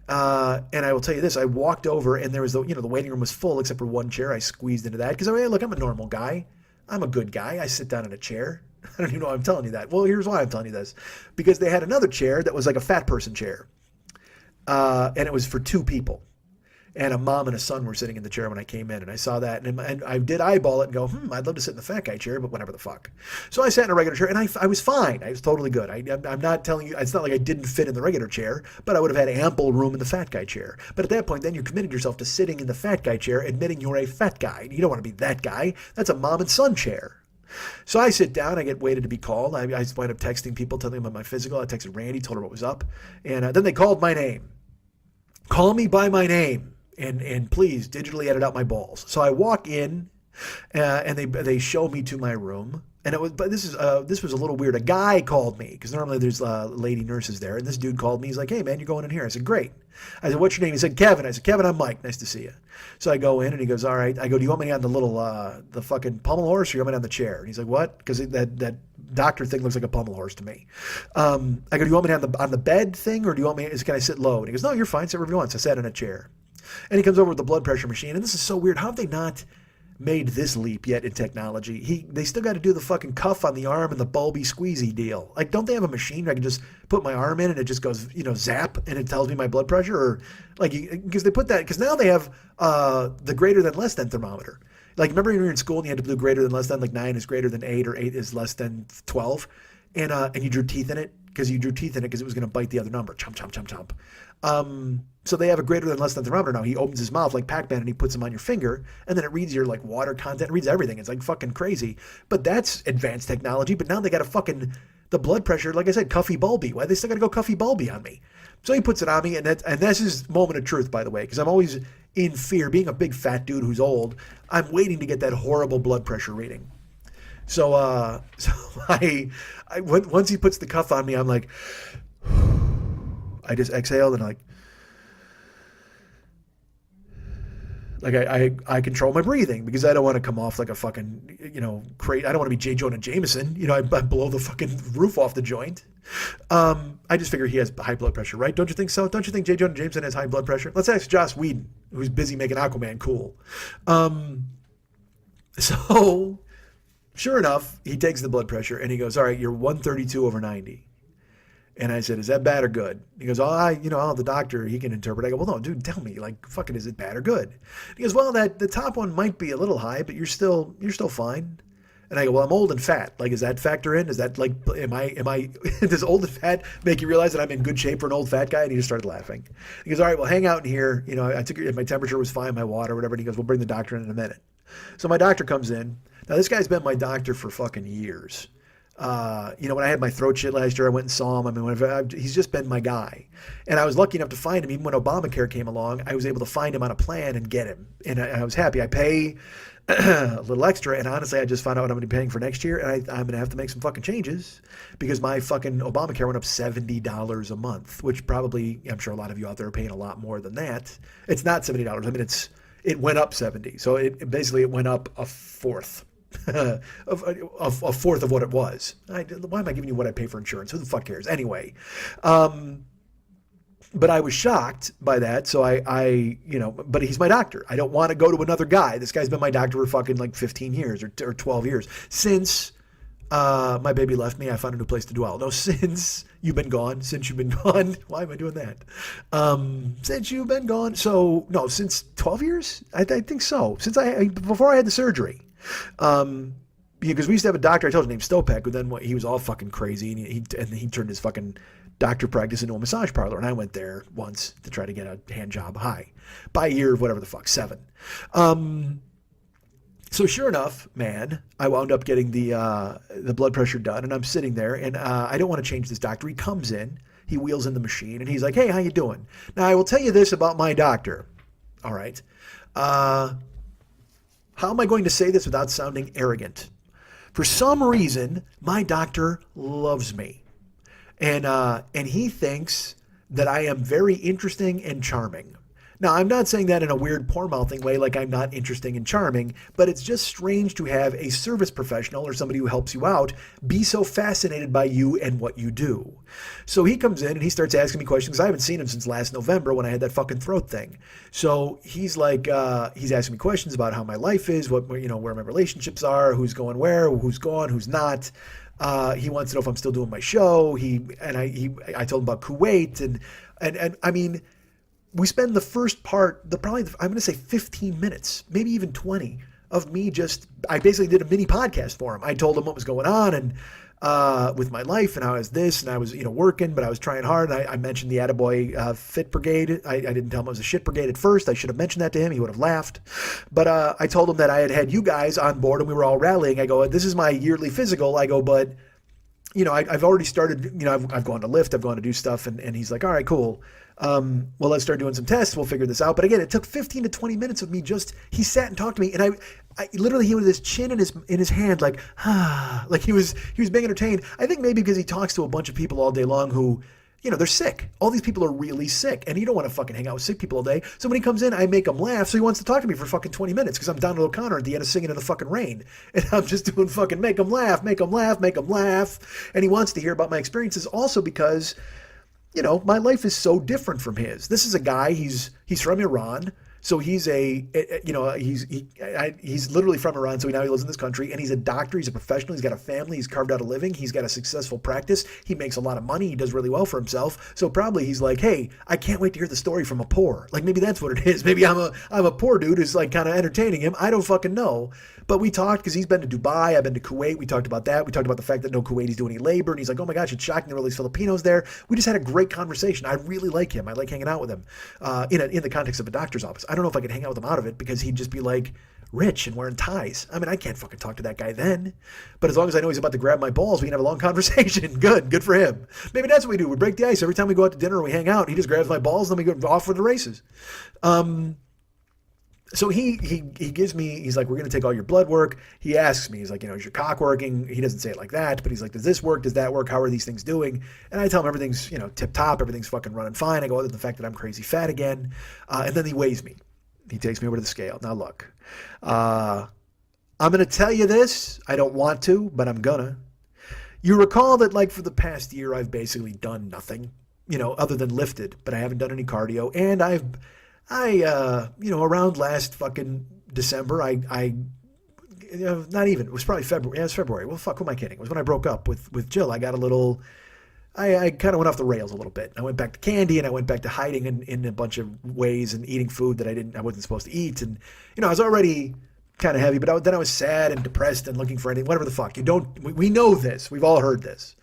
And I will tell you this, I walked over and there was the waiting room was full except for one chair. I squeezed into that because look, I'm a normal guy. I'm a good guy. I sit down in a chair. I don't even know why I'm telling you that. Well, here's why I'm telling you this. Because they had another chair that was like a fat person chair. And it was for two people. And a mom and a son were sitting in the chair when I came in, and I saw that, and I did eyeball it and go, I'd love to sit in the fat guy chair, but whatever the fuck. So I sat in a regular chair, and I was fine. I was totally good. I'm not telling you, it's not like I didn't fit in the regular chair, but I would have had ample room in the fat guy chair. But at that point, then you committed yourself to sitting in the fat guy chair, admitting you're a fat guy. You don't want to be that guy. That's a mom and son chair. So I sit down, I get waited to be called. I wind up texting people, telling them about my physical. I texted Randy, told her what was up, and then they called my name. Call me by my name. And please digitally edit out my balls. So I walk in, and they show me to my room, and this was a little weird. A guy called me because normally there's lady nurses there, and this dude called me. He's like, "Hey man, you're going in here." I said, "Great." I said, "What's your name?" He said, "Kevin." I said, "Kevin, I'm Mike. Nice to see you." So I go in, and he goes, "All right." I go, "Do you want me on the little the fucking pommel horse, or you want me on the chair?" And he's like, "What?" Because that doctor thing looks like a pommel horse to me. I go, "Do you want me on the bed thing, or do you want me? Can I sit low?" And he goes, "No, you're fine. Sit wherever you want." So I sat in a chair. And he comes over with the blood pressure machine. And this is so weird. How have they not made this leap yet in technology? They still got to do the fucking cuff on the arm and the bulby squeezy deal. Like, don't they have a machine where I can just put my arm in and it just goes, zap, and it tells me my blood pressure? Or like, because they put that, because now they have the greater than less than thermometer. Like, remember when you were in school and you had to do greater than less than, like 9 is greater than 8 or 8 is less than 12? And you drew teeth in it because it was going to bite the other number. Chomp, chomp, chomp, chomp. So they have a greater than less than thermometer now. He opens his mouth like Pac-Man and he puts them on your finger, and then it reads your like water content, it reads everything. It's like fucking crazy. But that's advanced technology. But now they got a fucking the blood pressure, like I said, cuffy bulby. Why they still got to go cuffy bulby on me? So he puts it on me, and that's his moment of truth, by the way, because I'm always in fear. Being a big fat dude who's old, I'm waiting to get that horrible blood pressure reading. So I once he puts the cuff on me, I'm like, I just exhaled and I control my breathing because I don't want to come off like a fucking, crate. I don't want to be J. Jonah Jameson. I blow the fucking roof off the joint. I just figure he has high blood pressure, right? Don't you think so? Don't you think J. Jonah Jameson has high blood pressure? Let's ask Joss Whedon, who's busy making Aquaman cool. So sure enough, he takes the blood pressure and he goes, "All right, you're 132/90. And I said, "Is that bad or good?" He goes, the doctor, he can interpret. I go, "Well, no, dude, tell me, like, fucking, is it bad or good?" He goes, "Well, the top one might be a little high, but you're still fine." And I go, "Well, I'm old and fat. Like, does that factor in? Is that like, am I, does old and fat make you realize that I'm in good shape for an old fat guy?" And he just started laughing. He goes, "All right, well, hang out in here. I took if my temperature was fine, my water, whatever." And he goes, "We'll bring the doctor in a minute." So my doctor comes in. Now, this guy's been my doctor for fucking years. When I had my throat shit last year, I went and saw him. I mean, he's just been my guy. And I was lucky enough to find him. Even when Obamacare came along, I was able to find him on a plan and get him. And I was happy. I pay a little extra. And honestly, I just found out what I'm going to be paying for next year. And I'm going to have to make some fucking changes because my fucking Obamacare went up $70 a month, which probably, I'm sure a lot of you out there are paying a lot more than that. It's not $70. I mean, it went up 70. So it went up a fourth. a fourth of what it was. Why am I giving you what I pay for insurance? Who the fuck cares? Anyway, but I was shocked by that. So but he's my doctor. I don't want to go to another guy. This guy's been my doctor for fucking like 15 years or 12 years. Since my baby left me, I found a new place to dwell. No, since you've been gone. Why am I doing that? Since you've been gone. So, no, since 12 years? I think so. Before I had the surgery. Because we used to have a doctor, I told you, named Stopek, who then he was all fucking crazy, and he turned his fucking doctor practice into a massage parlor, and I went there once to try to get a hand job by a year of whatever the fuck, 7. So sure enough, man, I wound up getting the blood pressure done, and I'm sitting there, and I don't want to change this doctor. He comes in, he wheels in the machine, and he's like, "Hey, how you doing?" Now, I will tell you this about my doctor, all right? How am I going to say this without sounding arrogant? For some reason, my doctor loves me. And he thinks that I am very interesting and charming. Now, I'm not saying that in a weird poor-mouthing way, like I'm not interesting and charming, but it's just strange to have a service professional or somebody who helps you out be so fascinated by you and what you do. So he comes in and he starts asking me questions. I haven't seen him since last November when I had that fucking throat thing. So he's like, he's asking me questions about how my life is, where my relationships are, who's going where, who's gone, who's not. He wants to know if I'm still doing my show. I told him about Kuwait and I mean, we spend the first part, I'm going to say 15 minutes, maybe even 20 of me I basically did a mini podcast for him. I told him what was going on and with my life and how I was this and I was, working, but I was trying hard. And I mentioned the Attaboy Fit Brigade. I didn't tell him it was a shit brigade at first. I should have mentioned that to him. He would have laughed. But I told him that I had you guys on board and we were all rallying. I go, this is my yearly physical. I go, but I've already started, I've gone to lift, I've gone to do stuff. And he's like, all right, cool. Well, let's start doing some tests. We'll figure this out. But again, it took 15 to 20 minutes of me he sat and talked to me. And I literally, he with his chin in his hand, like he was being entertained. I think maybe because he talks to a bunch of people all day long who, they're sick. All these people are really sick and you don't want to fucking hang out with sick people all day. So when he comes in, I make him laugh. So he wants to talk to me for fucking 20 minutes because I'm Donald O'Connor at the end of Singing in the Fucking Rain. And I'm just doing fucking make him laugh, make him laugh, make him laugh. And he wants to hear about my experiences also because, my life is so different from his. This is a guy, he's from Iran. So he's he's literally from Iran. So now he lives in this country and he's a doctor. He's a professional. He's got a family. He's carved out a living. He's got a successful practice. He makes a lot of money. He does really well for himself. So probably he's like, hey, I can't wait to hear the story from a poor. Like maybe that's what it is. Maybe I'm a poor dude who's like kind of entertaining him. I don't fucking know. But we talked because he's been to Dubai. I've been to Kuwait. We talked about that. We talked about the fact that no Kuwaitis do any labor. And he's like, oh my gosh, it's shocking there are all these Filipinos there. We just had a great conversation. I really like him. I like hanging out with him in the context of a doctor's office. I don't know if I could hang out with him out of it because he'd just be like rich and wearing ties. I mean, I can't fucking talk to that guy then. But as long as I know he's about to grab my balls, we can have a long conversation. Good for him. Maybe that's what we do. We break the ice. Every time we go out to dinner or we hang out, he just grabs my balls and then we go off for the races. So he gives me, he's like, we're going to take all your blood work. He asks me, he's like, is your cock working? He doesn't say it like that, but he's like, does this work? Does that work? How are these things doing? And I tell him everything's, tip top. Everything's fucking running fine. I go, other than the fact that I'm crazy fat again. And then he weighs me. He takes me over to the scale. Now look, I'm going to tell you this. I don't want to, but I'm gonna. You recall that like for the past year, I've basically done nothing, other than lifted, but I haven't done any cardio. And around last fucking December, not even, it was probably February. Yeah, it was February. Well, fuck, who am I kidding? It was when I broke up with Jill. I got a little, I kind of went off the rails a little bit. I went back to candy and I went back to hiding in a bunch of ways and eating food that I wasn't supposed to eat. And, I was already kind of heavy, but then I was sad and depressed and looking for anything, whatever the fuck. We know this. We've all heard this.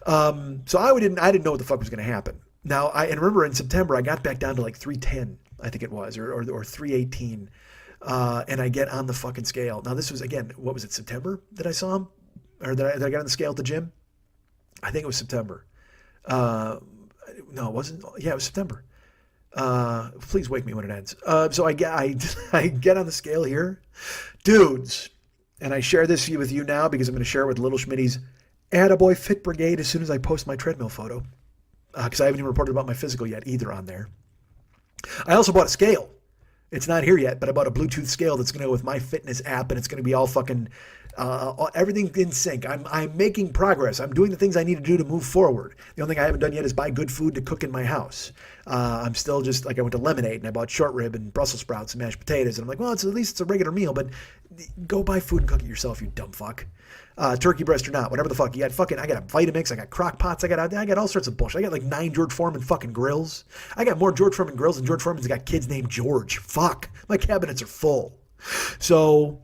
So I didn't know what the fuck was going to happen. Now, and remember in September, I got back down to like 310. I think it was, or 318. And I get on the fucking scale. Now this was, again, what was it, September that I saw him? Or that I got on the scale at the gym? I think it was September. No, it wasn't. Yeah, it was September. Please wake me when it ends. So I get on the scale here. Dudes, and I share this with you now because I'm going to share it with Little Schmitty's Attaboy Fit Brigade as soon as I post my treadmill photo. Because I haven't even reported about my physical yet either on there. I also bought a scale. It's not here yet, but I bought a Bluetooth scale that's going to go with my fitness app, and it's going to be all fucking everything in sync. I'm making progress. I'm doing the things I need to do to move forward. The only thing I haven't done yet is buy good food to cook in my house. I'm still just like I went to Lemonade and I bought short rib and Brussels sprouts and mashed potatoes, and I'm like, well, at least it's a regular meal, but go buy food and cook it yourself, you dumb fuck. Turkey breast or not, whatever the fuck. I got a Vitamix, I got crock pots, I got all sorts of bullshit. I got like 9 George Foreman fucking grills. I got more George Foreman grills than George Foreman's got kids named George. Fuck. My cabinets are full. So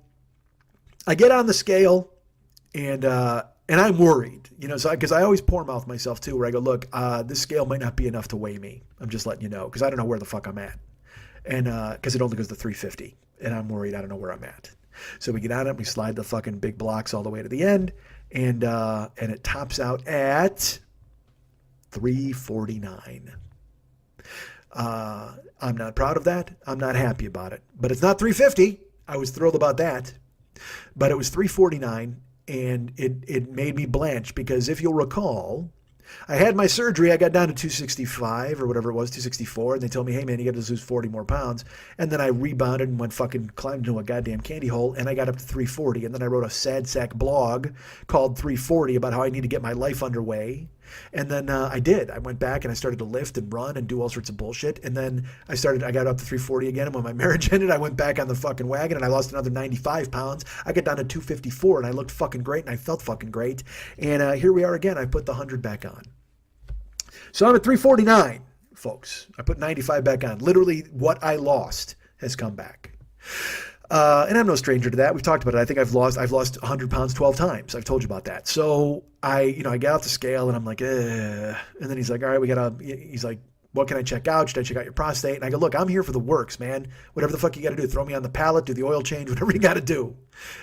I get on the scale and I'm worried, so because I always poor mouth myself too, where I go, look, this scale might not be enough to weigh me. I'm just letting you know, because I don't know where the fuck I'm at. And because it only goes to 350 and I'm worried I don't know where I'm at. So we get on it, we slide the fucking big blocks all the way to the end, and it tops out at 349. I'm not proud of that. I'm not happy about it. But it's not 350. I was thrilled about that. But it was 349, and it made me blanch because if you'll recall, I had my surgery. I got down to 265 or whatever it was, 264. And they told me, hey, man, you got to lose 40 more pounds. And then I rebounded and climbed into a goddamn candy hole. And I got up to 340. And then I wrote a sad sack blog called 340 about how I need to get my life underway. And then I did. I went back and I started to lift and run and do all sorts of bullshit. And then I got up to 340 again. And when my marriage ended, I went back on the fucking wagon and I lost another 95 pounds. I got down to 254 and I looked fucking great and I felt fucking great. And here we are again. I put the 100 back on. So I'm at 349, folks. I put 95 back on. Literally what I lost has come back. And I'm no stranger to that. We've talked about it. I think I've lost 100 pounds 12 times. I've told you about that. So I get off the scale and I'm like, and then he's like, all right, he's like, what can I check out? Should I check out your prostate? And I go, look, I'm here for the works, man. Whatever the fuck you got to do. Throw me on the pallet, do the oil change, whatever you got to do.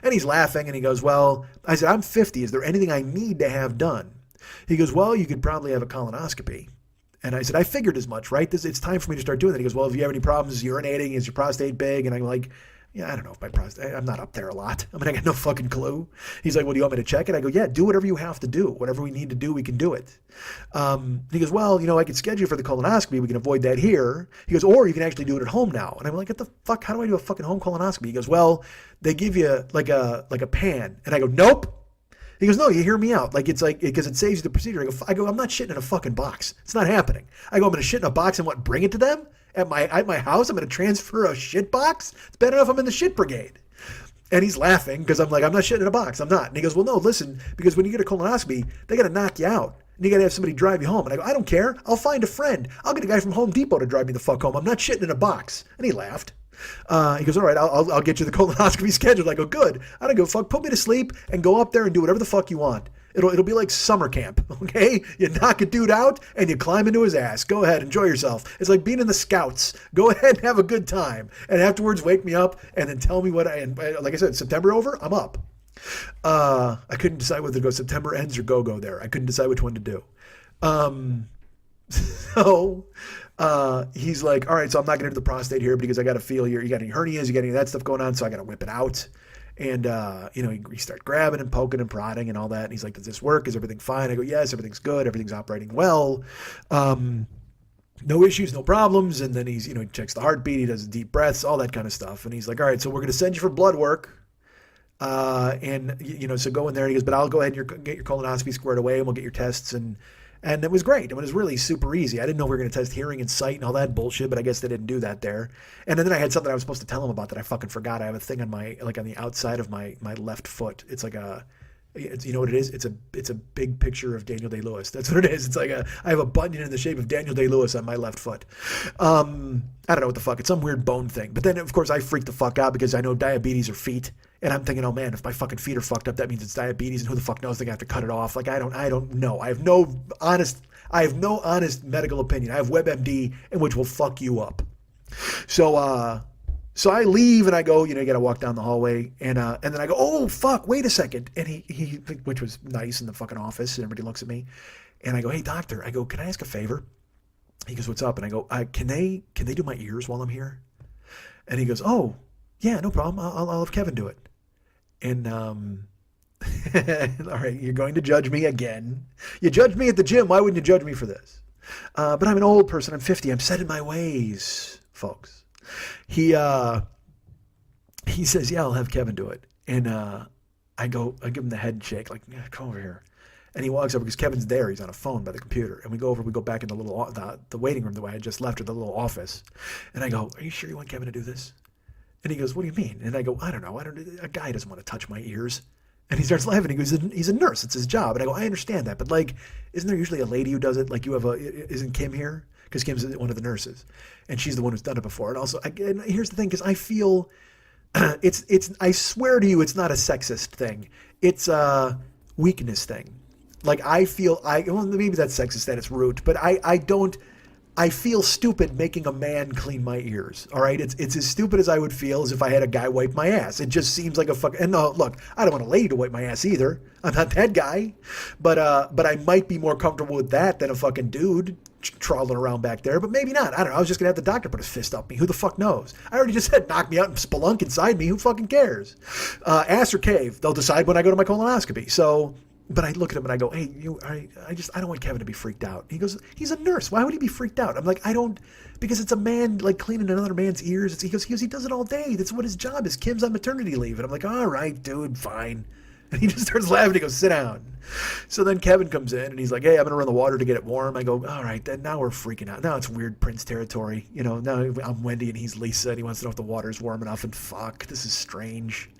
And he's laughing and he goes, well, I said, I'm 50. Is there anything I need to have done? He goes, well, you could probably have a colonoscopy. And I said, I figured as much, right? It's time for me to start doing that. He goes, well, if you have any problems urinating, is your prostate big? And I'm like, yeah, I don't know if my prostate, I'm not up there a lot. I mean, I got no fucking clue. He's like, well, do you want me to check it? I go, yeah, do whatever you have to do. Whatever we need to do, we can do it. He goes, well, I could schedule you for the colonoscopy. We can avoid that here. He goes, or you can actually do it at home now. And I'm like, what the fuck? How do I do a fucking home colonoscopy? He goes, well, they give you like a pan. And I go, nope. He goes, no, you hear me out. Because it saves you the procedure. I go, I'm not shitting in a fucking box. It's not happening. I go, I'm going to shit in a box and bring it to them? At my house, I'm going to transfer a shit box? It's bad enough I'm in the shit brigade. And he's laughing because I'm like, I'm not shitting in a box. I'm not. And he goes, well, no, listen, because when you get a colonoscopy, they got to knock you out. And you got to have somebody drive you home. And I go, I don't care. I'll find a friend. I'll get a guy from Home Depot to drive me the fuck home. I'm not shitting in a box. And he laughed. He goes, all right, I'll get you the colonoscopy scheduled. I go, good. I don't go, fuck, put me to sleep and go up there and do whatever the fuck you want. It'll be like summer camp, okay? You knock a dude out and you climb into his ass. Go ahead, enjoy yourself. It's like being in the Scouts. Go ahead and have a good time. And afterwards, wake me up and then tell me and like I said, September over, I'm up. I couldn't decide whether to go September ends or go there. I couldn't decide which one to do. He's like, all right, so I'm not going to do the prostate here because I got to feel you got any hernias, you got any of that stuff going on, so I got to whip it out. And, you start grabbing and poking and prodding and all that. And he's like, does this work? Is everything fine? I go, yes, everything's good. Everything's operating well. No issues, no problems. And then he checks the heartbeat. He does deep breaths, all that kind of stuff. And he's like, all right, so we're going to send you for blood work. So go in there. And he goes, but I'll go ahead and get your colonoscopy squared away and we'll get your tests. And it was great. It was really super easy. I didn't know we were going to test hearing and sight and all that bullshit, but I guess they didn't do that there. And then I had something I was supposed to tell him about that I fucking forgot. I have a thing on on the outside of my left foot. It's like you know what it is? It's a big picture of Daniel Day-Lewis. That's what it is. It's like I have a bunion in the shape of Daniel Day-Lewis on my left foot. I don't know what the fuck. It's some weird bone thing. But then, of course, I freak the fuck out because I know diabetes are feet. And I'm thinking, oh man, if my fucking feet are fucked up, that means it's diabetes, and who the fuck knows? They're gonna have to cut it off. Like I don't know. I have no honest medical opinion. I have WebMD, in which will fuck you up. So I leave and I go, you gotta walk down the hallway, and then I go, oh fuck, wait a second, and he which was nice in the fucking office, and everybody looks at me, and I go, hey doctor, I go, can I ask a favor? He goes, what's up? And I go, can they do my ears while I'm here? And he goes, oh yeah, no problem. I'll have Kevin do it. And all right, you're going to judge me again. You judged me at the gym. Why wouldn't you judge me for this? But I'm an old person. I'm 50. I'm set in my ways, folks. He says, yeah, I'll have Kevin do it. And I give him the head shake, like, yeah, come over here. And he walks over because Kevin's there. He's on a phone by the computer. And we go back in the waiting room the way I just left, or the little office. And I go, are you sure you want Kevin to do this? And he goes, what do you mean? And I go, I don't know. A guy doesn't want to touch my ears. And he starts laughing. He goes, he's a nurse. It's his job. And I go, I understand that. But isn't there usually a lady who does it? Like isn't Kim here? Because Kim's one of the nurses. And she's the one who's done it before. And also, and here's the thing, because I feel I swear to you, it's not a sexist thing. It's a weakness thing. Like maybe that's sexist at its root, but I feel stupid making a man clean my ears. All right, it's as stupid as I would feel as if I had a guy wipe my ass. It just seems like a fuck. And no, look, I don't want a lady to wipe my ass either. I'm not that guy. But I might be more comfortable with that than a fucking dude trawling around back there. But maybe not. I don't know. I was just gonna have the doctor put his fist up me. Who the fuck knows? I already just said knock me out and spelunk inside me. Who fucking cares? Ass or cave? They'll decide when I go to my colonoscopy. So But I look at him and I go, hey, I don't want Kevin to be freaked out. He goes, he's a nurse. Why would he be freaked out? I'm like, because it's a man like cleaning another man's ears. He goes, he does it all day. That's what his job is. Kim's on maternity leave. And I'm like, all right, dude, fine. And he just starts laughing. He goes, sit down. So then Kevin comes in and he's like, hey, I'm going to run the water to get it warm. I go, all right, then now we're freaking out. Now it's weird Prince territory. You know, now I'm Wendy and he's Lisa and he wants to know if the water's warm enough. And fuck, this is strange.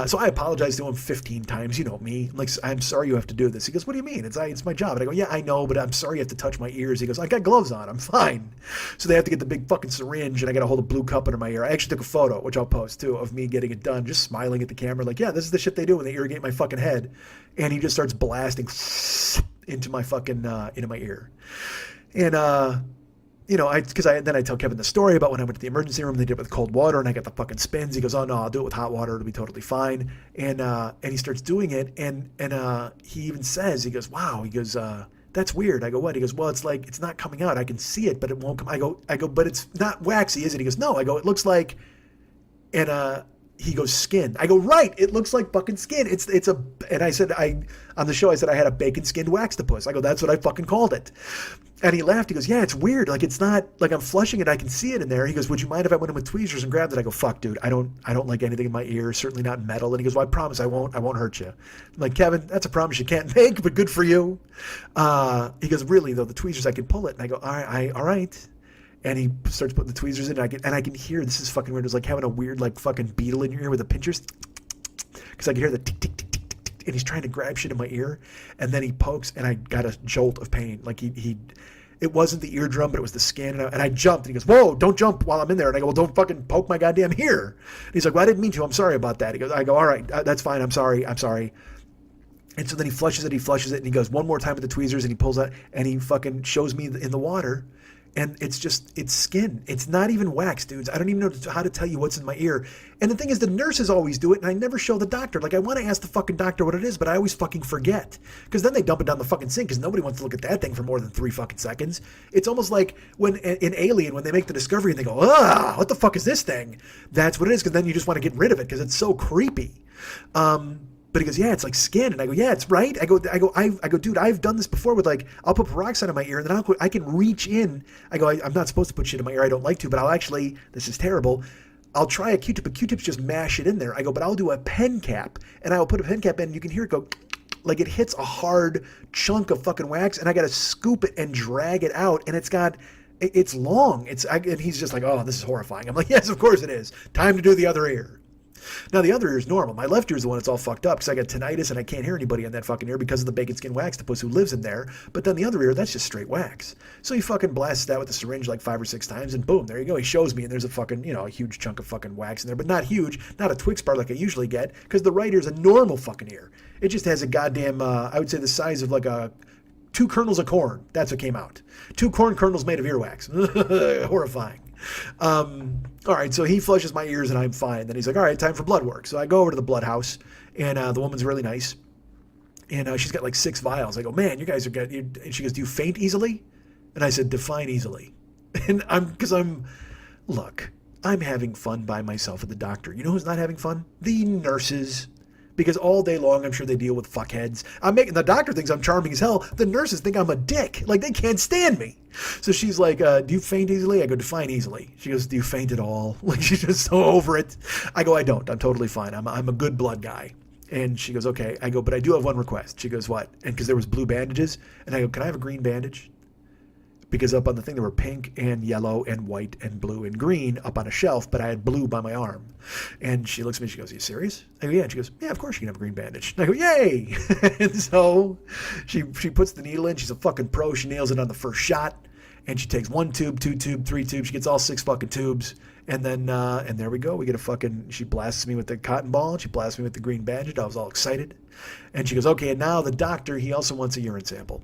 So I apologized to him 15 times. You know me. I'm sorry you have to do this. He goes, what do you mean? It's my job. And I go, yeah, I know, but I'm sorry you have to touch my ears. He goes, I got gloves on. I'm fine. So they have to get the big fucking syringe and I got to hold a blue cup under my ear. I actually took a photo, which I'll post too, of me getting it done, just smiling at the camera like, yeah, this is the shit they do when they irrigate my fucking head. And he just starts blasting into my fucking, into my ear. And, you know, then I tell Kevin the story about when I went to the emergency room, they did it with cold water and I got the fucking spins. He goes, oh no, I'll do it with hot water. It'll be totally fine. And he starts doing it. And he even says, he goes, wow, he goes, that's weird. I go, what? He goes, well, it's like, it's not coming out. I can see it, but it won't come. I go, but it's not waxy, is it? He goes, no. I go, it looks like, and he goes, skin. I go, right. It looks like fucking skin. And I said, on the show, I said I had a bacon skinned waxtopus. I go, that's what I fucking called it. And he laughed. He goes, yeah, it's weird. Like, it's not like I'm flushing it. I can see it in there. He goes, would you mind if I went in with tweezers and grabbed it? I go, fuck, dude. I don't like anything in my ear. Certainly not metal. And he goes, well, I promise I won't hurt you. I'm like, Kevin, that's a promise you can't make, but good for you. He goes, really though, the tweezers, I can pull it. And I go, all right. And he starts putting the tweezers in, and I can hear, this is fucking weird. It was like having a weird, like, fucking beetle in your ear with the pinchers. Because I can hear the tick, tick, tick, tick, tick, tick, and he's trying to grab shit in my ear. And then he pokes, and I got a jolt of pain. Like, it wasn't the eardrum, but it was the skin. And I jumped, and he goes, whoa, don't jump while I'm in there. And I go, well, don't fucking poke my goddamn ear. And he's like, well, I didn't mean to. I'm sorry about that. I go, all right, that's fine. I'm sorry. And so then he flushes it, and he goes one more time with the tweezers, and he pulls out, and he fucking shows me in the water. And it's skin. It's not even wax, dudes. I don't even know how to tell you what's in my ear. And the thing is, the nurses always do it, and I never show the doctor. Like, I want to ask the fucking doctor what it is, but I always fucking forget. Because then they dump it down the fucking sink, because nobody wants to look at that thing for more than 3 fucking seconds. It's almost like when in Alien, when they make the discovery and they go, what the fuck is this thing? That's what it is, because then you just want to get rid of it, because it's so creepy. But he goes, yeah, it's like skin. And I go, yeah, it's right. I go, dude, I've done this before with, like, I'll put peroxide in my ear and then I can reach in. I go, I'm not supposed to put shit in my ear. I don't like to, but I'll actually, this is terrible. I'll try a Q-tip, but Q-tips just mash it in there. I go, but I'll do a pen cap and I will put a pen cap in and you can hear it go, like it hits a hard chunk of fucking wax and I got to scoop it and drag it out. And it's long. And he's just like, oh, this is horrifying. I'm like, yes, of course it is. Time to do the other ear. Now, the other ear is normal. My left ear is the one that's all fucked up because I got tinnitus and I can't hear anybody in that fucking ear because of the bacon skin waxtopus who lives in there. But then the other ear, that's just straight wax. So he fucking blasts that with a syringe like 5 or 6 times and boom, there you go. He shows me and there's a fucking, a huge chunk of fucking wax in there, but not huge, not a Twix bar like I usually get because the right ear is a normal fucking ear. It just has a goddamn, I would say the size of like 2 kernels of corn. That's what came out. 2 corn kernels made of earwax. Horrifying. All right, so he flushes my ears and I'm fine. Then he's like, all right, time for blood work. So I go over to the blood house and the woman's really nice. And she's got like 6 vials. I go, man, you guys are good. And she goes, do you faint easily? And I said, define easily. And look, I'm having fun by myself at the doctor. You know who's not having fun? The nurses. Because all day long, I'm sure they deal with fuckheads. The doctor thinks I'm charming as hell. The nurses think I'm a dick. Like, they can't stand me. So she's like, do you faint easily? I go, define easily. She goes, do you faint at all? Like, she's just so over it. I go, I don't. I'm totally fine. I'm a good blood guy. And she goes, okay. I go, but I do have one request. She goes, what? And because there was blue bandages. And I go, can I have a green bandage? Because up on the thing there were pink and yellow and white and blue and green up on a shelf, but I had blue by my arm. And she looks at me, she goes, are you serious? I go, yeah. And she goes, yeah, of course you can have a green bandage. And I go, yay! And so she puts the needle in. She's a fucking pro. She nails it on the first shot. And she takes 1 tube, 2 tube, 3 tubes. She gets all 6 fucking tubes. And then, and there we go. We get she blasts me with the cotton ball. And she blasts me with the green bandage. I was all excited. And she goes, okay, and now the doctor, he also wants a urine sample.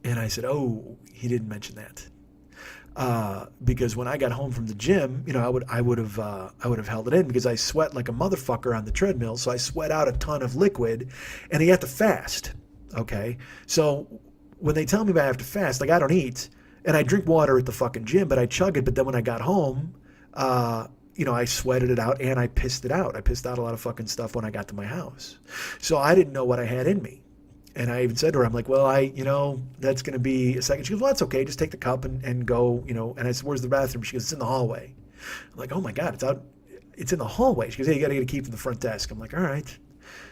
And I said, oh, he didn't mention that. Because when I got home from the gym, I would have held it in because I sweat like a motherfucker on the treadmill. So I sweat out a ton of liquid and you have to fast. Okay. So when they tell me I have to fast, like I don't eat and I drink water at the fucking gym, but I chug it. But then when I got home, I sweated it out and I pissed it out. I pissed out a lot of fucking stuff when I got to my house. So I didn't know what I had in me. And I even said to her, I'm like, well, that's going to be a second. She goes, well, that's okay. Just take the cup and go, And I said, where's the bathroom? She goes, it's in the hallway. I'm like, oh my God, it's in the hallway. She goes, hey, you got to get a key from the front desk. I'm like, all right.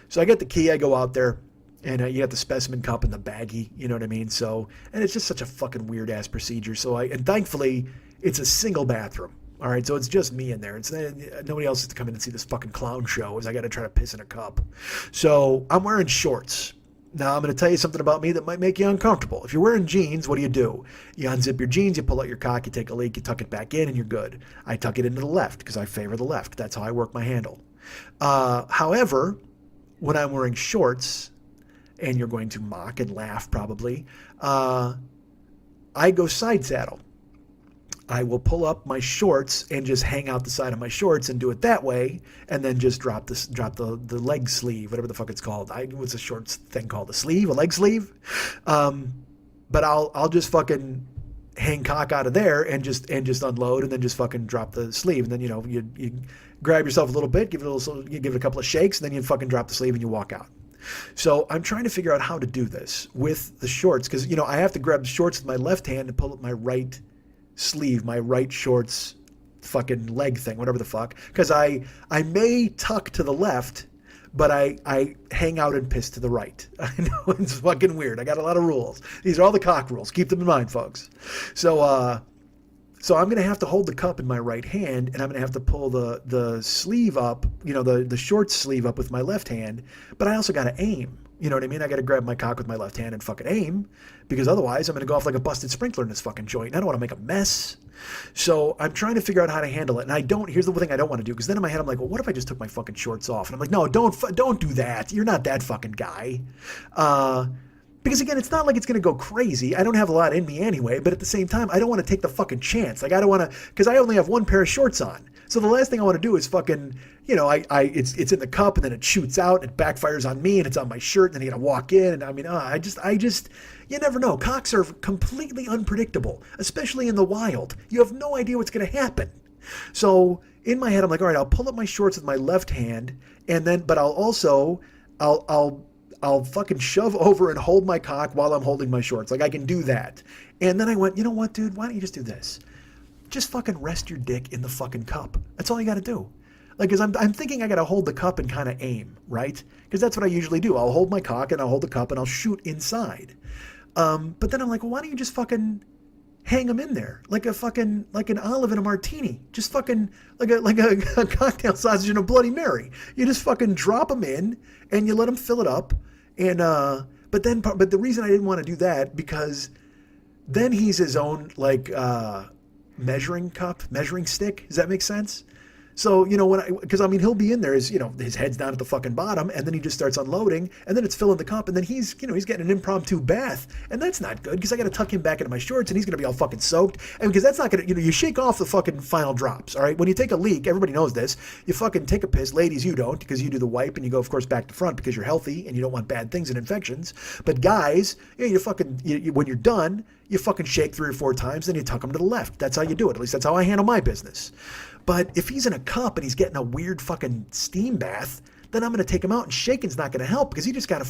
So I get the key. I go out there. And you got the specimen cup in the baggie, you know what I mean? So, and it's just such a fucking weird ass procedure. And thankfully, it's a single bathroom. All right, so it's just me in there. It's nobody else has to come in and see this fucking clown show as I got to try to piss in a cup. So I'm wearing shorts. Now I'm going to tell you something about me that might make you uncomfortable. If you're wearing jeans, what do? You unzip your jeans, you pull out your cock, you take a leak, you tuck it back in, and you're good. I tuck it into the left because I favor the left. That's how I work my handle. However, when I'm wearing shorts, and you're going to mock and laugh probably, I go side saddle. I will pull up my shorts and just hang out the side of my shorts and do it that way, and then just drop the leg sleeve, whatever the fuck it's called. What's a shorts thing called? A leg sleeve? But I'll just fucking hang cock out of there and just unload, and then just fucking drop the sleeve, and then you grab yourself a little bit, give it a couple of shakes, and then you fucking drop the sleeve and you walk out. So I'm trying to figure out how to do this with the shorts because, I have to grab the shorts with my left hand and pull up my right sleeve, my right shorts fucking leg thing, whatever the fuck. Because I may tuck to the left, but I hang out and piss to the right. I know, it's fucking weird. I got a lot of rules. These are all the cock rules. Keep them in mind, folks. So I'm going to have to hold the cup in my right hand, and I'm going to have to pull the sleeve up, the short sleeve up with my left hand, but I also got to aim. You know what I mean? I got to grab my cock with my left hand and fucking aim, because otherwise I'm going to go off like a busted sprinkler in this fucking joint. I don't want to make a mess. So I'm trying to figure out how to handle it. And here's the thing I don't want to do, because then in my head I'm like, well, what if I just took my fucking shorts off? And I'm like, no, don't do that. You're not that fucking guy. Because again, it's not like it's going to go crazy. I don't have a lot in me anyway, but at the same time, I don't want to take the fucking chance. Like, I don't want to, because I only have one pair of shorts on. So the last thing I want to do is fucking, it's in the cup and then it shoots out and it backfires on me and it's on my shirt and then you got to walk in. And I mean, you never know. Cocks are completely unpredictable, especially in the wild. You have no idea what's going to happen. So in my head, I'm like, all right, I'll pull up my shorts with my left hand but I'll fucking shove over and hold my cock while I'm holding my shorts. Like, I can do that. And then I went, you know what, dude? Why don't you just do this? Just fucking rest your dick in the fucking cup. That's all you got to do. Like, because I'm thinking I got to hold the cup and kind of aim, right? Because that's what I usually do. I'll hold my cock and I'll hold the cup and I'll shoot inside. But then I'm like, well, why don't you just fucking hang them in there like an olive in a martini, just fucking like a cocktail sausage in a Bloody Mary. You just fucking drop them in and you let them fill it up. And but the reason I didn't want to do that, because then he's his own measuring stick. Does that make sense? So, because he'll be in there, his head's down at the fucking bottom, and then he just starts unloading, and then it's filling the cup, and then he's getting an impromptu bath, and that's not good, because I got to tuck him back into my shorts, and he's going to be all fucking soaked, and because that's not going to, you shake off the fucking final drops, all right? When you take a leak, everybody knows this, you fucking take a piss. Ladies, you don't, because you do the wipe, and you go, of course, back to front, because you're healthy, and you don't want bad things and infections. But guys, when you're done, you fucking shake 3 or 4 times, then you tuck them to the left. That's how you do it. At least that's how I handle my business. But if he's in a cup and he's getting a weird fucking steam bath, then I'm going to take him out, and shaking's not going to help, because he just got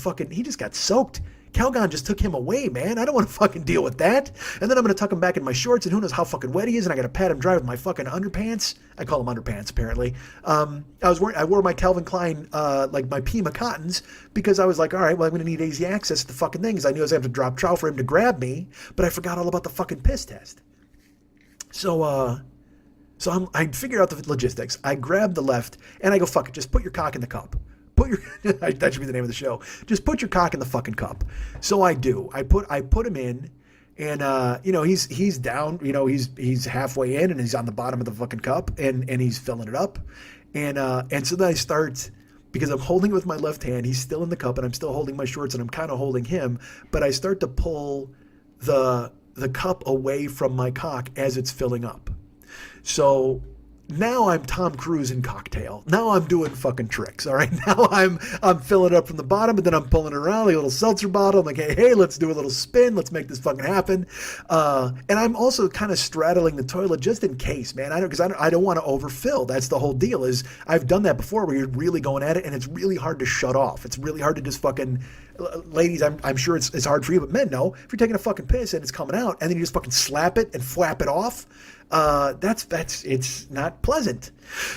soaked. Calgon just took him away, man. I don't want to fucking deal with that. And then I'm going to tuck him back in my shorts, and who knows how fucking wet he is, and I got to pat him dry with my fucking underpants. I call them underpants, apparently. I wore my Calvin Klein, my Pima cottons, because I was like, all right, well, I'm going to need easy access to the fucking thing, because I knew I was going to have to drop trow for him to grab me, but I forgot all about the fucking piss test. So I figured out the logistics. I grabbed the left, and I go, fuck it, just put your cock in the cup. That should be the name of the show. Just put your cock in the fucking cup. So I do. I put him in, and he's down. He's halfway in, and he's on the bottom of the fucking cup, and he's filling it up, and so then I start, because I'm holding it with my left hand. He's still in the cup, and I'm still holding my shorts, and I'm kind of holding him, but I start to pull the cup away from my cock as it's filling up. So now I'm Tom Cruise in Cocktail. Now I'm doing fucking tricks. All right. Now I'm filling it up from the bottom, and then I'm pulling it around like a little seltzer bottle. I'm like, hey, let's do a little spin. Let's make this fucking happen. And I'm also kind of straddling the toilet just in case, man. I don't want to overfill. That's the whole deal. Is I've done that before where you're really going at it, and it's really hard to shut off. It's really hard to just fucking. Ladies, I'm sure it's hard for you, but men know if you're taking a fucking piss and it's coming out, and then you just fucking slap it and flap it off. It's not pleasant.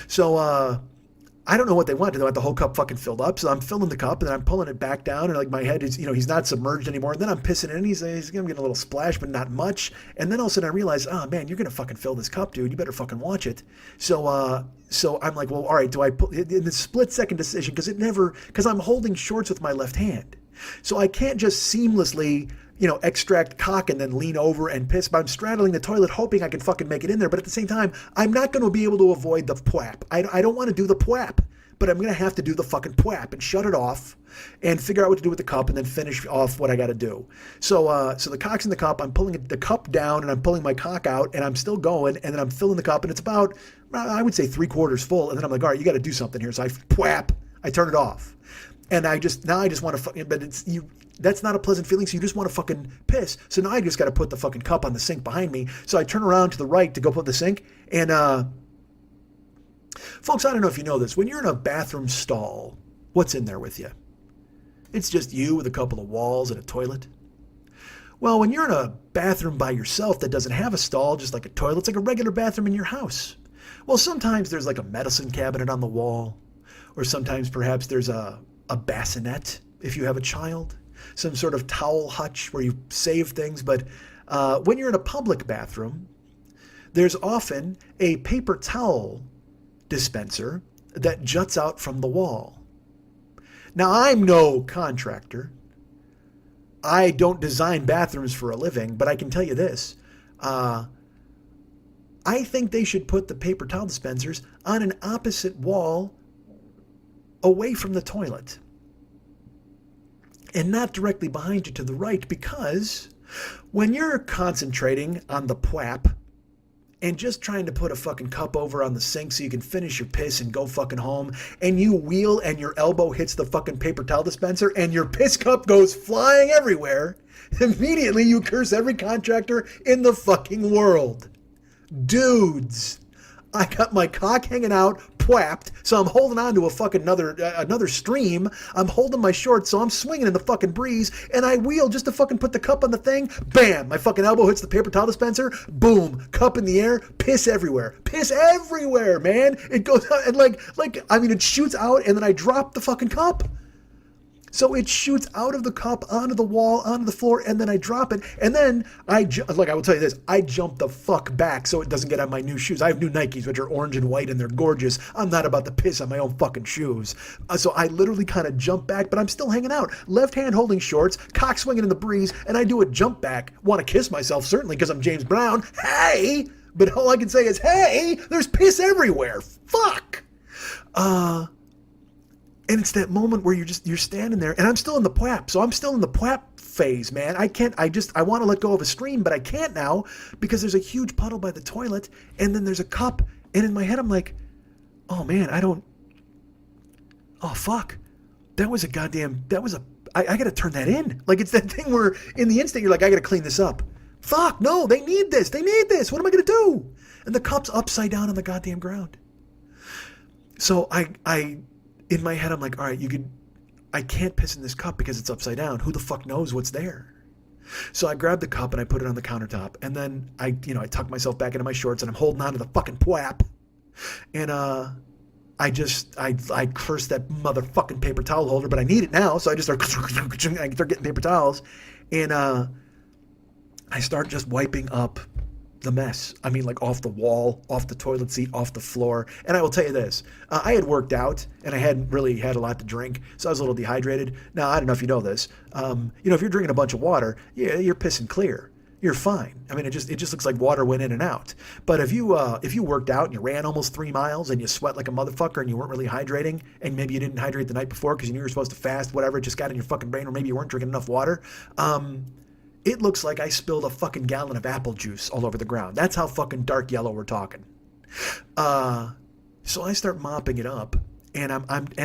So I don't know what they want. Do they want the whole cup fucking filled up? So I'm filling the cup and then I'm pulling it back down, and like my head is, he's not submerged anymore. And then I'm pissing in. He's gonna get a little splash, but not much. And then all of a sudden I realize, oh man, you're gonna fucking fill this cup, dude. You better fucking watch it. So I'm like, well, all right. Do I put in the split second decision because I'm holding shorts with my left hand, so I can't just seamlessly extract cock and then lean over and piss, but I'm straddling the toilet hoping I can fucking make it in there. But at the same time, I'm not going to be able to avoid the pwap. I don't want to do the pwap, but I'm going to have to do the fucking pwap and shut it off and figure out what to do with the cup and then finish off what I got to do. So the cock's in the cup. I'm pulling the cup down and I'm pulling my cock out and I'm still going, and then I'm filling the cup and it's about, I would say 3/4 full. And then I'm like, all right, you got to do something here. So I pwap, I turn it off. And I just want to fucking, but that's not a pleasant feeling. So you just want to fucking piss. So now I just got to put the fucking cup on the sink behind me. So I turn around to the right to go put the sink. And, folks, I don't know if you know this. When you're in a bathroom stall, what's in there with you? It's just you with a couple of walls and a toilet. Well, when you're in a bathroom by yourself that doesn't have a stall, just like a toilet, it's like a regular bathroom in your house. Well, sometimes there's like a medicine cabinet on the wall, or sometimes perhaps there's a bassinet if you have a child, some sort of towel hutch where you save things. But when you're in a public bathroom, there's often a paper towel dispenser that juts out from the wall. Now, I'm no contractor. I don't design bathrooms for a living, but I can tell you this. I think they should put the paper towel dispensers on an opposite wall away from the toilet and not directly behind you to the right, because when you're concentrating on the pwap and just trying to put a fucking cup over on the sink so you can finish your piss and go fucking home, and you wheel and your elbow hits the fucking paper towel dispenser and your piss cup goes flying everywhere, immediately you curse every contractor in the fucking world. Dudes, I got my cock hanging out, pwapped, so I'm holding on to a fucking another stream. I'm holding my shorts, so I'm swinging in the fucking breeze, and I wheel just to fucking put the cup on the thing. Bam! My fucking elbow hits the paper towel dispenser. Boom! Cup in the air. Piss everywhere. Piss everywhere, man. It goes out and it shoots out, and then I drop the fucking cup. So it shoots out of the cup, onto the wall, onto the floor, and then I drop it. And then I will tell you this, I jump the fuck back so it doesn't get on my new shoes. I have new Nikes, which are orange and white, and they're gorgeous. I'm not about to piss on my own fucking shoes. So I literally kind of jump back, but I'm still hanging out. Left hand holding shorts, cock swinging in the breeze, and I do a jump back. Want to kiss myself, certainly, because I'm James Brown. Hey! But all I can say is, hey, there's piss everywhere. Fuck! And it's that moment where you're standing there, and I'm still in the pwap. So I'm still in the pwap phase, man. I want to let go of a stream, but I can't now because there's a huge puddle by the toilet, and then there's a cup, and in my head I'm like, oh man, oh fuck. I gotta turn that in. Like, it's that thing where in the instant you're like, I gotta clean this up. Fuck, no, they need this. What am I gonna do? And the cup's upside down on the goddamn ground. So in my head, I'm like, all right, I can't piss in this cup because it's upside down. Who the fuck knows what's there? So I grab the cup and I put it on the countertop, and then I tuck myself back into my shorts and I'm holding on to the fucking pwap. And I curse that motherfucking paper towel holder, but I need it now, so I just start getting paper towels, and I start just wiping up the mess. I mean, like off the wall, off the toilet seat, off the floor. And I will tell you this, I had worked out and I hadn't really had a lot to drink, so I was a little dehydrated. Now, I don't know if you know this. If you're drinking a bunch of water, yeah, you're pissing clear. You're fine. I mean, it just looks like water went in and out. But if you worked out and you ran almost 3 miles and you sweat like a motherfucker and you weren't really hydrating, and maybe you didn't hydrate the night before because you knew you were supposed to fast, whatever, it just got in your fucking brain, or maybe you weren't drinking enough water, it looks like I spilled a fucking gallon of apple juice all over the ground. That's how fucking dark yellow we're talking. So I start mopping it up, and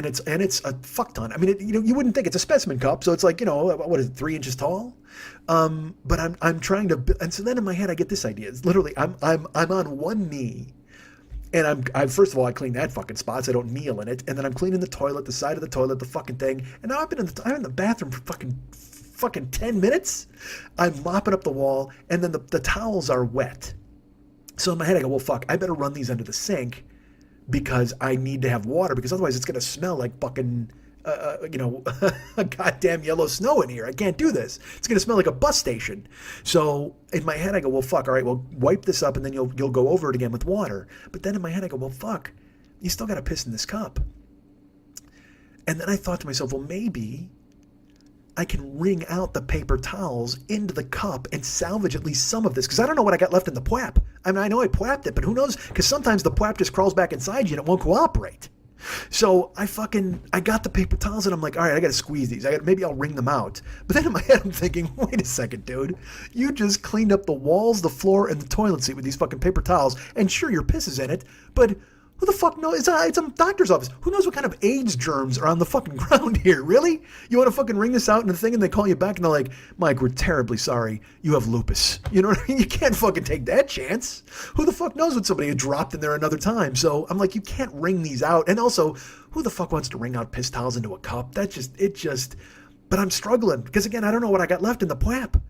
it's a fuck ton. I mean, you wouldn't think it's a specimen cup, so it's like, what is it, 3 inches tall? But I'm trying to, and so then in my head I get this idea. It's literally I'm on one knee, and I first of all I clean that fucking spot so I don't kneel in it, and then I'm cleaning the toilet, the side of the toilet, the fucking thing, and now I'm in the bathroom for fucking 10 minutes. I'm mopping up the wall, and then the towels are wet. So in my head I go, well, fuck, I better run these under the sink because I need to have water, because otherwise it's going to smell like fucking, a goddamn yellow snow in here. I can't do this. It's going to smell like a bus station. So in my head I go, well, fuck, all right, well, wipe this up and then you'll go over it again with water. But then in my head I go, well, fuck, you still got to piss in this cup. And then I thought to myself, well, maybe I can wring out the paper towels into the cup and salvage at least some of this, because I don't know what I got left in the Pwap. I mean, I know I Pwapped it, but who knows? Because sometimes the Pwap just crawls back inside you and it won't cooperate. So I got the paper towels and I'm like, all right, I got to squeeze these. Maybe I'll wring them out. But then in my head I'm thinking, wait a second, dude. You just cleaned up the walls, the floor, and the toilet seat with these fucking paper towels, and sure, your piss is in it, but who the fuck knows? It's a doctor's office. Who knows what kind of AIDS germs are on the fucking ground here? Really? You want to fucking ring this out in the thing and they call you back and they're like, Mike, we're terribly sorry. You have lupus. You know what I mean? You can't fucking take that chance. Who the fuck knows what somebody had dropped in there another time? So I'm like, you can't wring these out. And also, who the fuck wants to wring out piss towels into a cup? But I'm struggling because, again, I don't know what I got left in the Pwap.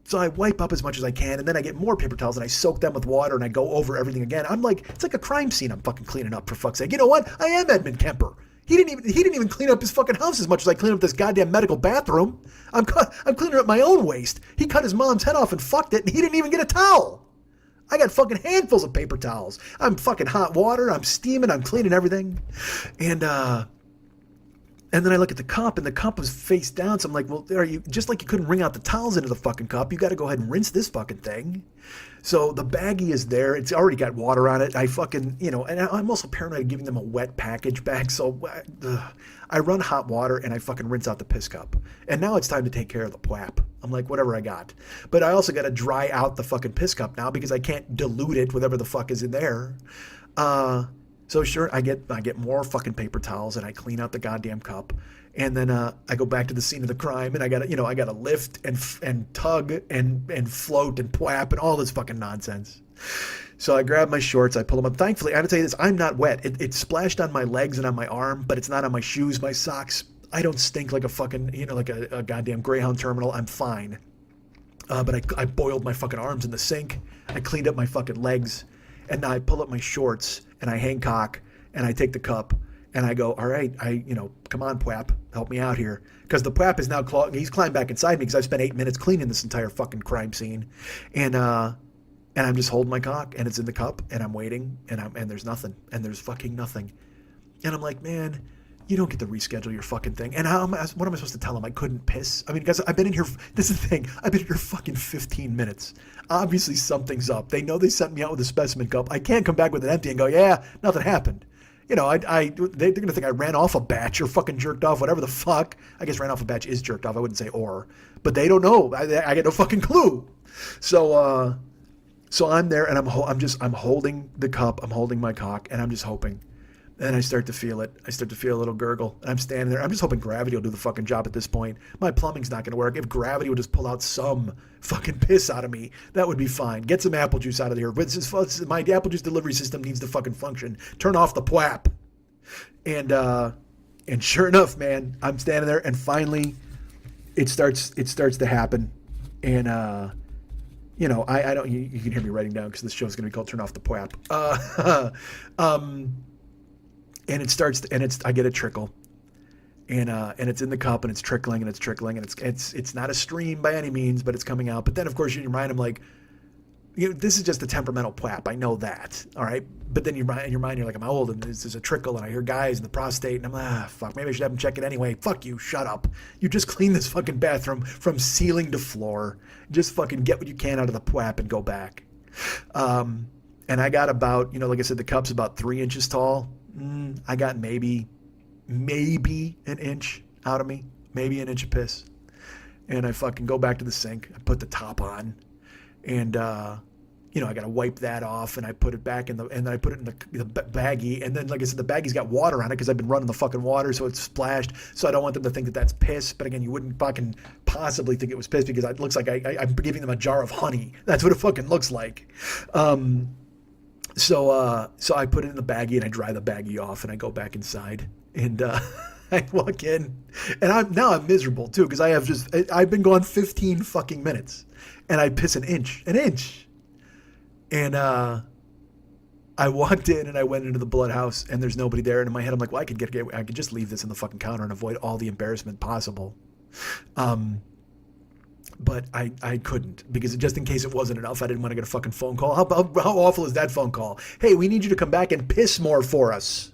So I wipe up as much as I can, and then I get more paper towels, and I soak them with water, and I go over everything again. I'm like, it's like a crime scene I'm fucking cleaning up, for fuck's sake. You know what? I am Edmund Kemper. He didn't even clean up his fucking house as much as I clean up this goddamn medical bathroom. I'm cleaning up my own waste. He cut his mom's head off and fucked it, and he didn't even get a towel. I got fucking handfuls of paper towels. I'm fucking hot water. I'm steaming. I'm cleaning everything. And then I look at the cup, and the cup was face down. So I'm like, well, are you just like you couldn't wring out the towels into the fucking cup? You got to go ahead and rinse this fucking thing. So the baggie is there. It's already got water on it. I fucking, and I'm also paranoid giving them a wet package bag. So I run hot water and I fucking rinse out the piss cup. And now it's time to take care of the Pwap. I'm like, whatever I got. But I also got to dry out the fucking piss cup now because I can't dilute it with whatever the fuck is in there. So sure, I get more fucking paper towels and I clean out the goddamn cup, and then I go back to the scene of the crime and I gotta lift and tug and float and Pwap and all this fucking nonsense. So I grab my shorts, I pull them up. Thankfully, I gotta tell you this, I'm not wet. It splashed on my legs and on my arm, but it's not on my shoes, my socks. I don't stink like a fucking like a goddamn Greyhound terminal. I'm fine. But I boiled my fucking arms in the sink. I cleaned up my fucking legs, and now I pull up my shorts. And I Hancock, and I take the cup, and I go, all right, come on, Pwap, help me out here. Because the Pwap is now, he's climbed back inside me because I've spent 8 minutes cleaning this entire fucking crime scene. And I'm just holding my cock, and it's in the cup, and I'm waiting, and there's nothing, and there's fucking nothing. And I'm like, man, you don't get to reschedule your fucking thing. And what am I supposed to tell him? I couldn't piss? I mean, guys, I've been in here, this is the thing, I've been in here fucking 15 minutes. Obviously something's up. They know they sent me out with a specimen cup. I can't come back with it empty and go, yeah, nothing happened. They're going to think I ran off a batch or fucking jerked off, whatever the fuck. I guess ran off a batch is jerked off. I wouldn't say or. But they don't know. I get no fucking clue. So I'm there and I'm holding the cup. I'm holding my cock and I'm just hoping. And I start to feel it. I start to feel a little gurgle. And I'm standing there. I'm just hoping gravity will do the fucking job at this point. My plumbing's not going to work. If gravity would just pull out some fucking piss out of me, that would be fine. Get some apple juice out of here. My apple juice delivery system needs to fucking function. Turn off the Pwap. And sure enough, man, I'm standing there and finally it starts to happen. And, I don't, you can hear me writing down because this show's going to be called Turn Off the Pwap. And it starts, I get a trickle, and it's in the cup, and it's trickling, and it's not a stream by any means, but it's coming out. But then, of course, in your mind, I'm like, this is just a temperamental Pwap. I know that, all right. But then in your mind, you're like, I'm old, and this is a trickle, and I hear guys in the prostate, and I'm like, fuck, maybe I should have them check it anyway. Fuck you, shut up. You just clean this fucking bathroom from ceiling to floor. Just fucking get what you can out of the Pwap and go back. And I got about, like I said, the cup's about 3 inches tall. I got maybe an inch out of me, maybe an inch of piss. And I fucking go back to the sink. I put the top on and, I got to wipe that off, and I put it back and then I put it in the baggie. And then, like I said, the baggie's got water on it because I've been running the fucking water, so it's splashed. So I don't want them to think that that's piss. But again, you wouldn't fucking possibly think it was piss because it looks like I'm giving them a jar of honey. That's what it fucking looks like. So I put it in the baggie and I dry the baggie off and I go back inside and I walk in and I'm miserable too because I've been gone 15 fucking minutes and I piss an inch. And I walked in and I went into the blood house and there's nobody there. And in my head, I'm like, well, I could just leave this in the fucking counter and avoid all the embarrassment possible. But I couldn't because just in case it wasn't enough, I didn't want to get a fucking phone call. How awful is that phone call? Hey, we need you to come back and piss more for us.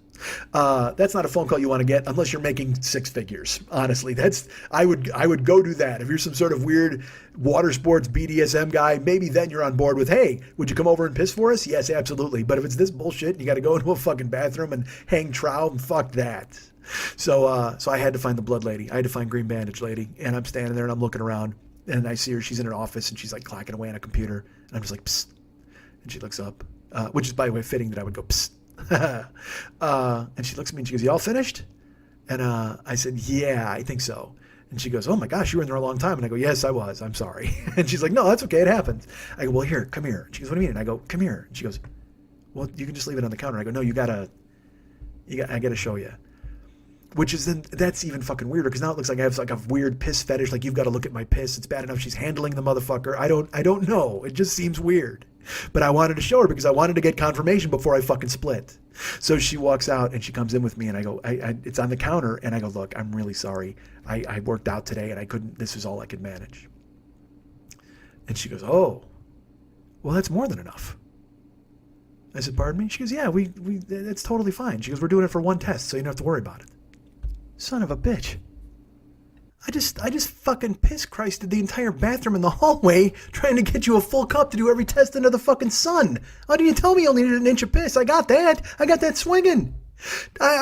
That's not a phone call you want to get unless you're making six figures. Honestly, I would go do that. If you're some sort of weird water sports BDSM guy, maybe then you're on board with, hey, would you come over and piss for us? Yes, absolutely. But if it's this bullshit, and you got to go into a fucking bathroom and hang trowel, fuck that. So I had to find the blood lady. I had to find Green Bandage lady, and I'm standing there and I'm looking around, and I see her. She's in her office and she's like clacking away on a computer, and I'm just like, psst. And she looks up, which is by the way fitting that I would go psst. And she looks at me and she goes, you all finished? And I said, yeah, I think so. And she goes, oh my gosh, you were in there a long time. And I go, yes, I was. I'm sorry. And she's like, no, that's okay. It happens. I go, well, here, come here. She goes, what do you mean? And I go, come here. And she goes, well, you can just leave it on the counter. I go, no, I gotta show you. Which is then, that's even fucking weirder because now it looks like I have like a weird piss fetish. Like, you've got to look at my piss. It's bad enough she's handling the motherfucker. I don't know. It just seems weird. But I wanted to show her because I wanted to get confirmation before I fucking split. So she walks out and she comes in with me and I go, it's on the counter. And I go, look, I'm really sorry. I worked out today and I couldn't, this is all I could manage. And she goes, oh, well, that's more than enough. I said, pardon me? She goes, yeah, that's totally fine. She goes, we're doing it for one test, so you don't have to worry about it. Son of a bitch. I just fucking piss Christed the entire bathroom in the hallway trying to get you a full cup to do every test under the fucking sun. Why didn't you tell me you only needed an inch of piss? I got that swinging.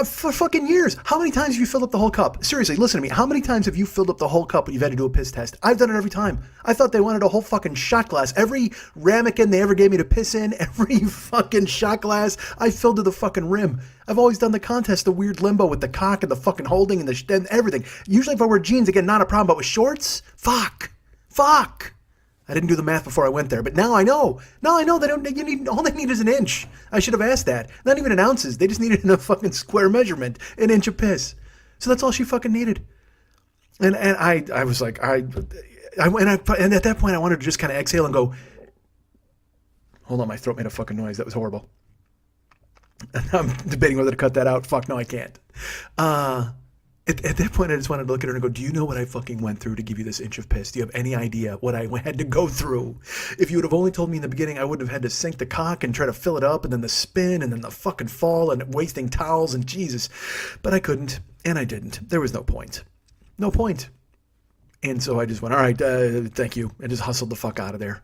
For fucking years. How many times have you filled up the whole cup? Seriously, listen to me. How many times have you filled up the whole cup when you've had to do a piss test? I've done it every time. I thought they wanted a whole fucking shot glass. Every ramekin they ever gave me to piss in, every fucking shot glass, I filled to the fucking rim. I've always done the contest, the weird limbo with the cock and the fucking holding and everything. Usually if I wear jeans, again, not a problem, but with shorts, fuck. I didn't do the math before I went there, but now I know. Now I know all they need is an inch. I should have asked that. Not even in ounces. They just needed a fucking square measurement, an inch of piss. So that's all she fucking needed. And I was like, and at that point I wanted to just kind of exhale and go, hold on, my throat made a fucking noise. That was horrible. And I'm debating whether to cut that out. Fuck no, I can't. At that point, I just wanted to look at her and go, do you know what I fucking went through to give you this inch of piss? Do you have any idea what I had to go through? If you would have only told me in the beginning, I wouldn't have had to sink the cock and try to fill it up and then the spin and then the fucking fall and wasting towels and Jesus. But I couldn't, and I didn't. There was no point. No point. And so I just went, all right, thank you. I just hustled the fuck out of there.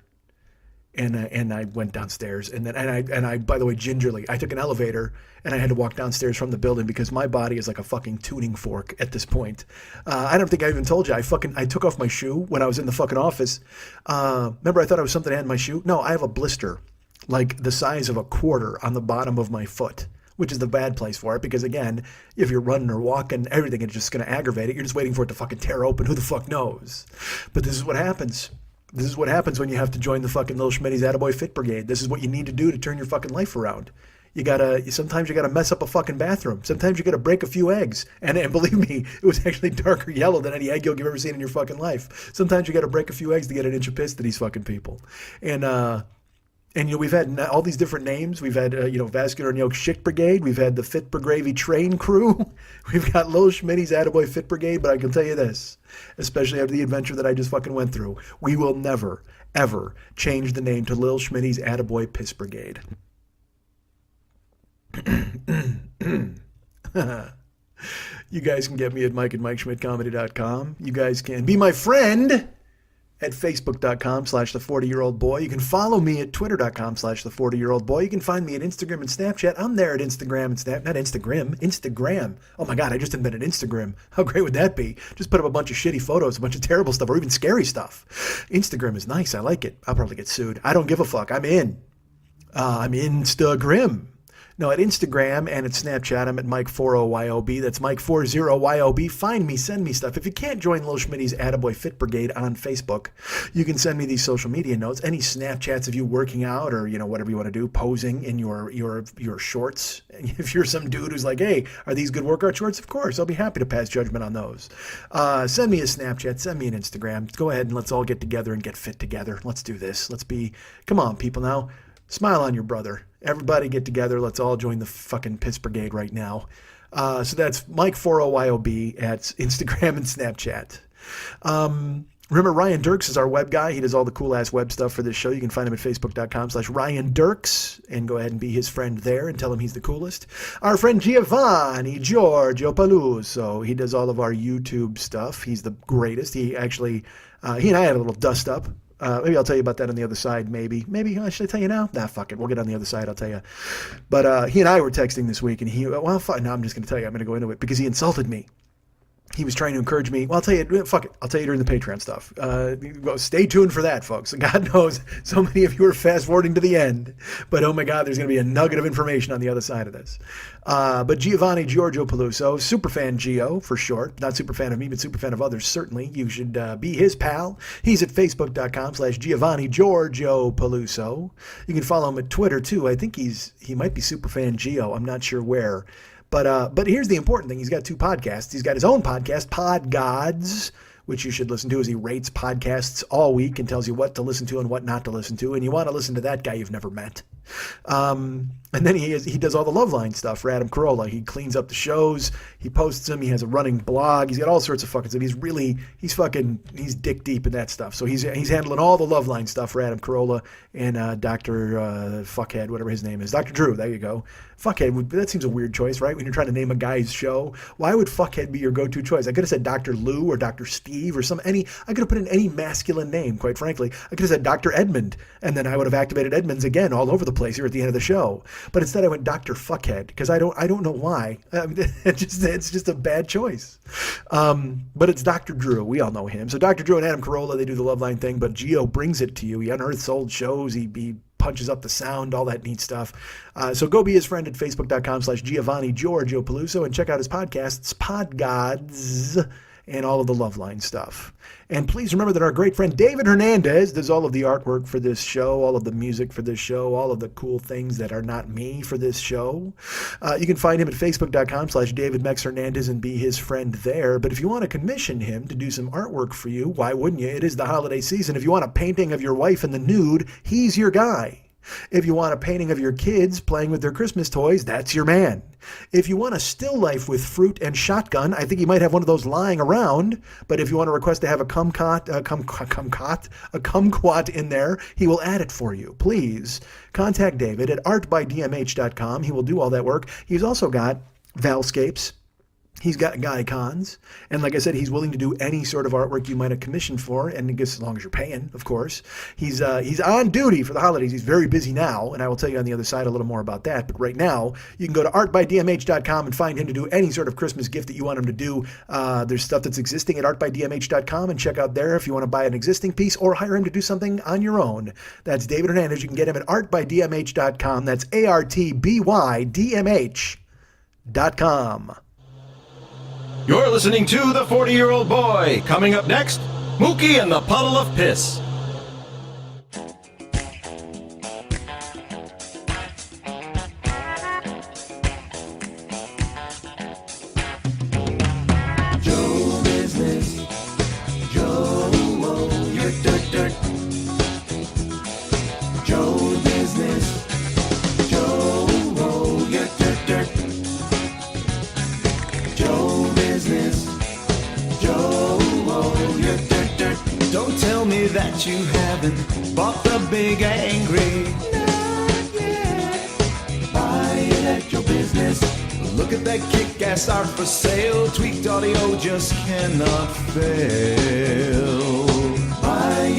And I went downstairs and I by the way, gingerly, I took an elevator and I had to walk downstairs from the building because my body is like a fucking tuning fork at this point. I don't think I even told you. I took off my shoe when I was in the fucking office. Remember I thought I was something I had in my shoe? No, I have a blister like the size of a quarter on the bottom of my foot, which is the bad place for it because again, if you're running or walking, everything is just going to aggravate it. You're just waiting for it to fucking tear open. Who the fuck knows? But this is what happens. This is what happens when you have to join the fucking Little Schmitty's Attaboy Fit Brigade. This is what you need to do to turn your fucking life around. Sometimes you gotta mess up a fucking bathroom. Sometimes you gotta break a few eggs. And believe me, it was actually darker yellow than any egg yolk you've ever seen in your fucking life. Sometimes you gotta break a few eggs to get an inch of piss to these fucking people. And we've had all these different names. We've had Vascular and Yoke Schick Brigade. We've had the Fit Brigravy Train Crew. We've got Little Schmitty's Attaboy Fit Brigade. But I can tell you this, especially after the adventure that I just fucking went through, we will never, ever change the name to Little Schmitty's Attaboy Piss Brigade. You guys can get me at Mike at MikeSchmidtComedy.com. You guys can be my friend at facebook.com/the40year-old boy. You can follow me at twitter.com/the40year-old boy. You can find me at Instagram and Snapchat. I'm there at Instagram and Instagram. Oh my God, I just invented Instagram. How great would that be? Just put up a bunch of shitty photos, a bunch of terrible stuff, or even scary stuff. Instagram is nice. I like it. I'll probably get sued. I don't give a fuck. I'm in. I'm Instagram. No, at Instagram and at Snapchat, I'm at Mike40YOB. That's Mike40YOB. Find me, send me stuff. If you can't join Lil Schmitty's Attaboy Fit Brigade on Facebook, you can send me these social media notes, any Snapchats of you working out or, whatever you want to do, posing in your shorts. If you're some dude who's like, hey, are these good workout shorts? Of course, I'll be happy to pass judgment on those. Send me a Snapchat, send me an Instagram. Go ahead and let's all get together and get fit together. Let's do this. Come on, people now. Smile on your brother. Everybody get together. Let's all join the fucking Piss Brigade right now. So that's Mike40YOB at Instagram and Snapchat. Remember, Ryan Dirks is our web guy. He does all the cool-ass web stuff for this show. You can find him at facebook.com/Ryan Dirks and go ahead and be his friend there and tell him he's the coolest. Our friend Giorgio Paluso. He does all of our YouTube stuff. He's the greatest. He and I had a little dust up. Maybe I'll tell you about that on the other side, maybe. Should I tell you now? Nah, fuck it. We'll get on the other side, I'll tell you. But he and I were texting this week, and fuck, no, I'm just going to tell you. I'm going to go into it because he insulted me. He was trying to encourage me. Well, I'll tell you, fuck it. I'll tell you during the Patreon stuff. Stay tuned for that, folks. God knows so many of you are fast forwarding to the end. But oh my God, there's going to be a nugget of information on the other side of this. But Giorgio Paluso, superfan Gio for short. Not superfan of me, but superfan of others, certainly. You should be his pal. He's at facebook.com/Giorgio Paluso. You can follow him at Twitter too. I think he might be superfan Gio. I'm not sure where. But here's the important thing. He's got two podcasts. He's got his own podcast, Pod Gods, which you should listen to as he rates podcasts all week and tells you what to listen to and what not to listen to. And you want to listen to that guy you've never met. And then he does all the Loveline stuff for Adam Carolla. He cleans up the shows. He posts them. He has a running blog. He's got all sorts of fucking stuff. He's dick deep in that stuff. So he's handling all the Loveline stuff for Adam Carolla and Dr. Fuckhead, whatever his name is. Dr. Drew, there you go. Fuckhead, that seems a weird choice, right? When you're trying to name a guy's show. Why would Fuckhead be your go-to choice? I could have said Dr. Lou or Dr. Steve or I could have put in any masculine name, quite frankly. I could have said Dr. Edmund, and then I would have activated Edmonds again all over the place here at the end of the show. But instead I went Dr. Fuckhead because I don't know why. It's just a bad choice. But it's Dr. Drew. We all know him. So Dr. Drew and Adam Carolla, they do the Loveline thing, but Gio brings it to you. He unearths old shows. He punches up the sound, all that neat stuff. So go be his friend at facebook.com/Giorgio Paluso and check out his podcasts, Pod Gods, and all of the Loveline stuff. And please remember that our great friend David Hernandez does all of the artwork for this show, all of the music for this show, all of the cool things that are not me for this show. You can find him at facebook.com/DavidMexHernandez and be his friend there. But if you want to commission him to do some artwork for you, why wouldn't you? It is the holiday season. If you want a painting of your wife in the nude, he's your guy. If you want a painting of your kids playing with their Christmas toys, that's your man. If you want a still life with fruit and shotgun, I think he might have one of those lying around. But if you want to request to have a kumquat in there, he will add it for you. Please contact David at artbydmh.com. He will do all that work. He's also got Valscapes. He's got Icons, and like I said, he's willing to do any sort of artwork you might have commissioned for, and I guess as long as you're paying, of course. He's on duty for the holidays. He's very busy now, and I will tell you on the other side a little more about that. But right now, you can go to artbydmh.com and find him to do any sort of Christmas gift that you want him to do. There's stuff that's existing at artbydmh.com, and check out there if you want to buy an existing piece or hire him to do something on your own. That's David Hernandez. You can get him at artbydmh.com. That's artbydmh.com. You're listening to The 40-Year-Old Boy. Coming up next, Mookie and the Puddle of Piss. Joe business. Joe, oh, you're dirt. Joe business. Joe, oh, you're dirt. Joe business. Joe, oh, you're dirt. Don't tell me that you haven't bought the big angry. Not yet. Buy it at your business. Look at that kick-ass art for sale. Tweaked audio just cannot fail. Buy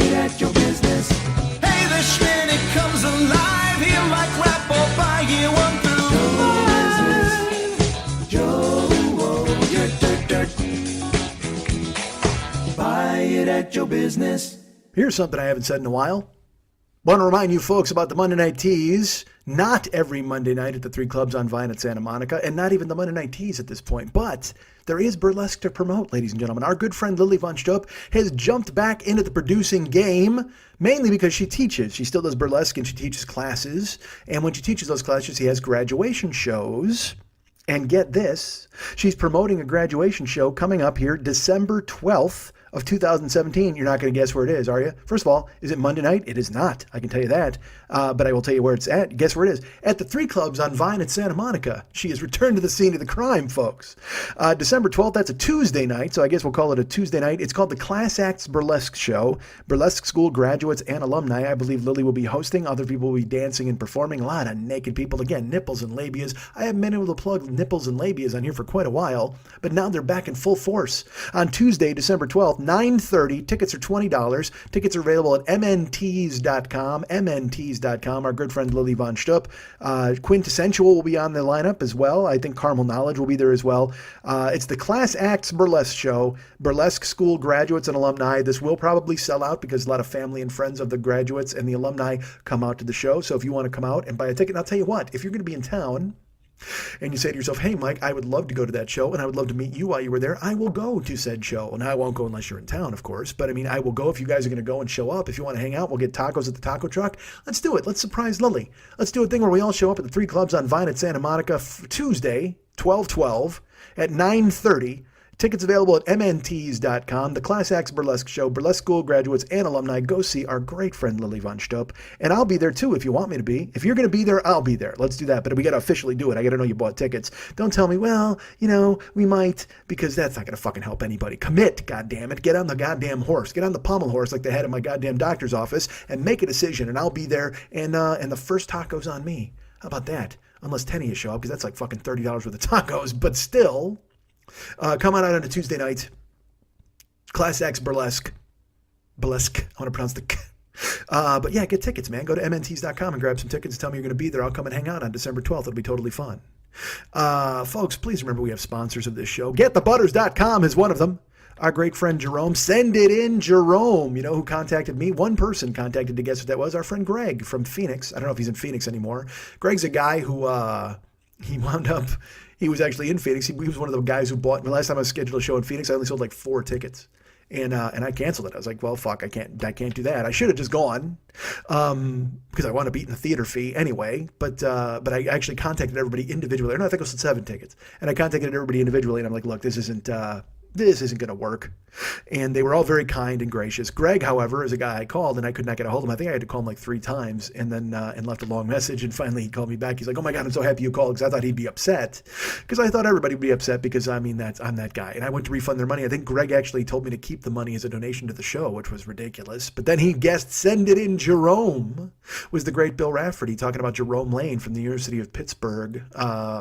at your business. Here's something I haven't said in a while. Want to remind you folks about the Monday Night Teas. Not every Monday night at the 3 Clubs on Vine at Santa Monica, and not even the Monday Night Teas at this point. But there is burlesque to promote, ladies and gentlemen. Our good friend Lily Von Stupp has jumped back into the producing game, mainly because she teaches. She still does burlesque and she teaches classes. And when she teaches those classes, she has graduation shows. And get this, she's promoting a graduation show coming up here December 12th. Of 2017, you're not going to guess where it is, are you? First of all, is it Monday night? It is not. I can tell you that. But I will tell you where it's at. Guess where it is? At the 3 Clubs on Vine at Santa Monica. She has returned to the scene of the crime, folks. December 12th, that's a Tuesday night, so I guess we'll call it a Tuesday night. It's called the Class Acts Burlesque Show. Burlesque school graduates and alumni. I believe Lily will be hosting. Other people will be dancing and performing. A lot of naked people. Again, nipples and labias. I haven't been able to plug nipples and labias on here for quite a while, but now they're back in full force. On Tuesday, December 12th, 9:30. Tickets are $20. Tickets are available at mnts.com. mnts.com. Our good friend Lily Von Stupp. Quintessential will be on the lineup as well. I think Carmel Knowledge will be there as well. It's the Class Acts Burlesque Show. Burlesque school graduates and alumni. This will probably sell out because a lot of family and friends of the graduates and the alumni come out to the show. So if you want to come out and buy a ticket, and I'll tell you what, if you're going to be in town, and you say to yourself, hey, Mike, I would love to go to that show, and I would love to meet you while you were there, I will go to said show. And I won't go unless you're in town, of course. But, I mean, I will go if you guys are going to go and show up. If you want to hang out, we'll get tacos at the taco truck. Let's do it. Let's surprise Lily. Let's do a thing where we all show up at the 3 Clubs on Vine at Santa Monica Tuesday, 12/12 at 9:30. Tickets available at mnts.com. The Class Acts Burlesque Show. Burlesque school graduates and alumni. Go see our great friend Lily Von Stupp. And I'll be there too if you want me to be. If you're going to be there, I'll be there. Let's do that. But we got to officially do it. I got to know you bought tickets. Don't tell me, well, you know, we might, because that's not going to fucking help anybody. Commit, goddammit. Get on the goddamn horse. Get on the pommel horse like they had in my goddamn doctor's office and make a decision. And I'll be there. And the first taco's on me. How about that? Unless 10 of you show up, because that's like fucking $30 worth of tacos. But still... come on out on a Tuesday night. Class Acts Burlesque. Burlesque. I want to pronounce the K. But yeah, get tickets, man. Go to mnts.com and grab some tickets. Tell me you're going to be there. I'll come and hang out on December 12th. It'll be totally fun. Folks, please remember we have sponsors of this show. GetTheButters.com is one of them. Our great friend Jerome. Send it in, Jerome. You know who contacted me? One person contacted to guess what that was. Our friend Greg from Phoenix. I don't know if he's in Phoenix anymore. Greg's a guy who he wound up... He was actually in Phoenix. He was one of the guys who bought. The last time I scheduled a show in Phoenix, I only sold like 4 tickets, and I canceled it. I was like, well, fuck, I can't do that. I should have just gone, because I wound up eating the theater fee anyway. But I actually contacted everybody individually. No, I think it was 7 tickets, and I contacted everybody individually, and I'm like, look, this isn't going to work. And they were all very kind and gracious. Greg, however, is a guy I called and I could not get a hold of him. I think I had to call him like 3 times and then and left a long message. And finally he called me back. He's like, oh my God, I'm so happy you called, because I thought he'd be upset, because I thought everybody would be upset, because I mean, I'm that guy. And I went to refund their money. I think Greg actually told me to keep the money as a donation to the show, which was ridiculous. But then he guessed Send It In Jerome was the great Bill Rafferty talking about Jerome Lane from the University of Pittsburgh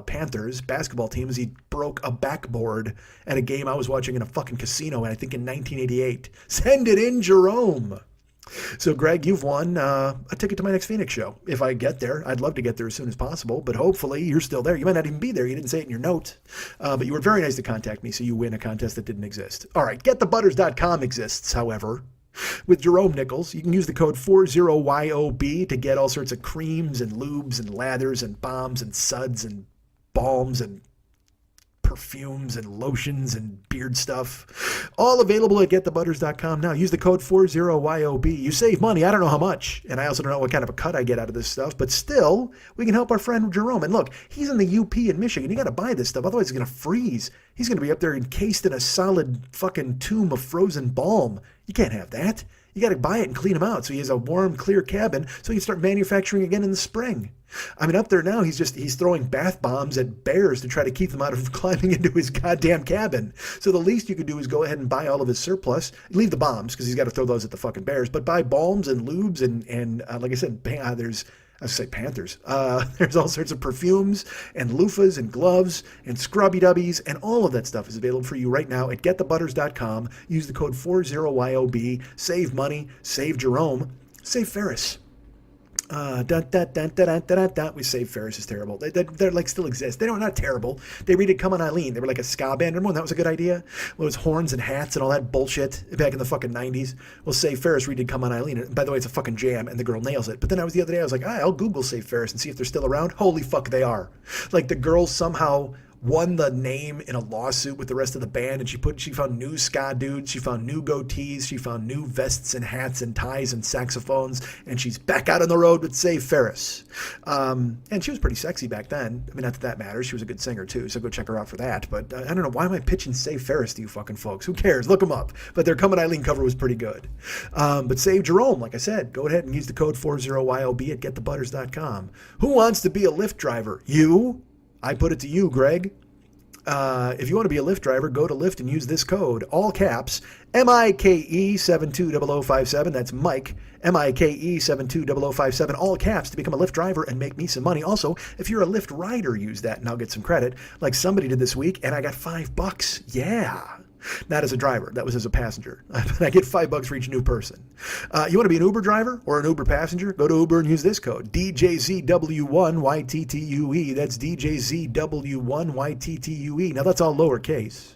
Panthers basketball team as he broke a backboard at a game I was watching in a fucking casino, and I think in 1988. Send it in, Jerome. So, Greg, you've won a ticket to my next Phoenix show. If I get there, I'd love to get there as soon as possible, but hopefully you're still there. You might not even be there. You didn't say it in your note, but you were very nice to contact me, so you win a contest that didn't exist. All right, GetTheButters.com exists, however. With Jerome Nichols, you can use the code 40YOB to get all sorts of creams and lubes and lathers and balms and suds and balms and perfumes and lotions and beard stuff, all available at getthebutters.com now. Use the code 40YOB. You save money. I don't know how much, and I also don't know what kind of a cut I get out of this stuff, but still, we can help our friend Jerome. And look, he's in the UP in Michigan. You got to buy this stuff, otherwise he's going to freeze. He's going to be up there encased in a solid fucking tomb of frozen balm. You can't have that. You got to buy it and clean him out so he has a warm, clear cabin so he can start manufacturing again in the spring. I mean, up there now, he's throwing bath bombs at bears to try to keep them out of climbing into his goddamn cabin. So the least you could do is go ahead and buy all of his surplus. Leave the bombs, because he's got to throw those at the fucking bears. But buy balms and lubes and like I said, there's... I say Panthers. There's all sorts of perfumes and loofahs and gloves and scrubby dubbies, and all of that stuff is available for you right now at getthebutters.com. Use the code 40YOB. Save money, save Jerome, save Ferris. We Save Ferris is terrible. They're like still exist. They don't not terrible. They redid Come on Eileen. They were like a ska band. Remember when that was a good idea? Well, it was horns and hats and all that bullshit back in the fucking 90s. Well, Save Ferris redid Come on Eileen. And by the way, it's a fucking jam and the girl nails it. But then the other day I was like, I'll Google Save Ferris and see if they're still around. Holy fuck, they are. Like the girl somehow won the name in a lawsuit with the rest of the band, and she found new ska dudes, she found new goatees, she found new vests and hats and ties and saxophones, and she's back out on the road with Save Ferris. And she was pretty sexy back then. I mean, not that that matters. She was a good singer too, so go check her out for that. But I don't know, why am I pitching Save Ferris to you fucking folks? Who cares? Look them up. But their Come on Eileen cover was pretty good. But Save Jerome, like I said, go ahead and use the code 40YOB at getthebutters.com. Who wants to be a Lyft driver? You? I put it to you, Greg. If you want to be a Lyft driver, go to Lyft and use this code, all caps, MIKE 720057. That's Mike, MIKE 720057, all caps, to become a Lyft driver and make me some money. Also, if you're a Lyft rider, use that and I'll get some credit, like somebody did this week, and I got $5. Yeah. Not as a driver. That was as a passenger. I get $5 for each new person. You want to be an Uber driver or an Uber passenger? Go to Uber and use this code, DJZW1YTTUE. That's DJZW1YTTUE. Now, that's all lowercase.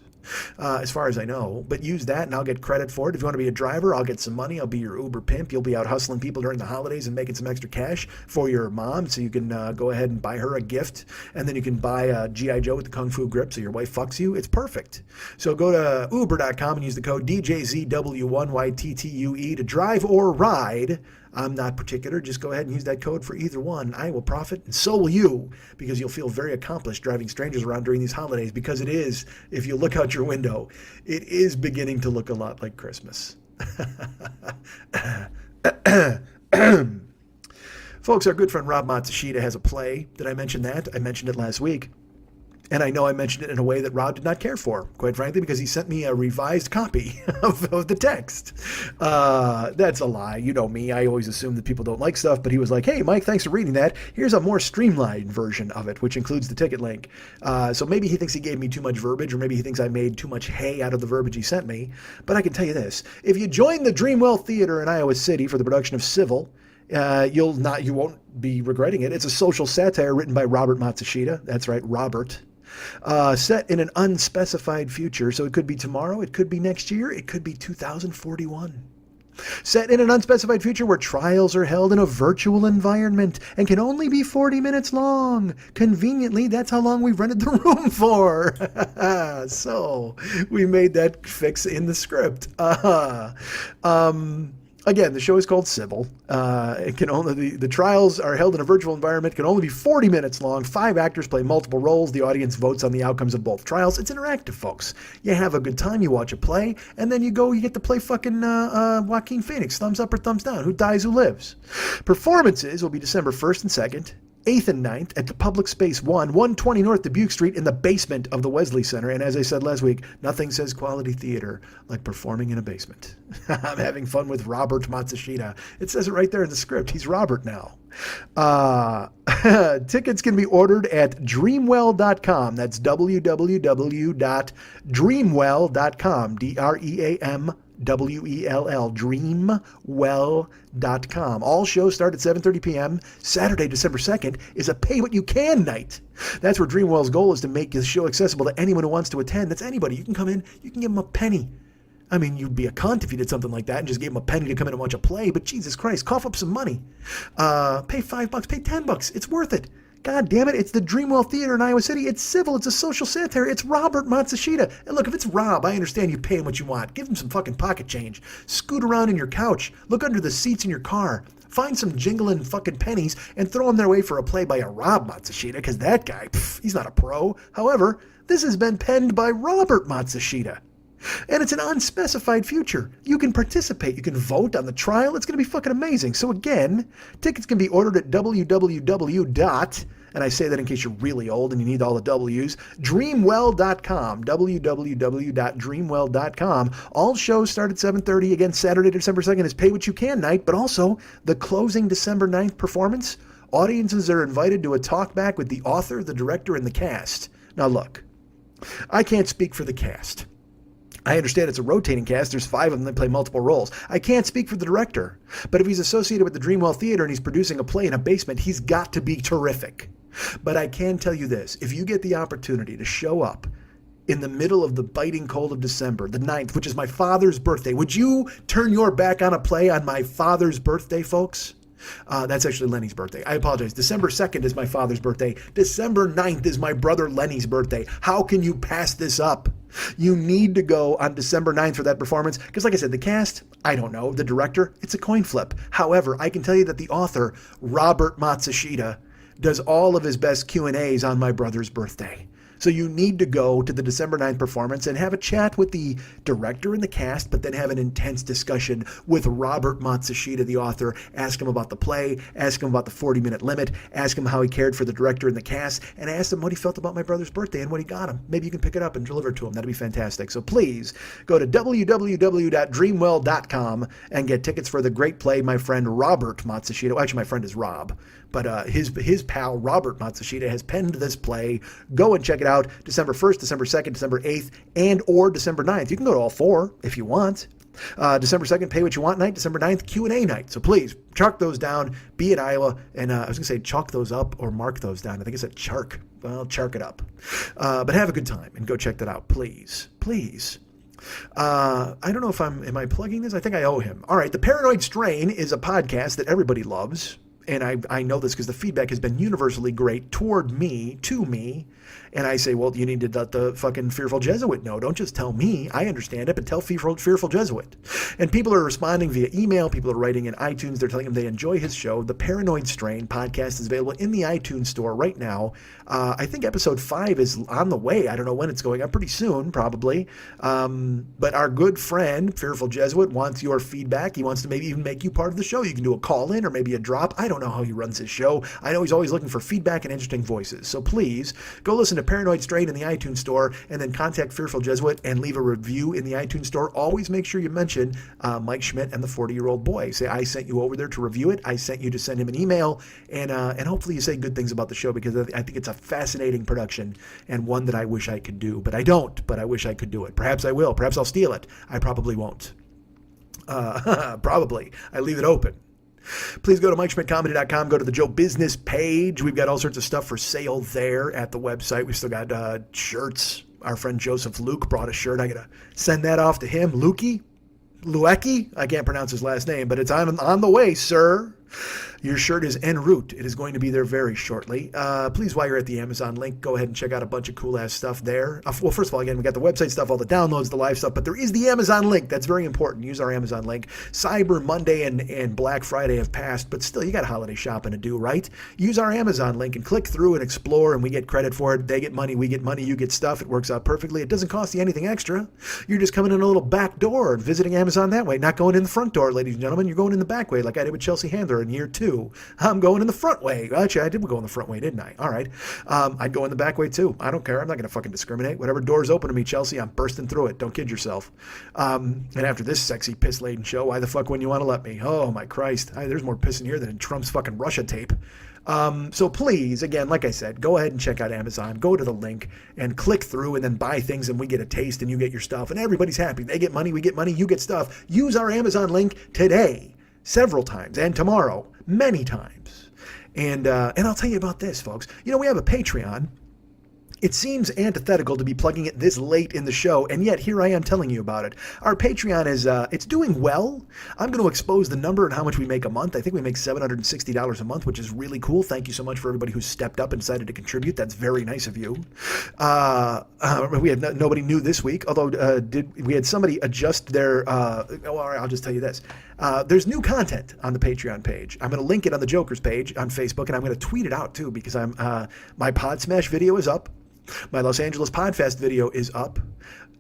As far as I know, but use that and I'll get credit for it. If you want to be a driver, I'll get some money. I'll be your Uber pimp. You'll be out hustling people during the holidays and making some extra cash for your mom, so you can go ahead and buy her a gift, and then you can buy a G.I. Joe with the Kung Fu grip so your wife fucks you. It's perfect. So go to uber.com and use the code DJZW1YTTUE to drive or ride. I'm not particular. Just go ahead and use that code for either one. I will profit, and so will you, because you'll feel very accomplished driving strangers around during these holidays, because it is, if you look out your window, it is beginning to look a lot like Christmas. Folks, our good friend Rob Matsushita has a play. Did I mention that? I mentioned it last week. And I know I mentioned it in a way that Rob did not care for, quite frankly, because he sent me a revised copy of the text. That's a lie. You know me. I always assume that people don't like stuff. But he was like, hey, Mike, thanks for reading that. Here's a more streamlined version of it, which includes the ticket link. So maybe he thinks he gave me too much verbiage, or maybe he thinks I made too much hay out of the verbiage he sent me. But I can tell you this. If you join the Dreamwell Theater in Iowa City for the production of Civil, you won't be regretting it. It's a social satire written by Robert Matsushita. That's right, Robert. Set in an unspecified future. So it could be tomorrow, it could be next year, it could be 2041. Set in an unspecified future where trials are held in a virtual environment and can only be 40 minutes long. Conveniently, that's how long we've rented the room for. So we made that fix in the script. Again, the show is called Civil. It can only the trials are held in a virtual environment. Can only be 40 minutes long. 5 actors play multiple roles. The audience votes on the outcomes of both trials. It's interactive, folks. You have a good time. You watch a play, and then you get to play fucking Joaquin Phoenix. Thumbs up or thumbs down. Who dies? Who lives? Performances will be December 1st and 2nd. 8th and 9th at the Public Space 120 North Dubuque Street in the basement of the Wesley Center. And as I said last week, nothing says quality theater like performing in a basement. I'm having fun with Robert Matsushita. It says it right there in the script. He's Robert now. Tickets can be ordered at dreamwell.com. That's www.dreamwell.com. DREAMWELL, dreamwell.com. All shows start at 7:30 p.m. Saturday, December 2nd is a pay what you can night. That's where Dreamwell's goal is to make the show accessible to anyone who wants to attend. That's anybody. You can come in, you can give them a penny. I mean, you'd be a cunt if you did something like that and just gave them a penny to come in and watch a play, but Jesus Christ, cough up some money. Pay $5, pay $10. It's worth it. God damn it, it's the Dreamwell Theater in Iowa City. It's Civil. It's a social satire. It's Robert Matsushita. And look, if it's Rob, I understand you pay him what you want. Give him some fucking pocket change. Scoot around in your couch. Look under the seats in your car. Find some jingling fucking pennies and throw them their way for a play by a Rob Matsushita, because that guy, he's not a pro. However, this has been penned by Robert Matsushita. And it's an unspecified future. You can participate. You can vote on the trial. It's going to be fucking amazing. So again, tickets can be ordered at www. And I say that in case you're really old and you need all the W's, dreamwell.com, www.dreamwell.com. All shows start at 7:30. Again, Saturday, December 2nd is Pay What You Can night, but also the closing December 9th performance. Audiences are invited to a talk back with the author, the director, and the cast. Now look, I can't speak for the cast. I understand it's a rotating cast. There's 5 of them that play multiple roles. I can't speak for the director, but if he's associated with the Dreamwell Theater and he's producing a play in a basement, he's got to be terrific. But I can tell you this, if you get the opportunity to show up in the middle of the biting cold of December, the 9th, which is my father's birthday, would you turn your back on a play on my father's birthday, folks? That's actually Lenny's birthday. I apologize. December 2nd is my father's birthday. December 9th is my brother Lenny's birthday. How can you pass this up? You need to go on December 9th for that performance. Because like I said, the cast, I don't know. The director, it's a coin flip. However, I can tell you that the author, Robert Matsushita, does all of his best Q&As on my brother's birthday. So you need to go to the December 9th performance and have a chat with the director and the cast, but then have an intense discussion with Robert Matsushita, the author. Ask him about the play, ask him about the 40-minute limit, ask him how he cared for the director and the cast, and ask him what he felt about my brother's birthday and what he got him. Maybe you can pick it up and deliver it to him. That'd be fantastic. So please go to www.dreamwell.com and get tickets for the great play my friend Robert Matsushita. Well, actually, my friend is Rob. But his pal, Robert Matsushita, has penned this play. Go and check it out December 1st, December 2nd, December 8th, and or December 9th. You can go to all 4 if you want. December 2nd, Pay What You Want night. December 9th, Q&A night. So please, chalk those down. Be at Iowa. And I was going to say chalk those up or mark those down. I think it said chark. Well, chark it up. But have a good time and go check that out, please. Please. I don't know if am I plugging this? I think I owe him. All right. The Paranoid Strain is a podcast that everybody loves. And I know this because the feedback has been universally great to me. And I say, well, you need to let the fucking Fearful Jesuit know. Don't just tell me. I understand it, but tell Fearful Jesuit. And people are responding via email. People are writing in iTunes. They're telling him they enjoy his show. The Paranoid Strain podcast is available in the iTunes store right now. I think episode 5 is on the way. I don't know when it's going up. Pretty soon, probably. But our good friend, Fearful Jesuit, wants your feedback. He wants to maybe even make you part of the show. You can do a call-in or maybe a drop. I don't know how he runs his show. I know he's always looking for feedback and interesting voices. So please, go listen to Paranoid Strain in the iTunes store and then contact Fearful Jesuit and leave a review in the iTunes store. Always make sure you mention Mike Schmidt and the 40-year-old boy. Say, I sent you over there to review it. I sent you to send him an email. And hopefully you say good things about the show because I think it's a fascinating production and one that I wish I could do. But I don't, but I wish I could do it. Perhaps I will. Perhaps I'll steal it. I probably won't. Probably. I leave it open. Please go to MikeSchmidtComedy.com. Go to the Joe Business page. We've got all sorts of stuff for sale there at the website. We've still got shirts. Our friend Joseph Luke brought a shirt. I got to send that off to him. Luecki? I can't pronounce his last name, but it's on the way, sir. Your shirt is en route. It is going to be there very shortly. Please, while you're at the Amazon link, go ahead and check out a bunch of cool-ass stuff there. Well, first of all, again, we got the website stuff, all the downloads, the live stuff, but there is the Amazon link. That's very important. Use our Amazon link. Cyber Monday and Black Friday have passed, but still, you got holiday shopping to do, right? Use our Amazon link and click through and explore, and we get credit for it. They get money, we get money, you get stuff. It works out perfectly. It doesn't cost you anything extra. You're just coming in a little back door and visiting Amazon that way, not going in the front door, ladies and gentlemen. You're going in the back way like I did with Chelsea Handler in year 2. I'm going in the front way. Actually, I did go in the front way, didn't I? All right. I'd go in the back way, too. I don't care. I'm not going to fucking discriminate. Whatever door's open to me, Chelsea, I'm bursting through it. Don't kid yourself. And after this sexy, piss-laden show, why the fuck wouldn't you want to let me? Oh, my Christ. There's more piss in here than in Trump's fucking Russia tape. So please, again, like I said, go ahead and check out Amazon. Go to the link and click through and then buy things, and we get a taste and you get your stuff. And everybody's happy. They get money, we get money, you get stuff. Use our Amazon link today, several times, and tomorrow, many times. And I'll tell you about this, folks. You know, we have a Patreon. It seems antithetical to be plugging it this late in the show, and yet here I am telling you about it. Our Patreon is, it's doing well. I'm going to expose the number and how much we make a month. I think we make $760 a month, which is really cool. Thank you so much for everybody who stepped up and decided to contribute. That's very nice of you. We had nobody new this week, although we had somebody adjust their, I'll just tell you this. There's new content on the Patreon page. I'm going to link it on the Jokers page on Facebook, and I'm going to tweet it out too because my Pod Smash video is up. My Los Angeles Podfest video is up.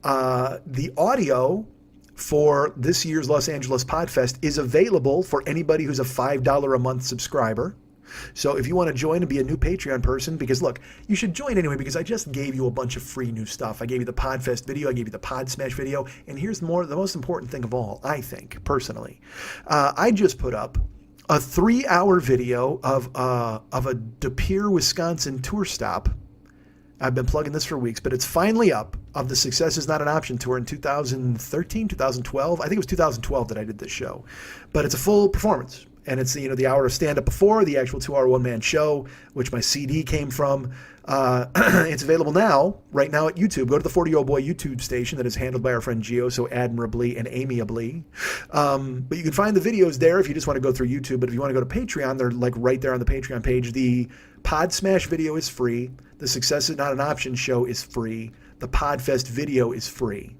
The audio for this year's Los Angeles Podfest is available for anybody who's a $5 a month subscriber. So if you want to join and be a new Patreon person, because look, you should join anyway because I just gave you a bunch of free new stuff. I gave you the Podfest video, I gave you the Pod Smash video, and here's the most important thing of all, I think, personally. I just put up a 3-hour video of a De Pere, Wisconsin tour stop. I've been plugging this for weeks, but it's finally up of the Success Is Not an Option tour in 2013, 2012. I think it was 2012 that I did this show. But it's a full performance. And it's, the hour of stand-up before, the actual 2-hour one-man show, which my CD came from. It's available now, right now at YouTube. Go to the 40-Year-Old Boy YouTube station that is handled by our friend Gio so admirably and amiably. But you can find the videos there if you just want to go through YouTube. But if you want to go to Patreon, they're like right there on the Patreon page. The Pod Smash video is free. The Success Is Not an Option show is free. The Podfest video is free.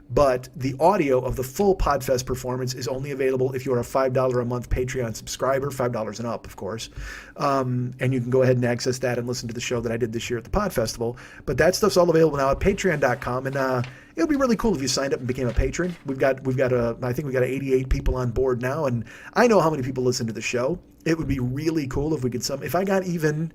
But the audio of the full Podfest performance is only available if you're a $5 a month Patreon subscriber, $5 and up, of course. And you can go ahead and access that and listen to the show that I did this year at the Pod Festival. But that stuff's all available now at patreon.com. And it would be really cool if you signed up and became a patron. I think we've got 88 people on board now. And I know how many people listen to the show. It would be really cool if we could if I got even,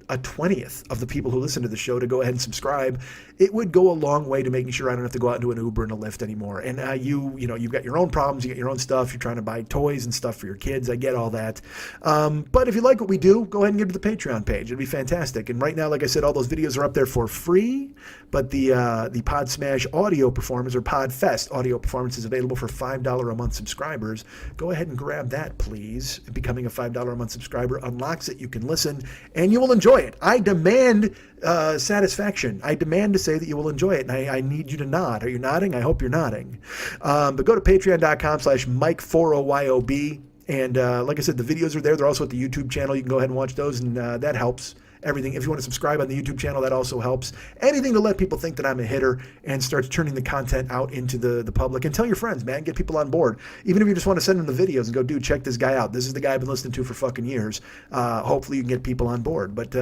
a 20th of the people who listen to the show to go ahead and subscribe, it would go a long way to making sure I don't have to go out and do an Uber and a Lyft anymore. And you've got your own problems, you got your own stuff, you're trying to buy toys and stuff for your kids. I get all that. But if you like what we do, go ahead and get to the Patreon page. It'd be fantastic. And right now, like I said, all those videos are up there for free. But the Pod Smash audio performance or Podfest audio performance is available for $5 a month subscribers. Go ahead and grab that, please. Becoming a $5 a month subscriber unlocks it. You can listen and you will enjoy it. I demand satisfaction. I demand to say that you will enjoy it, and I need you to nod. Are you nodding? I hope you're nodding. But go to patreon.com/Mike40YOB, and like I said, the videos are there. They're also at the YouTube channel. You can go ahead and watch those, and that helps. Everything. If you want to subscribe on the YouTube channel, that also helps. Anything to let people think that I'm a hitter and start turning the content out into the public. And tell your friends, man. Get people on board. Even if you just want to send them the videos and go, dude, check this guy out. This is the guy I've been listening to for fucking years. Hopefully you can get people on board. But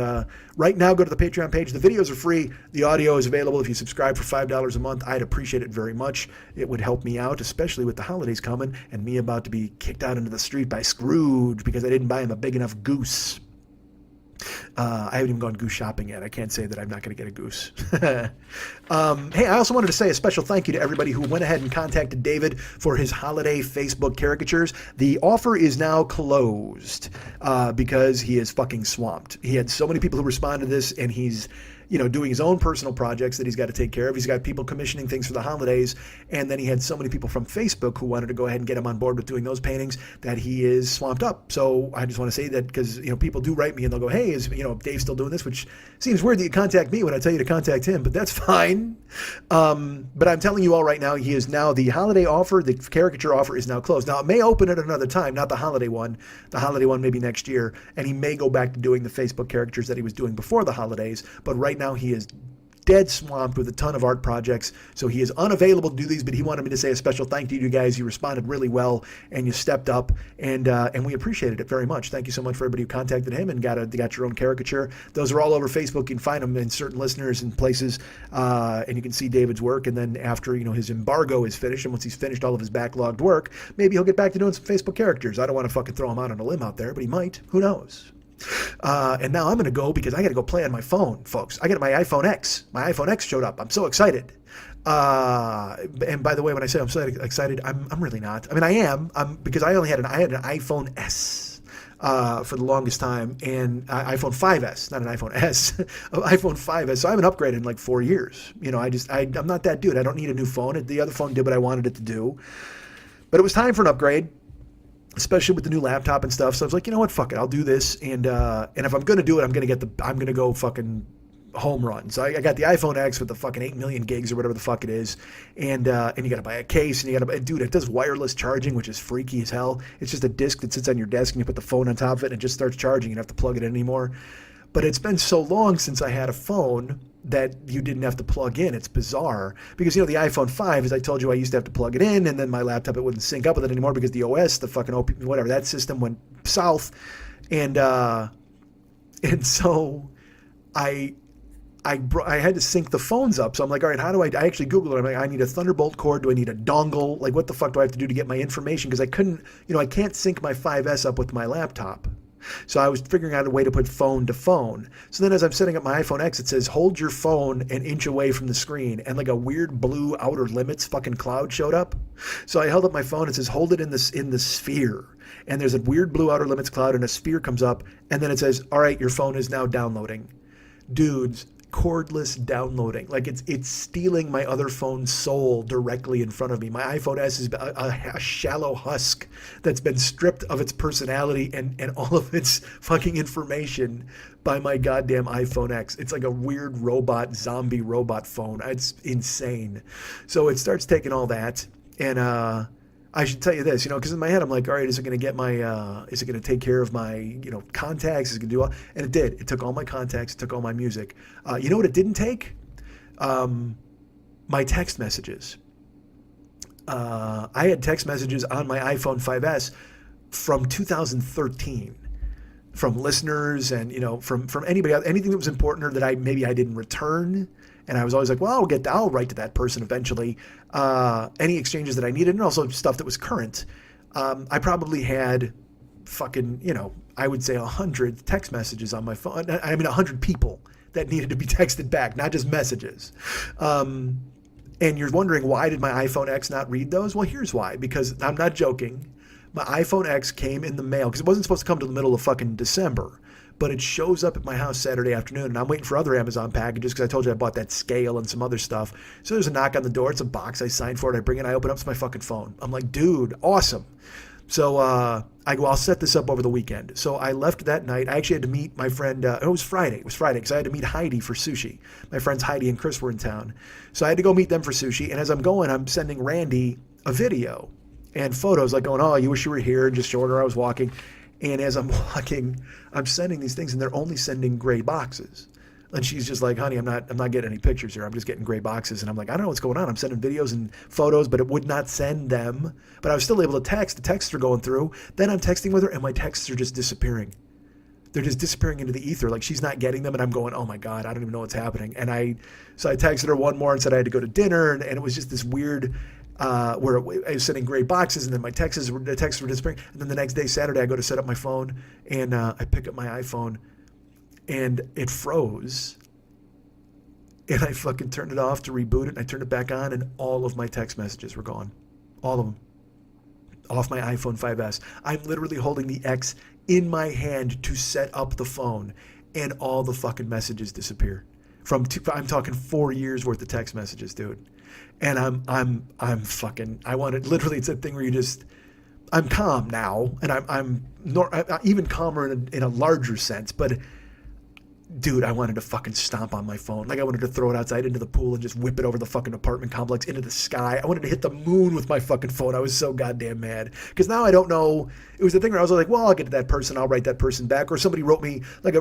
right now, go to the Patreon page. The videos are free. The audio is available if you subscribe for $5 a month. I'd appreciate it very much. It would help me out, especially with the holidays coming and me about to be kicked out into the street by Scrooge because I didn't buy him a big enough goose. I haven't even gone goose shopping yet. I can't say that I'm not going to get a goose. Hey, I also wanted to say a special thank you to everybody who went ahead and contacted David for his holiday Facebook caricatures. The offer is now closed because he is fucking swamped. He had so many people who responded to this, and he's doing his own personal projects that he's got to take care of. He's got people commissioning things for the holidays. And then he had so many people from Facebook who wanted to go ahead and get him on board with doing those paintings that he is swamped up. So I just want to say that because, people do write me and they'll go, hey, is, Dave still doing this? Which seems weird that you contact me when I tell you to contact him, but that's fine. But I'm telling you all right now, he is now the holiday offer, the caricature offer is now closed. Now it may open at another time, not the holiday one. The holiday one maybe next year. And he may go back to doing the Facebook caricatures that he was doing before the holidays. But right now he is dead swamped with a ton of art projects, so he is unavailable to do these, but he wanted me to say a special thank you to you guys. You responded really well, and you stepped up, and we appreciated it very much. Thank you so much for everybody who contacted him and got your own caricature. Those are all over Facebook. You can find them in certain listeners and places, and you can see David's work, and then after his embargo is finished, and once he's finished all of his backlogged work, maybe he'll get back to doing some Facebook characters. I don't want to fucking throw him out on a limb out there, but he might. Who knows? And now I'm going to go because I got to go play on my phone, folks. I got my iPhone X. My iPhone X showed up. I'm so excited. And by the way, when I say I'm so excited, I'm really not. I mean, I am. Because I had an iPhone S for the longest time, and iPhone 5S, not an iPhone S, iPhone 5S. So I haven't upgraded in like 4 years. I'm not that dude. I don't need a new phone. The other phone did what I wanted it to do, but it was time for an upgrade. Especially with the new laptop and stuff. So I was like, you know what, fuck it, I'll do this. And if I'm gonna do it, I'm gonna go fucking home run. So I got the iPhone X with the fucking 8 million gigs or whatever the fuck it is. And you gotta buy a case, and dude, it does wireless charging, which is freaky as hell. It's just a disc that sits on your desk, and you put the phone on top of it, and it just starts charging. You don't have to plug it in anymore. But it's been so long since I had a phone that you didn't have to plug in. It's bizarre because, the iPhone 5, as I told you, I used to have to plug it in, and then my laptop, it wouldn't sync up with it anymore because the OS, the fucking whatever, that system went south. And so I had to sync the phones up. So I'm like, all right, how do I actually Googled it. I'm like, I need a Thunderbolt cord. Do I need a dongle? Like, what the fuck do I have to do to get my information? Because I couldn't, I can't sync my 5S up with my laptop. So I was figuring out a way to put phone to phone. So then as I'm setting up my iPhone X, it says, hold your phone an inch away from the screen. And like a weird blue outer limits fucking cloud showed up. So I held up my phone. It says, hold it in the sphere. And there's a weird blue outer limits cloud and a sphere comes up. And then it says, all right, your phone is now downloading. Dudes, cordless downloading. Like it's stealing my other phone's soul directly in front of me. My iPhone S is a shallow husk that's been stripped of its personality and all of its fucking information by my goddamn iPhone X. It's like a weird zombie robot phone. It's insane. So it starts taking all that, and I should tell you this, because in my head I'm like, all right, is it going to take care of my, contacts? Is it going to do all? And it did. It took all my contacts. It took all my music. You know what it didn't take? My text messages. I had text messages on my iPhone 5S from 2013 from listeners and, from anybody else, anything that was important or that I didn't return. And I was always like, well, I'll write to that person eventually. Any exchanges that I needed, and also stuff that was current. I probably had fucking, I would say 100 text messages on my phone. 100 people that needed to be texted back, not just messages. And you're wondering, why did my iPhone X not read those? Well, here's why. Because I'm not joking. My iPhone X came in the mail, because it wasn't supposed to come to the middle of fucking December. But it shows up at my house Saturday afternoon, and I'm waiting for other Amazon packages because I told you I bought that scale and some other stuff. So there's a knock on the door. It's a box. I signed for it. I bring it. I open up. It's my fucking phone. I'm like, dude, awesome. So I go, I'll set this up over the weekend. So I left that night. I actually had to meet my friend. It was Friday. It was Friday because I had to meet Heidi for sushi. My friends Heidi and Chris were in town. So I had to go meet them for sushi. And as I'm going, I'm sending Randy a video and photos, like going, oh, you wish you were here, and just showing her I was walking. And as I'm walking, I'm sending these things, and they're only sending gray boxes. And she's just like, honey, I'm not getting any pictures here. I'm just getting gray boxes. And I'm like, I don't know what's going on. I'm sending videos and photos, but it would not send them. But I was still able to text. The texts are going through. Then I'm texting with her, and my texts are just disappearing. They're just disappearing into the ether. Like, she's not getting them, and I'm going, oh my God, I don't even know what's happening. And so I texted her one more and said I had to go to dinner, and it was just this weird, where I was sending gray boxes, and then the texts were disappearing. And then the next day, Saturday, I go to set up my phone, and I pick up my iPhone, and it froze. And I fucking turned it off to reboot it, and I turned it back on, and all of my text messages were gone. All of them. Off my iPhone 5S. I'm literally holding the X in my hand to set up the phone, and all the fucking messages disappear. I'm talking 4 years worth of text messages, dude. And I'm fucking, literally, it's that thing where I'm calm now, and I'm even calmer in a larger sense, but dude, I wanted to fucking stomp on my phone. Like, I wanted to throw it outside into the pool and just whip it over the fucking apartment complex into the sky. I wanted to hit the moon with my fucking phone. I was so goddamn mad. Because now I don't know. It was the thing where I was like, well, I'll get to that person. I'll write that person back. Or somebody wrote me, like,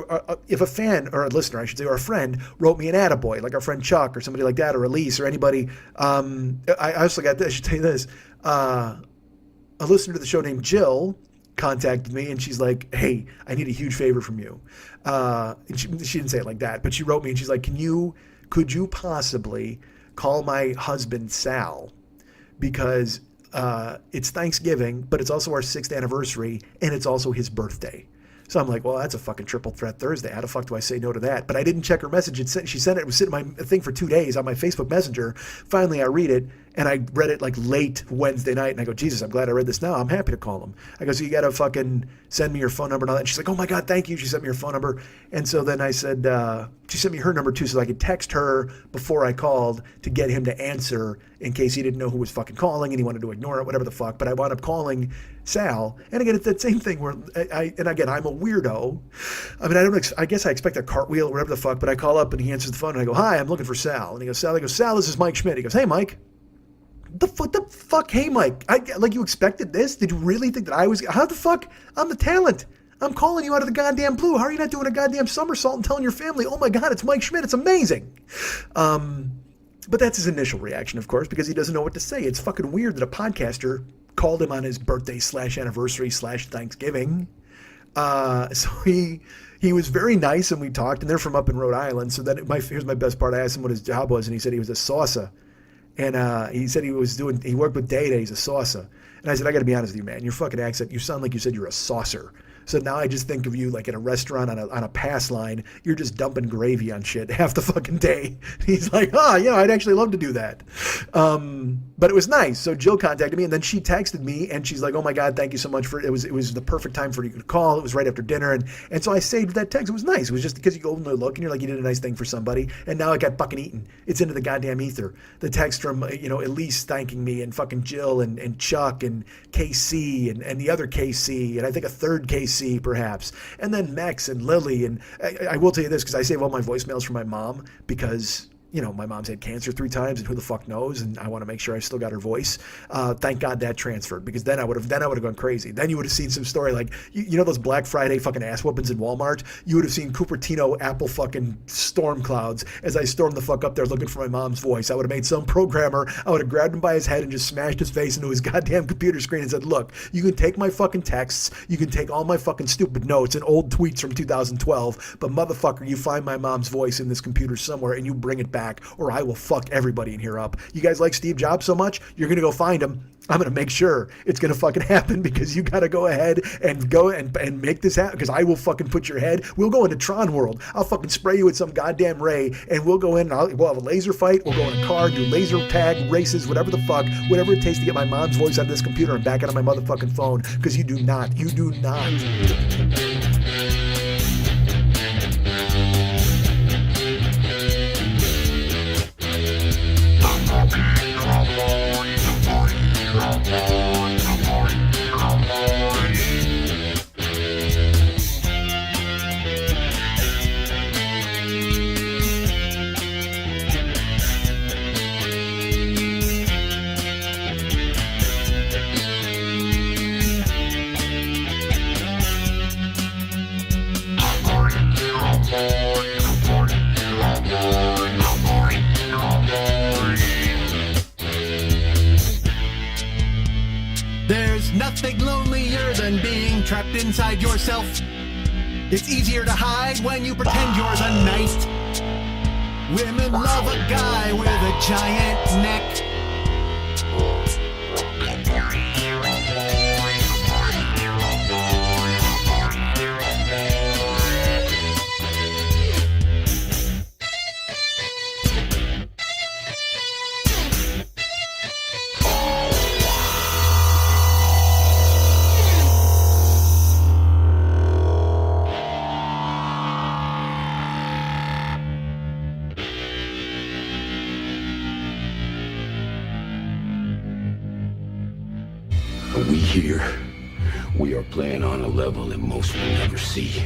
if a fan, or a listener, I should say, or a friend wrote me an attaboy, like our friend Chuck or somebody like that, or Elise or anybody. I also got this. I should tell you this. A listener to the show named Jill contacted me, and she's like, hey, I need a huge favor from you. And she didn't say it like that, but she wrote me, and she's like, could you possibly call my husband Sal, because it's Thanksgiving, but it's also our 6th anniversary, and it's also his birthday. So I'm like, well, that's a fucking triple threat Thursday. How the fuck do I say no to that? But I didn't check her message. She sent it. It was sitting in my thing for 2 days on my Facebook Messenger. Finally, I read it, and I read it like late Wednesday night, and I go, Jesus, I'm glad I read this now. I'm happy to call him. I go, so you got to fucking send me your phone number and all that. And she's like, oh my God, thank you. She sent me her phone number. And so then I said, she sent me her number too, so I could text her before I called to get him to answer in case he didn't know who was fucking calling and he wanted to ignore it, whatever the fuck. But I wound up calling Sal. And again, it's that same thing where I'm a weirdo. I mean, I guess I expect a cartwheel or whatever the fuck, but I call up and he answers the phone and I go, hi, I'm looking for Sal. And he goes, Sal. I go, Sal, this is Mike Schmidt. He goes, hey, Mike. The fuck? Hey, Mike. Like, you expected this? Did you really think that I was? How the fuck? I'm the talent. I'm calling you out of the goddamn blue. How are you not doing a goddamn somersault and telling your family, oh my God, it's Mike Schmidt. It's amazing. But that's his initial reaction, of course, because he doesn't know what to say. It's fucking weird that a podcaster called him on his birthday / anniversary / Thanksgiving. So he was very nice, and we talked, and they're from up in Rhode Island. So then here's my best part. I asked him what his job was, and he said he was a salsa. And he said he worked with Data. He's a salsa. And I said, I got to be honest with you, man. Your fucking accent, you sound like you said you're a saucer. So now I just think of you like in a restaurant on a pass line. You're just dumping gravy on shit half the fucking day. He's like, I'd actually love to do that. But it was nice. So Jill contacted me, and then she texted me, and she's like, "Oh my God, thank you so much for it. It was the perfect time for you to call. It was right after dinner, and so I saved that text. It was nice. It was just because you go and look, and you're like, you did a nice thing for somebody, and now it got fucking eaten. It's into the goddamn ether. The text from Elise thanking me, and fucking Jill, and Chuck, and KC, and the other KC, and I think a third KC perhaps, and then Max and Lily, and I will tell you this because I save all my voicemails from my mom because. My mom's had cancer 3 times, and who the fuck knows? And I want to make sure I still got her voice. Thank God that transferred, because then I would have gone crazy. Then you would have seen some story like those Black Friday fucking ass whoopings in Walmart. You would have seen Cupertino Apple fucking storm clouds as I stormed the fuck up there looking for my mom's voice. I would have made some programmer. I would have grabbed him by his head and just smashed his face into his goddamn computer screen and said, "Look, you can take my fucking texts, you can take all my fucking stupid notes and old tweets from 2012, but motherfucker, you find my mom's voice in this computer somewhere and you bring it back, or I will fuck everybody in here up. You guys like Steve Jobs so much, you're going to go find him. I'm going to make sure it's going to fucking happen, because you got to go ahead and go and make this happen, because I will fucking put your head. We'll go into Tron World. I'll fucking spray you with some goddamn ray, and we'll go in and we'll have a laser fight. We'll go in a car, do laser tag races, whatever the fuck, whatever it takes to get my mom's voice out of this computer and back out of my motherfucking phone, because you do not. There's nothing lonelier than being trapped inside yourself. It's easier to hide when you pretend yours a knife. Women love a guy with a giant neck. We here, we are playing on a level that most will never see.